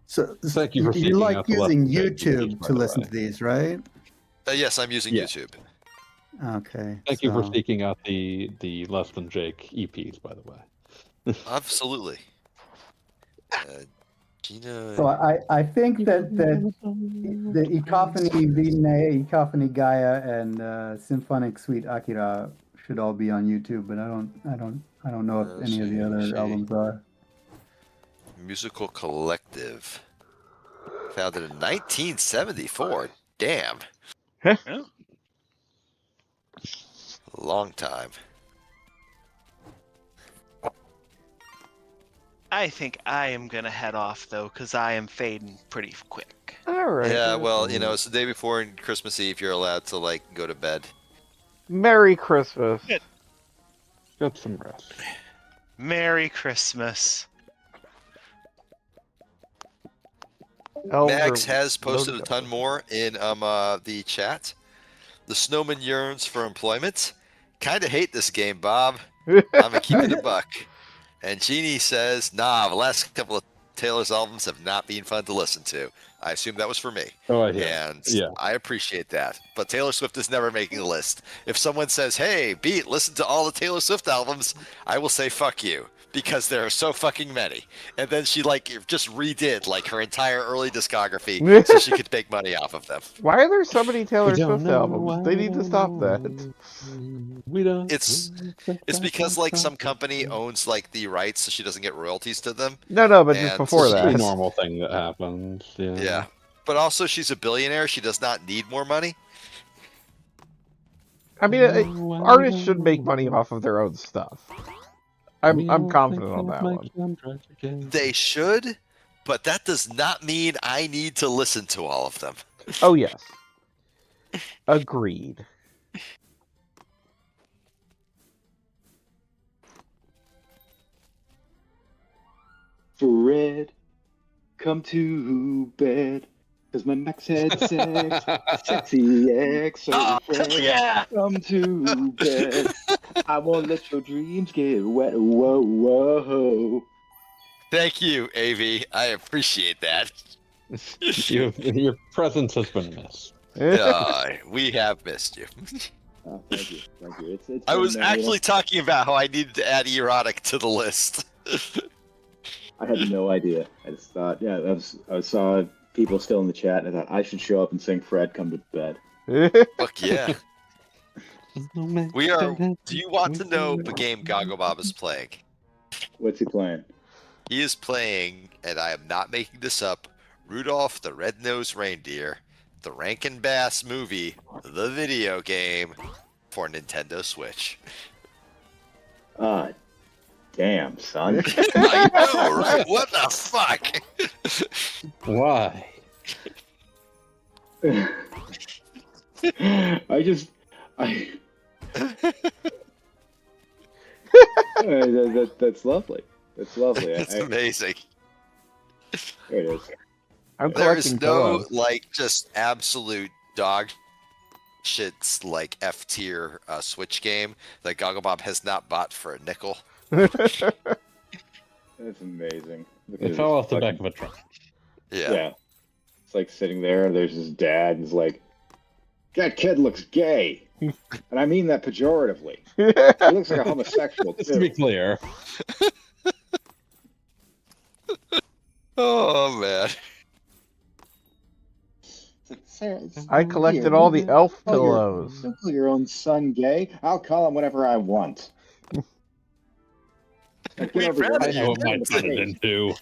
J: So
C: Thank you for
J: you
C: seeking
J: like
C: out the
J: using
C: Less Than Jake
J: YouTube
C: EPs, by
J: to
C: the
J: listen
C: way.
J: to these, right?
B: Yes, I'm using
C: Yeah.
B: YouTube.
J: Okay.
C: Thank you for
J: so-
C: seeking out the Less Than Jake EPs, by the way.
B: Absolutely. Gina.
J: So I think that the Ecophony Vine, Ecophony Gaia, and Symphonic Suite Akira should all be on YouTube, but I don't know if any of the other albums are.
B: Musical Collective. Founded in 1974. Damn.
E: Yeah.
B: Long time.
E: I think I am gonna head off though, because I am fading pretty quick.
A: All right.
B: Yeah, well, you know, it's the day before Christmas Eve. You're allowed to like go to bed.
A: Merry Christmas.
C: Get some rest.
E: Merry Christmas.
B: Max has posted a ton more in the chat. The snowman yearns for employment. Kind of hate this game, Bob. I'm gonna keep it a buck. And Jeannie says, nah, the last couple of Taylor's albums have not been fun to listen to. I assume that was for me.
C: Oh, I hear.
B: And
C: Yeah.
B: I appreciate that. But Taylor Swift is never making a list. If someone says, hey, Beat, listen to all the Taylor Swift albums, I will say, fuck you. Because there are so fucking many. And then she like just redid like her entire early discography so she could make money off of them.
A: Why are there so many Taylor
C: We don't
A: Swift
C: know
A: albums? They need to stop that.
C: We don't.
B: It's because like some company owns like the rights so she doesn't get royalties to them.
A: No, but just
B: And
A: before
C: It's a
A: that.
C: normal thing that happens. Yeah.
B: Yeah. But also she's a billionaire. She does not need more money.
A: I mean, artists should make money off of their own stuff. I'm confident on that one.
B: They should, but that does not mean I need to listen to all of them.
A: Oh yes. Agreed.
L: Fred, come to bed, cause my Max had sex, sexy X. So Fred,
B: yeah.
L: come to bed. I won't let your dreams get wet. Whoa, whoa.
B: Thank you, AV. I appreciate that.
C: Your presence has been missed.
B: We have missed you.
L: Oh, thank you, thank you. It's
B: I was
L: been,
B: actually talking about how I needed to add erotic to the list.
L: I had no idea. I just thought, yeah, I saw people still in the chat, and I thought I should show up and sing "Fred, Come to Bed."
B: Fuck yeah. We are. Do you want to know the game Gogglebob is playing?
L: What's he playing?
B: He is playing, and I am not making this up, Rudolph the Red-Nose Reindeer, the Rankin Bass movie, the video game for Nintendo Switch.
L: Ah, damn, son.
B: I know, right? What the fuck?
C: Why?
L: That's lovely. That's lovely.
B: It's amazing.
L: There it is.
A: I'm
B: There is
A: collecting
B: no
A: pillows.
B: like just absolute dog shit's like F tier Switch game that Gogglebob has not bought for a nickel.
L: That's amazing. Look at
C: It fell
L: this
C: off the back
L: fucking-
C: of a truck.
B: Yeah.
L: It's like sitting there, there's his dad, and he's like, that kid looks gay. And I mean that pejoratively. He looks like a homosexual,
C: Just to be
L: too.
C: clear.
B: Oh man.
A: I collected all the elf pillows.
L: Don't call your own son gay. I'll call him whatever I want. Like, get over
C: I
L: your-
C: know what my son is into.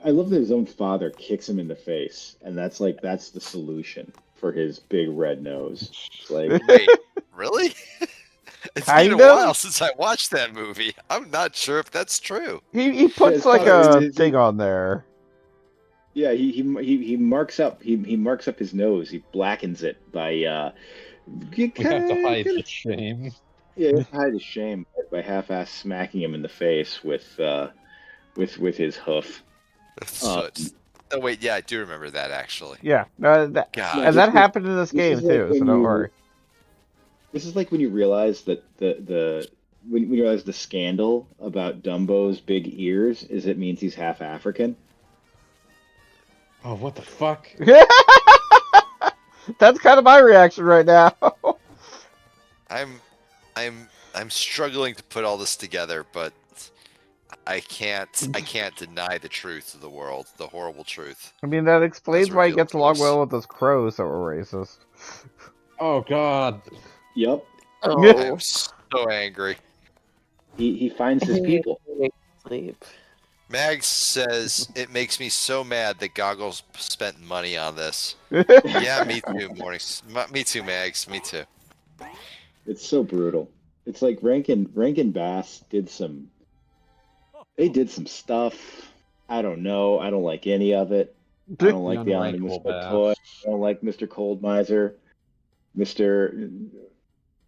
L: I love that his own father kicks him in the face, and that's the solution for his big red nose. It's like,
B: Wait, really? It's been
A: Kind
B: a
A: of?
B: while since I watched that movie. I'm not sure if that's true.
A: He puts
L: it's
A: like
L: probably-
A: a thing on there.
L: yeah, he marks up his nose. He blackens it by
C: We have to hide the shame.
L: Yeah, he hide his shame by half-ass smacking him in the face with his hoof.
B: Oh wait, yeah, I do remember that actually.
A: Yeah,
B: God.
A: and that happened in this game too. So don't worry.
L: This is like when you realize that when you realize the scandal about Dumbo's big ears is it means he's half African.
C: Oh, what the fuck?
A: That's kind of my reaction right now.
B: I'm struggling to put all this together, but I can't deny the truth of the world, the horrible truth.
A: I mean, that explains why he gets
B: to
A: along
B: us.
A: well with those crows that were racist.
C: Oh God.
L: Yep.
B: I'm so angry.
L: He finds his people.
M: Sleep.
B: Megs says it makes me so mad that Goggles spent money on this. Yeah, me too. Me too, Megs. Me too.
L: It's so brutal. It's like Rankin Bass did some. They did some stuff. I don't know. I don't like any of it. I don't like the Island of Misfit Toy. I don't like Mr. Cold Miser. Mr.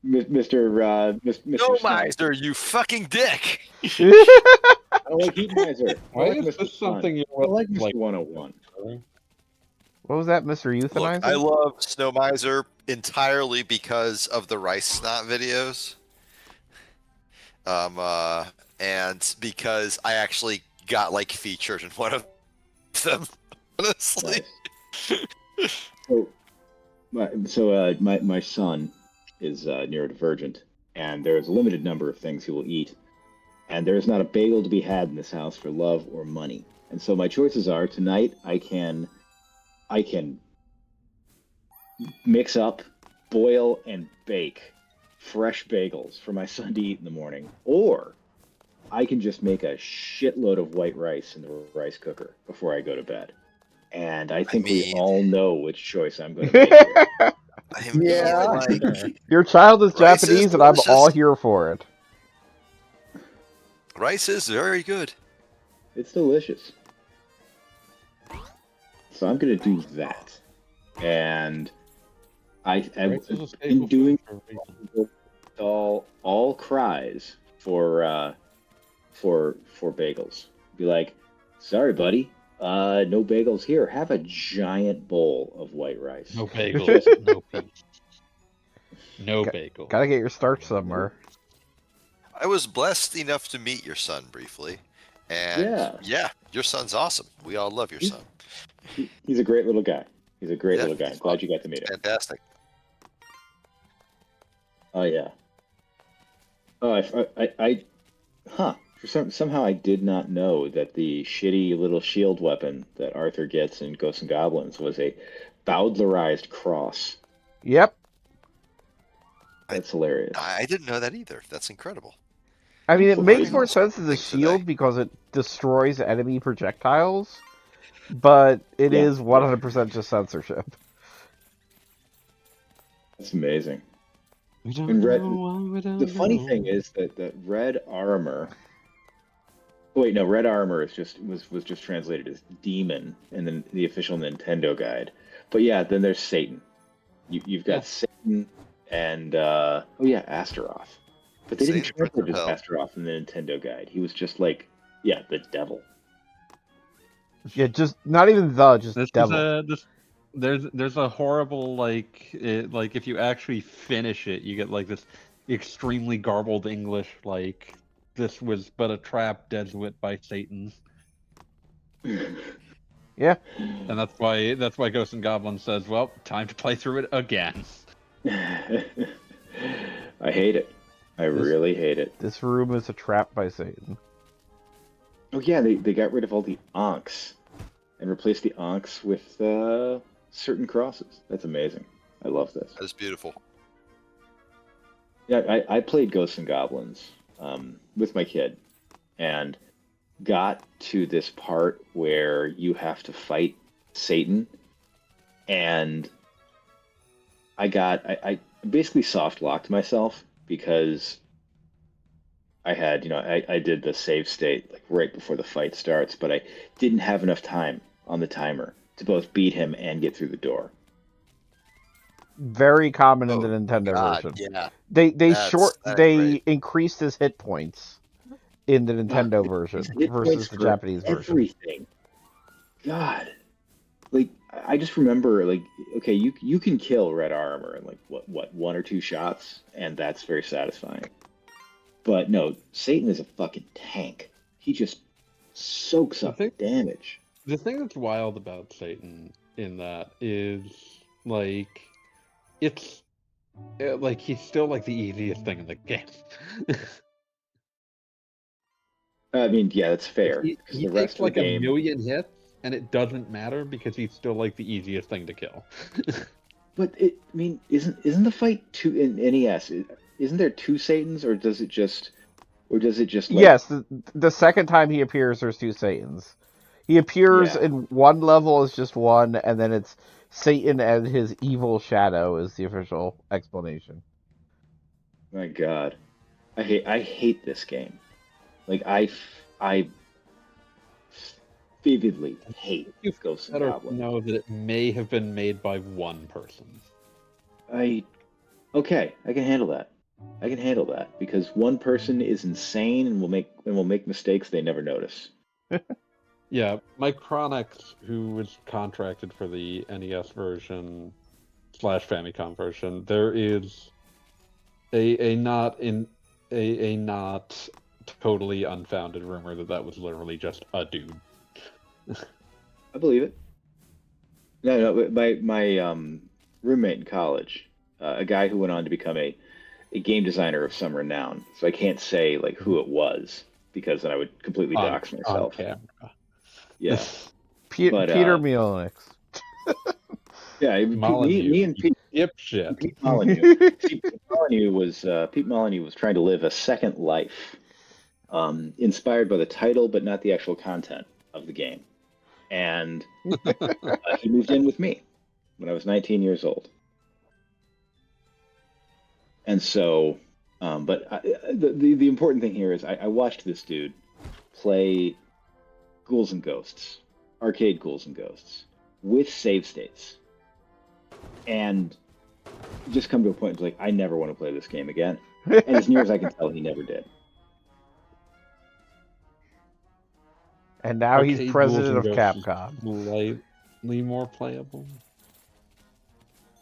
B: No Miser, you fucking dick!
L: I don't like Heat Miser.
C: Why is this something you
L: I like Mr. 101.
A: What was that, Mr. Euthanizer?
B: Look, I love Snow Miser entirely because of the Rice Snot videos. And because I actually got like featured in one of them, honestly.
L: My son is neurodivergent, and there's a limited number of things he will eat, and there's not a bagel to be had in this house for love or money. And so my choices are tonight I can mix up, boil, and bake fresh bagels for my son to eat in the morning, or I can just make a shitload of white rice in the rice cooker before I go to bed. And I think we all know which choice I'm going to make here.
A: Your child is
B: Rice is
A: Japanese, and I'm
B: delicious.
A: all here for it.
B: Rice is very good.
L: It's delicious. So I'm going to do that. And I've been doing all cries for bagels. Be like, sorry, buddy, no bagels here. Have a giant bowl of white rice.
C: No bagels. No peas. No bagel.
A: Gotta get your starch somewhere.
B: I was blessed enough to meet your son briefly, and yeah, your son's awesome. We all love your son.
L: He's a great little guy. He's a great little guy. Glad you got to meet him.
B: Fantastic.
L: Oh yeah. Oh, somehow I did not know that the shitty little shield weapon that Arthur gets in Ghosts and Goblins was a Bowdlerized cross.
A: Yep.
L: That's hilarious.
B: I didn't know that either. That's incredible.
A: I mean, it makes more sense as a shield because it destroys enemy projectiles, but it is 100% just censorship.
L: That's amazing. The funny thing is that the red armor. Oh, wait, no, red armor is was just translated as demon in the official Nintendo guide. But yeah, then there's Satan. You've got Satan and Astaroth. But they didn't translate it as Astaroth in the Nintendo guide. He was just like, the devil.
A: Yeah, just not even just devil.
C: There's a horrible like if you actually finish it, you get like this extremely garbled English like this was but a trap dealt by Satan.
A: Yeah,
C: and that's why Ghosts and Goblins says, well, time to play through it again.
L: I hate it. I really hate it.
A: This room is a trap by Satan.
L: Oh yeah, they got rid of all the Ankhs and replaced the Ankhs with certain crosses. That's amazing. I love this.
B: That's beautiful.
L: Yeah, I played Ghosts and Goblins with my kid, and got to this part where you have to fight Satan, and I basically soft locked myself because I had, I did the save state like right before the fight starts, but I didn't have enough time on the timer to both beat him and get through the door.
A: Very common in the Nintendo
B: God,
A: version.
B: yeah.
A: They
B: That's great.
A: increased his hit points in the Nintendo version
L: Hit
A: versus
L: points
A: the
L: for
A: Japanese version.
L: everything. God, like I just remember, like, okay, you can kill Red Armor in like what 1 or 2 shots, and that's very satisfying. But no, Satan is a fucking tank. He just soaks up damage.
C: The thing that's wild about Satan in that is, like, it's like he's still like the easiest thing in the game.
L: I mean, yeah, that's fair.
C: He
L: The rest
C: takes
L: of
C: like
L: the
C: a
L: game,
C: million hits, and it doesn't matter because he's still like the easiest thing to kill.
L: but I mean, isn't the fight two in NES? Isn't there 2 Satans, or does it just like,
A: Yes, the second time he appears, there's 2 Satans. He appears in one level as just one, and then it's Satan and his evil shadow is the official explanation.
L: My God, I hate this game. Like I vividly hate Ghosts and Goblins.
C: Know that it may have been made by one person.
L: Okay, I can handle that. I can handle that because one person is insane and will make mistakes they never notice.
C: Yeah, Mike Chronix, who was contracted for the NES version / Famicom version, there is a not totally unfounded rumor that was literally just a dude.
L: I believe it. No, my roommate in college, a guy who went on to become a game designer of some renown. So I can't say like who it was because then I would completely dox myself.
C: On camera.
L: Yeah.
A: Peter Mielnix.
L: Yeah, me and Pete.
C: Yep, shit.
L: Pete Molyneux. Pete Molyneux was trying to live a second life, inspired by the title but not the actual content of the game, and he moved in with me when I was 19 years old. And so, the important thing here is I watched this dude play Ghouls and Ghosts, arcade Ghouls and Ghosts, with save states, and just come to a point like I never want to play this game again. And as near as I can tell, he never did.
A: And now he's president of Capcom.
C: Slightly more playable.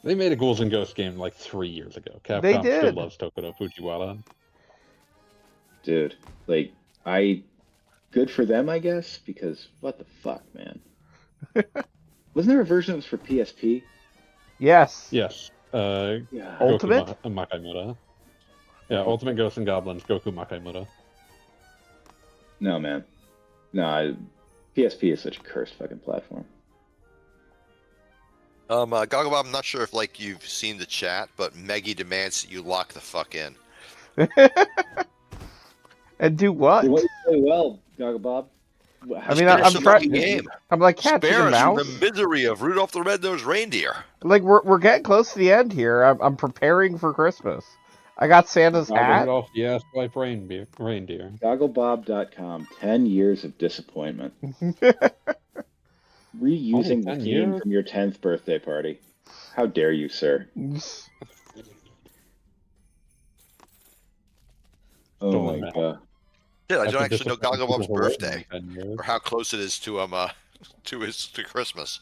C: They made a Ghouls and Ghosts game like 3 years ago. Capcom still loves Tokudo Fujiwara.
L: Dude, like, good for them, I guess, because what the fuck, man? Wasn't there a version that was for PSP?
A: Yes.
C: Yes.
A: Ultimate?
C: Goku Makaimura. Yeah, Ultimate Ghosts and Goblins, Goku Makaimura.
L: No, man. No, PSP is such a cursed fucking platform.
B: Gogglebob, I'm not sure if like you've seen the chat, but Meggy demands that you lock the fuck in.
A: And do what?
L: You play well, Gogglebob.
A: I mean, I'm trying. I'm like catching
B: Spare
A: a
B: us
A: mouse.
B: from the misery of Rudolph the Red-Nosed Reindeer.
A: Like we're getting close to the end here. I'm preparing for Christmas. I got Santa's hat.
C: Rudolph the Ass-Wife Reindeer.
L: Gogglebob.com. 10 years of disappointment. Reusing the theme from your 10th birthday party. How dare you, sir? Oh my God.
B: Yeah, I don't actually know Gogglebob's birthday or how close it is to to Christmas.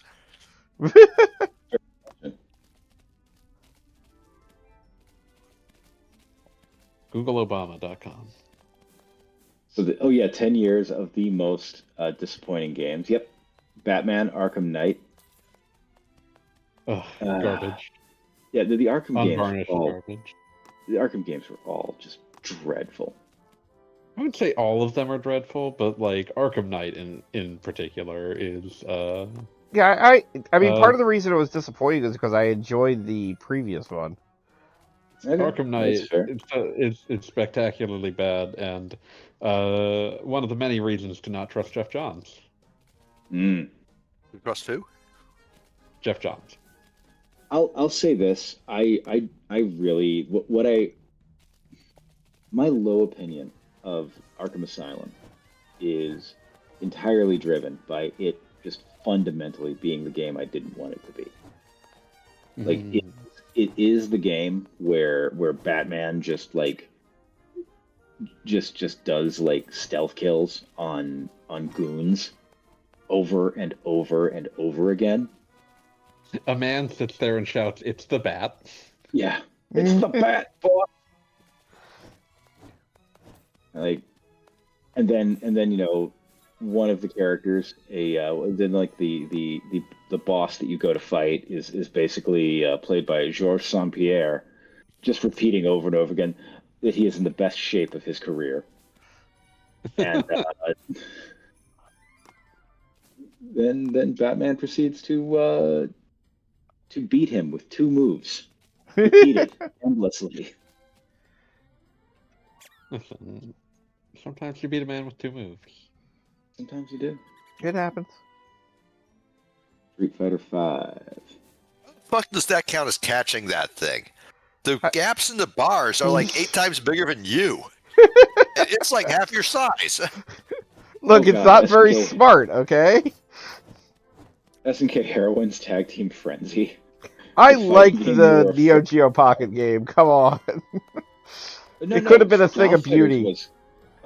C: GoogleObama.com.
L: So 10 years of the most disappointing games. Yep. Batman, Arkham Knight.
C: Garbage.
L: Yeah, the Arkham games.
C: Garbage.
L: The Arkham games were all just dreadful.
C: I would say all of them are dreadful, but like Arkham Knight in particular is.
A: Yeah, I mean, part of the reason it was disappointing is because I enjoyed the previous one.
L: Okay,
C: Arkham Knight it's spectacularly bad, and one of the many reasons to not trust Jeff Johns.
B: Trust who?
C: Jeff Johns.
L: I'll say this. I really my low opinion of Arkham Asylum is entirely driven by it just fundamentally being the game I didn't want it to be. Like it is the game where Batman just does like stealth kills on goons over and over and over again.
C: A man sits there and shouts, "It's the Bat."
L: Yeah, it's the Bat, boy. Like, and then one of the characters, then like the boss that you go to fight is basically played by Georges St-Pierre, just repeating over and over again that he is in the best shape of his career. And then Batman proceeds to beat him with 2 moves, repeated endlessly.
C: Listen, sometimes you beat a man with 2 moves.
L: Sometimes you do.
A: It happens.
L: Street Fighter 5.
B: Fuck does that count as catching that thing? The gaps in the bars are like 8 times bigger than you. It's like half your size.
A: Look, it's not very smart, okay?
L: SNK Heroines Tag Team Frenzy.
A: I liked the Neo Geo Pocket game. Come on. It could have been a thing of beauty.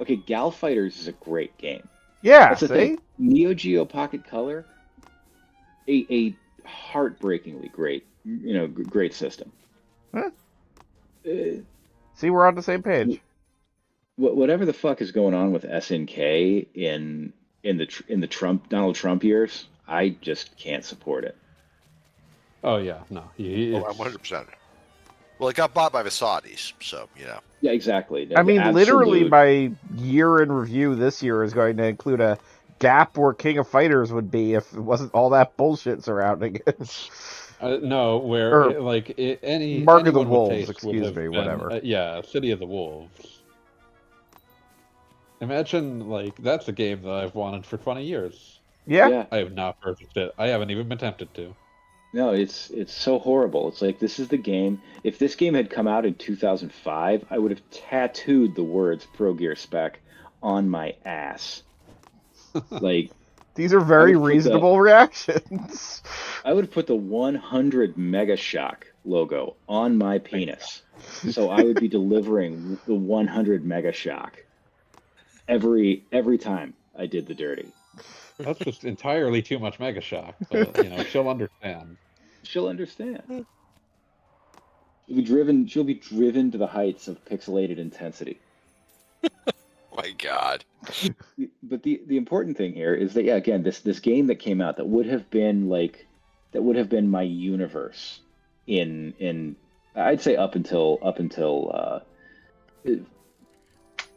L: Okay, Gal Fighters is a great game.
A: Yeah,
L: that's the
A: see?
L: thing. Neo Geo Pocket Color, a heartbreakingly great, great system.
A: Huh? See, we're on the same page.
L: Whatever the fuck is going on with SNK in the Donald Trump years, I just can't support it.
C: Oh yeah, no.
B: I'm 100%. Well, it got bought by the Saudis, so
L: Yeah, exactly.
A: I mean, literally, my year in review this year is going to include a gap where King of Fighters would be if it wasn't all that bullshit surrounding it.
C: No, where any
A: Mark of the
C: anyone with
A: Wolves,
C: taste would
A: excuse
C: have
A: me,
C: been,
A: whatever.
C: Yeah, City of the Wolves. Imagine, that's a game that I've wanted for 20 years.
A: Yeah.
C: I have not purchased it. I haven't even been tempted to.
L: No, it's so horrible. It's like, this is the game. If this game had come out in 2005, I would have tattooed the words Pro Gear Spec on my ass. Like,
A: these are very reasonable reactions.
L: I would have put the 100 Mega Shock logo on my penis. So I would be delivering the 100 Mega Shock every time I did the dirty.
C: That's just entirely too much Mega Shock. But, she'll understand.
L: She'll understand. She'll be driven to the heights of pixelated intensity.
B: My God.
L: But the important thing here is that, again, this game that came out that would have been my universe in I'd say up until they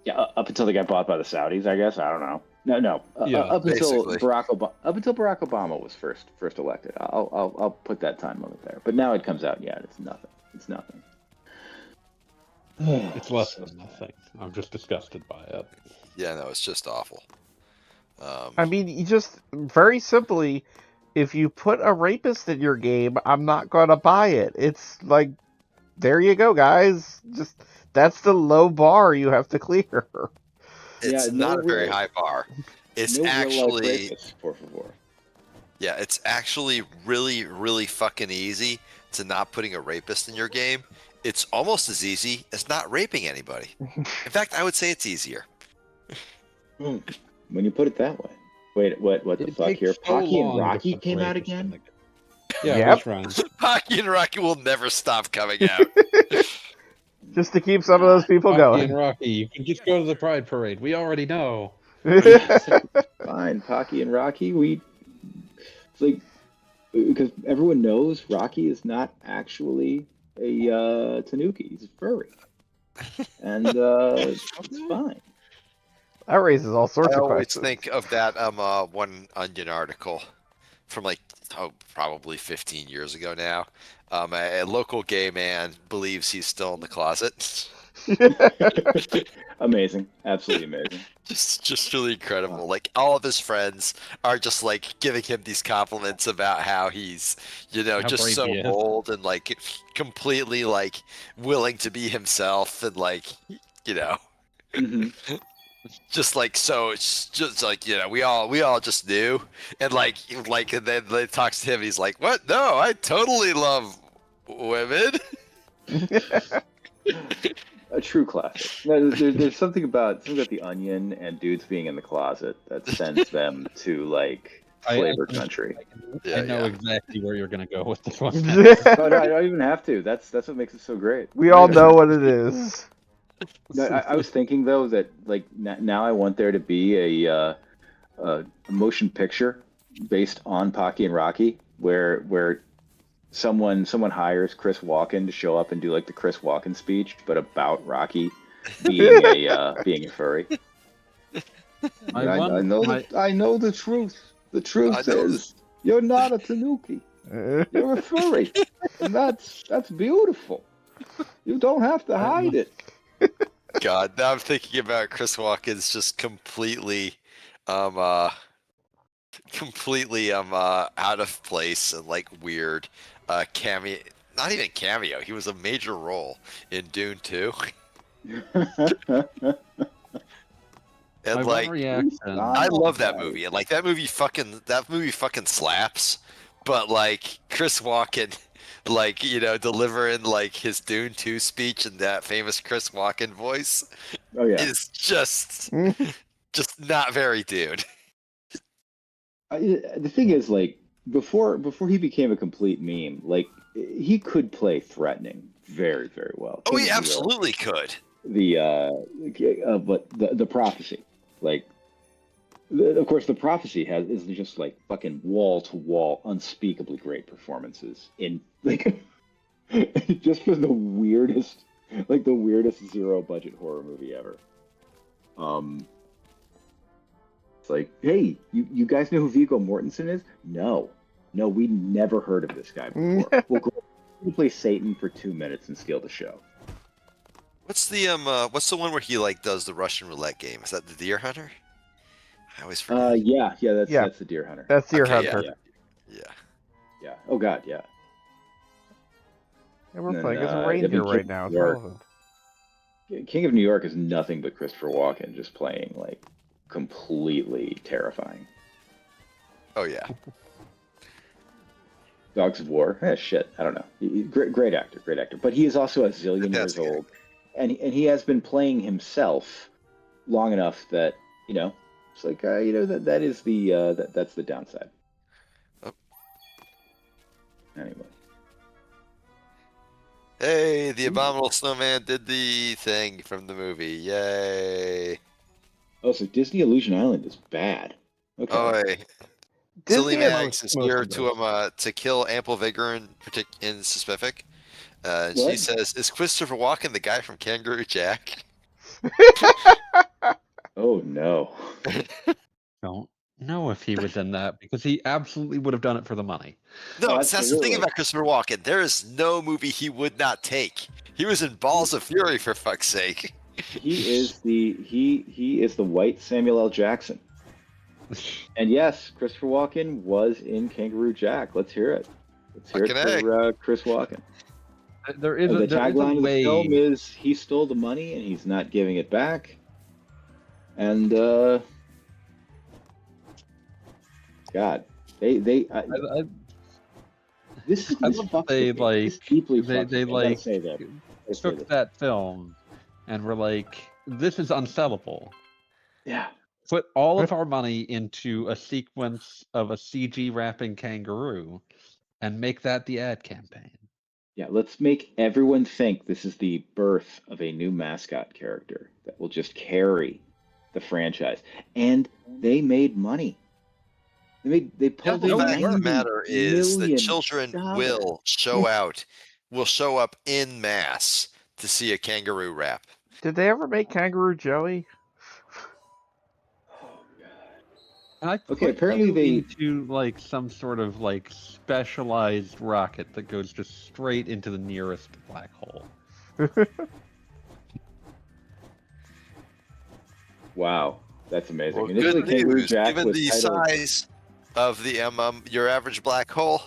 L: got bought by the Saudis, I guess. I don't know. No. Up until Barack Obama was first elected. I'll put that time limit there. But now it comes out, it's nothing. It's nothing.
C: It's less than nothing. I'm just disgusted by it.
B: Yeah, no, it's just awful.
A: I mean, you just very simply, if you put a rapist in your game, I'm not gonna buy it. It's like, there you go, guys. Just that's the low bar you have to clear.
B: It's not a very high bar. It's actually Yeah, it's actually really, really fucking easy to not putting a rapist in your game. It's almost as easy as not raping anybody. In fact, I would say it's easier.
L: When you put it that way. Wait, what the fuck here? Pocky and Rocky came out again?
C: Yeah, which one?
B: Pocky and Rocky will never stop coming out.
A: Just to keep some of those people
C: Pocky
A: going.
C: and Rocky, you can just go to the Pride Parade. We already know.
L: Fine, Pocky and Rocky. It's like, because everyone knows Rocky is not actually a Tanuki. He's furry, and it's fine.
A: That raises all sorts
B: I
A: of
B: always
A: questions.
B: think of that one Onion article from probably 15 years ago now. A local gay man believes he's still in the closet.
L: Amazing, absolutely amazing.
B: Just really incredible. Like, all of his friends are just like giving him these compliments about how he's, just so bold and like completely like willing to be himself and like,
L: Mm-hmm.
B: just like, so it's just like, we all just knew, and like and then they talks to him, he's like, what? No, I totally love Women?
L: A true classic. No, there's something about the Onion and dudes being in the closet that sends them to like flavor country.
C: I know exactly where you're gonna go with this one.
L: Oh, no, I don't even have to. That's what makes it so great.
A: We all know what it is.
L: No, I was thinking though that like now I want there to be a motion picture based on Pocky and Rocky where someone hires Chris Walken to show up and do like the Chris Walken speech, but about Rocky being a furry. I know the truth. The truth is you're not a tanuki. You're a furry, and that's beautiful. You don't have to hide it.
B: God, now I'm thinking about Chris Walken's just completely out of place and like weird cameo. Not even cameo. He was a major role in Dune 2. And like, I love that movie, and like that movie fucking slaps. But like Chris Walken, like delivering like his Dune 2 speech in that famous Chris Walken voice, is just not very Dune.
L: The thing is, like before he became a complete meme, like he could play threatening very, very well.
B: Oh, he absolutely could.
L: But the prophecy, like, of course, the prophecy is just like fucking wall to wall, unspeakably great performances in like just for the weirdest zero budget horror movie ever. It's like, hey, you guys know who Viggo Mortensen is? No, we never heard of this guy before. We'll play Satan for 2 minutes and steal the show.
B: What's the one where he like does the Russian roulette game? Is that the Deer Hunter? I always forget.
L: That's the Deer Hunter.
A: That's Deer Hunter.
L: Yeah. Oh God, yeah.
A: And we're playing as a reindeer right now. It's relevant.
L: King of New York is nothing but Christopher Walken just playing like completely terrifying.
B: Oh yeah.
L: Dogs of War. Shit. I don't know. Great actor. But he is also a zillion years old, and he has been playing himself long enough that it's like that is the that's the downside.
B: Oh.
L: Anyway.
B: Hey, the Abominable Snowman did the thing from the movie. Yay!
L: Oh, so Disney Illusion Island is bad. Okay.
B: Oh, hey. Silly Megs is here to kill Ample Vigour in specific. She says, "Is Christopher Walken the guy from Kangaroo Jack?"
L: Oh no!
C: Don't know if he was in that because he absolutely would have done it for the money.
B: No, that's the thing about Christopher Walken. There is no movie he would not take. He was in Balls of Fury, for fuck's sake.
L: He is the white Samuel L. Jackson. And yes, Christopher Walken was in Kangaroo Jack. Let's hear it. Let's hear it for Chris Walken.
C: There is
L: the tagline of the film is he stole the money and he's not giving it back. And God, this is
C: they took that film and were like, this is unsellable.
L: Yeah.
C: Put all of our money into a sequence of a CG rapping kangaroo and make that the ad campaign.
L: Yeah, let's make everyone think this is the birth of a new mascot character that will just carry the franchise. And they made money. They pulled in $90
B: the matter is the children
L: million.
B: will show up in mass to see a kangaroo rap.
A: Did they ever make Kangaroo Joey?
C: Okay, apparently they do like some sort of like specialized rocket that goes just straight into the nearest black hole.
L: Wow, that's amazing.
B: Well, good news. Given the size of the your average black hole,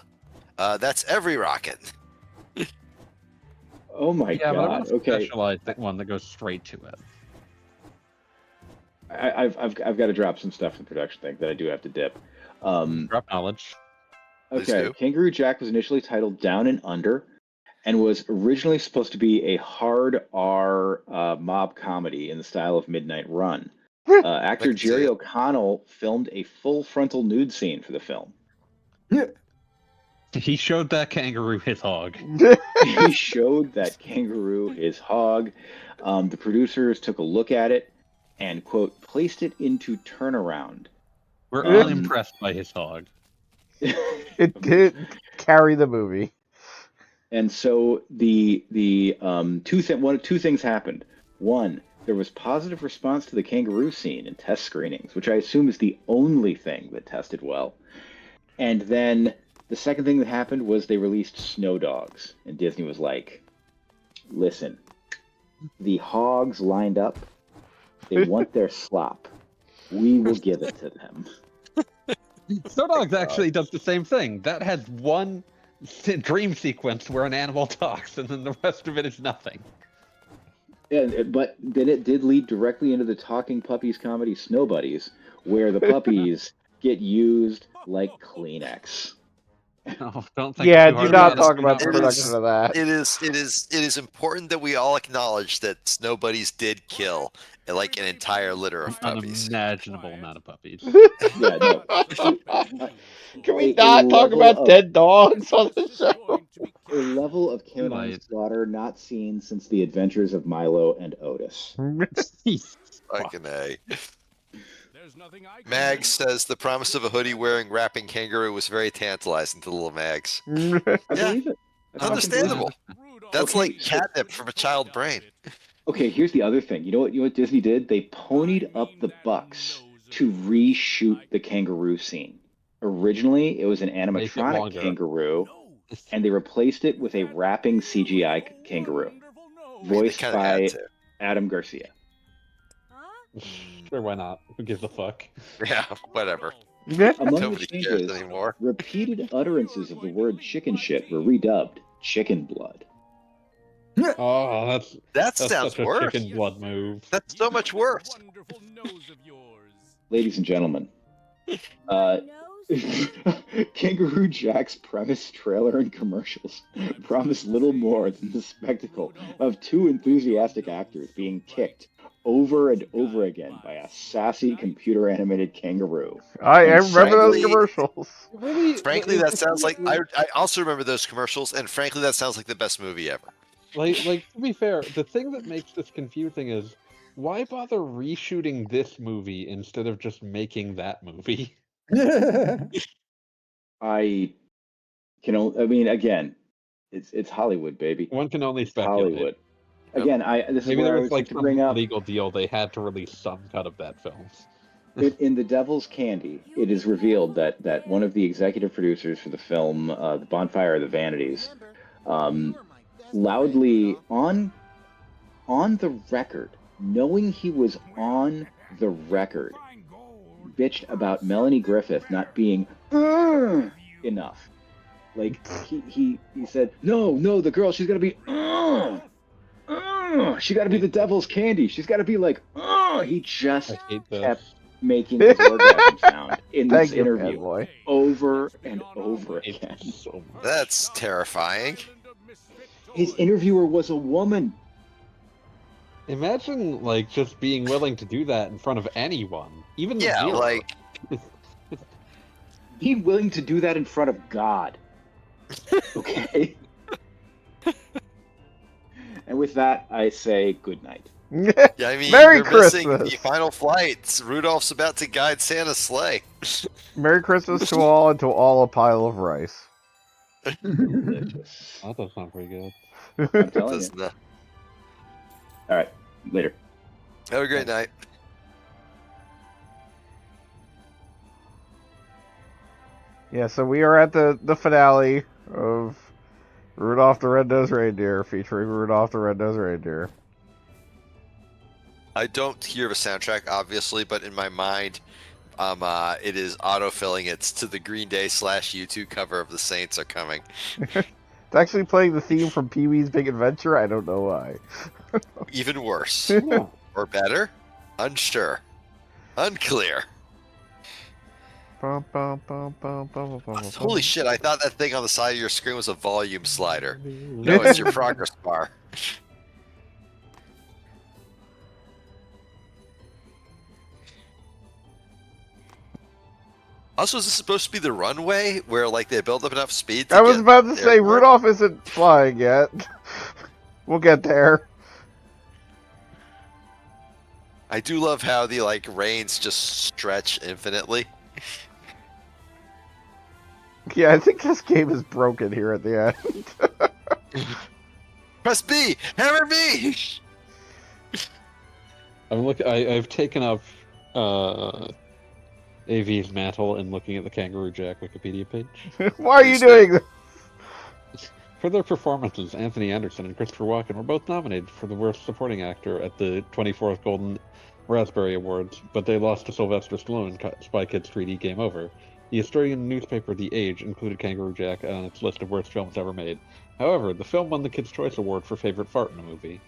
B: that's every rocket.
L: Oh my God! Okay,
C: specialized one that goes straight to it.
L: I've got to drop some stuff in the production thing that I do have to dip.
C: Drop knowledge.
L: Okay, Kangaroo Jack was initially titled Down and Under, and was originally supposed to be a hard R mob comedy in the style of Midnight Run. Actor Jerry O'Connell filmed a full frontal nude scene for the film.
C: He showed that kangaroo his hog.
L: He showed that kangaroo his hog. The producers took a look at it and, quote, placed it into turnaround.
C: We're unimpressed by his hog.
A: It did carry the movie.
L: And so two things happened. One, there was positive response to the kangaroo scene in test screenings, which I assume is the only thing that tested well. And then the second thing that happened was they released Snow Dogs, and Disney was like, listen, the hogs lined up, they want their slop. We will give it to them.
C: Snow Dogs actually does the same thing. That has one dream sequence where an animal talks, and then the rest of it is nothing.
L: Yeah, but then it did lead directly into the Talking Puppies comedy Snow Buddies, where the puppies get used like Kleenex.
C: Oh, don't think
A: Yeah,
C: too
A: do
C: hard
A: not
C: about
A: talk
C: it.
A: about the production of that.
B: It is important that we all acknowledge that Snow Buddies did kill like an entire litter of puppies.
C: Unimaginable amount of puppies.
L: Yeah, no.
A: Can we not talk about dead dogs on the show?
L: A level of canine slaughter not seen since the adventures of Milo and Otis.
B: Fucking A. Mags says the promise of a hoodie-wearing rapping kangaroo was very tantalizing to little Mags.
L: I believe it.
B: Understandable. That's like catnip from a child brain.
L: Okay, here's the other thing. You know what Disney did? They ponied up the bucks to reshoot the kangaroo scene. Originally, it was an animatronic kangaroo, and they replaced it with a rapping CGI kangaroo, voiced by Adam Garcia.
C: Sure, why not? Who gives a fuck?
B: Yeah, whatever.
L: Among
B: Nobody
L: the changes,
B: cares anymore.
L: repeated utterances of the word chicken shit were redubbed chicken blood.
C: Oh,
B: that
C: sounds
B: sounds
C: such a
B: worse.
C: chicken blood move.
B: That's so much worse.
L: Ladies and gentlemen, Kangaroo Jack's premise, trailer, and commercials promise little more than the spectacle of two enthusiastic actors being kicked over and over again by a sassy computer-animated kangaroo.
A: I remember those commercials.
B: Frankly, that sounds like I also remember those commercials, and frankly, that sounds like the best movie ever.
C: Like to be fair, the thing that makes this confusing is why bother reshooting this movie instead of just making that movie?
L: I mean, again, it's Hollywood, baby.
C: One can only speculate.
L: Hollywood. Again, this is
C: Maybe
L: where
C: there
L: I
C: was
L: was
C: like
L: to
C: some
L: bring up.
C: legal deal they had to release some cut of that film.
L: In The Devil's Candy, it is revealed that one of the executive producers for the film, The Bonfire of the Vanities, loudly on the record, knowing he was on the record, bitched about Melanie Griffith not being enough. Like he said, no, the girl, she's gotta be she gotta be the devil's candy. She's gotta be like he just kept making his orgasm sound in this interview over and over again.
B: That's terrifying.
L: His interviewer was a woman.
C: Imagine like just being willing to do that in front of anyone, even the viewer.
B: like
L: being willing to do that in front of God. Okay. And with that, I say good night.
B: Yeah, I mean,
A: Merry
B: they're missing
A: Christmas.
B: the final flights. Rudolph's about to guide Santa's sleigh.
A: Merry Christmas to all, and to all a pile of rice.
L: Delicious.
C: That does sound pretty good.
L: I'm telling you. All right, later.
B: Have a great night.
A: Yeah, so we are at the finale of Rudolph the Red-Nose Reindeer, featuring Rudolph the Red-Nose Reindeer.
B: I don't hear the soundtrack, obviously, but in my mind, it is autofilling. It's to the Green Day / U2 cover of The Saints Are Coming.
A: It's actually playing the theme from Pee-wee's Big Adventure. I don't know why.
B: Even worse. Or better? Unsure. Unclear. Holy shit, I thought that thing on the side of your screen was a volume slider. No, it's your progress bar. Also, is this supposed to be the runway where like they build up enough speed to
A: I was
B: get
A: about to say
B: airborne?
A: Rudolph isn't flying yet. We'll get there.
B: I do love how the like reins just stretch infinitely.
A: Yeah, I think this game is broken here at the end.
B: Press B! Hammer B!
C: I've taken up AV's mantle and looking at the Kangaroo Jack Wikipedia page.
A: Why are you doing this?
C: For their performances, Anthony Anderson and Christopher Walken were both nominated for the Worst Supporting Actor at the 24th Golden Raspberry Awards, but they lost to Sylvester Stallone in Spy Kids 3D Game Over. The Australian newspaper The Age included Kangaroo Jack on its list of worst films ever made. However, the film won the Kids' Choice Award for Favorite Fart in a Movie.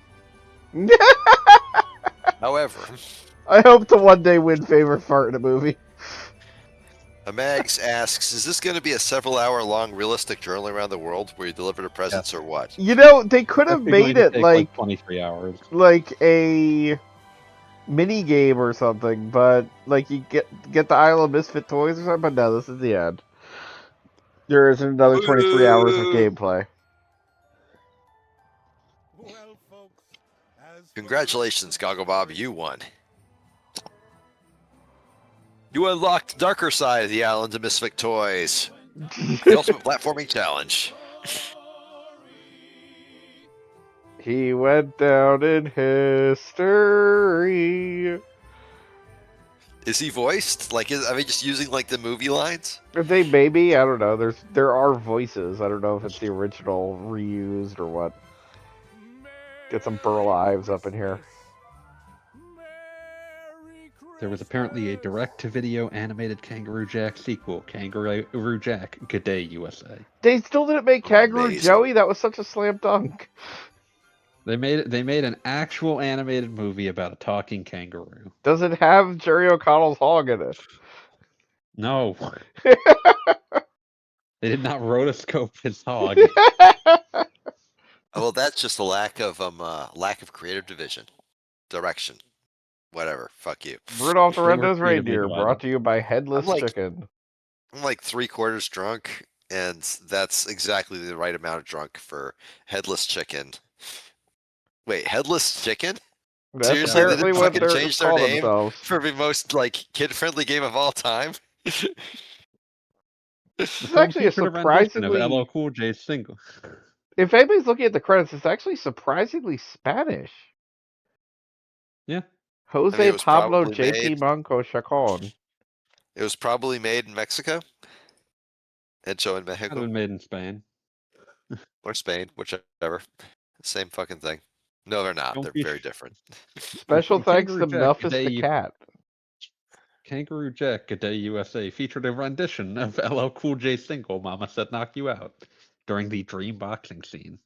B: However,
A: I hope to one day win favorite fart in a movie.
B: Megs asks, is this going to be a several-hour-long realistic journey around the world where you deliver the presents or what?
A: You know, they could have made it like
C: 23 hours.
A: Like a mini game or something, but like you get the Isle of Misfit Toys or something, but no, this is the end. There isn't another 23 hours of gameplay.
B: Congratulations, Goggle Bob, you won. You unlocked the darker side of the Island of Misfit Toys. The ultimate platforming challenge.
A: He went down in history.
B: Is he voiced? Like, are they just using like the movie lines?
A: If they maybe, I don't know. There are voices. I don't know if it's the original reused or what. Get some Burl Ives up in here.
C: There was apparently a direct-to-video animated Kangaroo Jack sequel, Kangaroo Jack, Good Day USA.
A: They still didn't make Kangaroo Joey? That was such a slam dunk.
C: They made an actual animated movie about a talking kangaroo.
A: Does it have Jerry O'Connell's hog in it?
C: No. They did not rotoscope his hog.
B: Well, that's just a lack of creative direction. Whatever. Fuck you.
A: Rudolph the Red-Nose Reindeer, brought to you by Headless Chicken.
B: I'm like 3/4 drunk, and that's exactly the right amount of drunk for Headless Chicken. Wait, Headless Chicken?
A: That's
B: Seriously, they
A: apparently
B: didn't
A: what
B: fucking
A: they're
B: change their
A: call
B: name
A: themselves.
B: for the most like kid-friendly game of all time?
A: It's actually a surprisingly
C: of LL Cool J's single.
A: If anybody's looking at the credits, it's actually surprisingly Spanish.
C: Yeah.
A: Jose Pablo JP Manco Chacon.
B: It was probably made in Mexico. And shown in Mexico.
C: Could have been made in Spain.
B: Or Spain, whichever. Same fucking thing. No, they're not. They're very different.
A: Special thanks to Melphis the Cat.
C: Kangaroo Jack, Good Day USA featured a rendition of LL Cool J's single Mama Said Knock You Out during the dream boxing scene.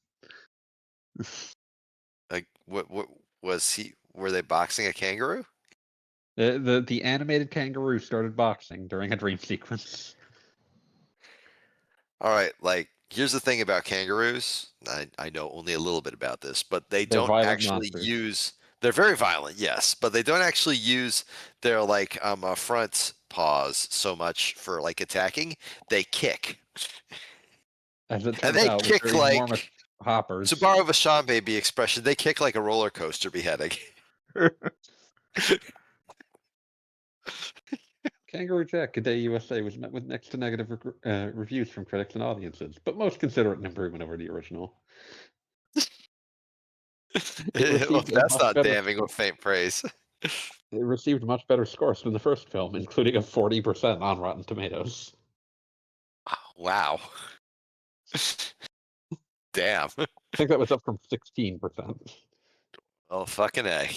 B: Like what was he? Were they boxing a kangaroo?
C: The animated kangaroo started boxing during a dream sequence.
B: All right, like here's the thing about kangaroos. I know only a little bit about this, but they're don't actually use. They're very violent, yes, but they don't actually use their like front paws so much for like attacking. They kick.
C: As it
B: and
C: turns
B: they
C: out,
B: kick like
C: hoppers.
B: To borrow a Sean Baby expression, they kick like a roller coaster beheading.
C: Kangaroo Jack, Good Day USA was met with next to negative reviews from critics and audiences, but most consider it an improvement over the original.
B: Well, that's not damning with faint praise.
C: It received much better scores than the first film, including a 40% on Rotten Tomatoes.
B: Wow. Damn.
C: I think that was up from 16%.
B: Oh, fucking A.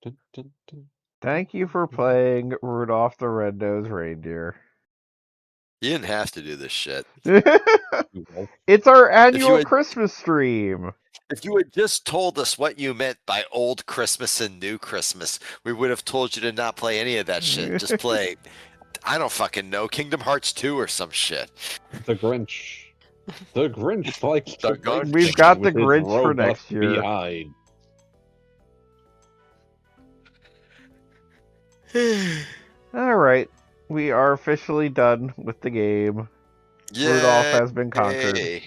C: Dun, dun, dun.
A: Thank you for playing Rudolph the Red-Nose Reindeer.
B: You didn't have to do this shit.
A: It's our annual Christmas stream.
B: If you had just told us what you meant by old Christmas and new Christmas, we would have told you to not play any of that shit. Just play, I don't fucking know, Kingdom Hearts 2 or some shit.
C: The Grinch. The Grinch likes to play
A: We've got the
C: with his
A: Grinch for
C: robust
A: next year.
C: behind.
A: All right, we are officially done with the game. Rudolph has been conquered.
B: Yay.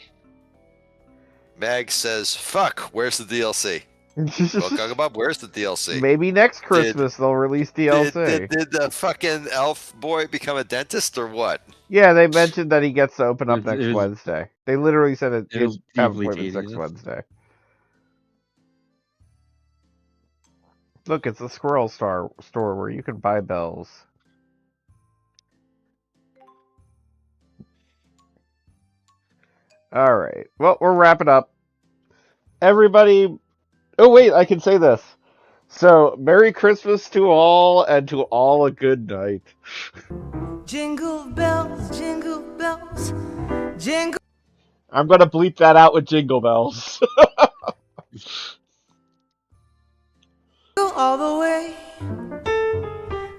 B: Meg says, "Fuck, where's the DLC?" Well, Gugabub, where's the DLC?
A: Maybe next Christmas they'll release DLC.
B: Did the fucking elf boy become a dentist or what?
A: Yeah, they mentioned that he gets to open up next
C: was-
A: Wednesday. They literally said
C: it
A: he'll
C: was
A: have
C: deeply
A: appointments next
C: tedious.
A: Wednesday. Look, it's the Squirrel store where you can buy bells. All right. Well, we're wrapping up. Everybody. Oh, wait, I can say this. So, Merry Christmas to all, and to all a good night.
K: Jingle bells, jingle.
A: I'm going to bleep that out with Jingle Bells.
K: All the way.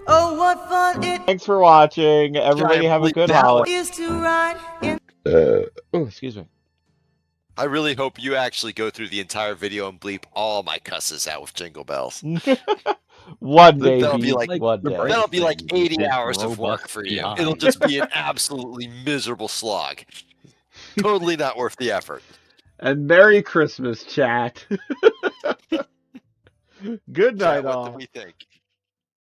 K: Oh, what fun it
A: Thanks for watching. Everybody have a good holiday.
K: is to ride in.
A: Oh, excuse me.
B: I really hope you actually go through the entire video and bleep all my cusses out with Jingle Bells.
A: One day.
B: That'll be like
A: one day.
B: That'll be like 80
C: His
B: hours of work
C: robust
B: for you.
C: behind.
B: It'll just be an absolutely miserable slog. Totally not worth the effort.
A: And Merry Christmas, chat. Good night,
B: Chat, what
A: all.
B: do we think?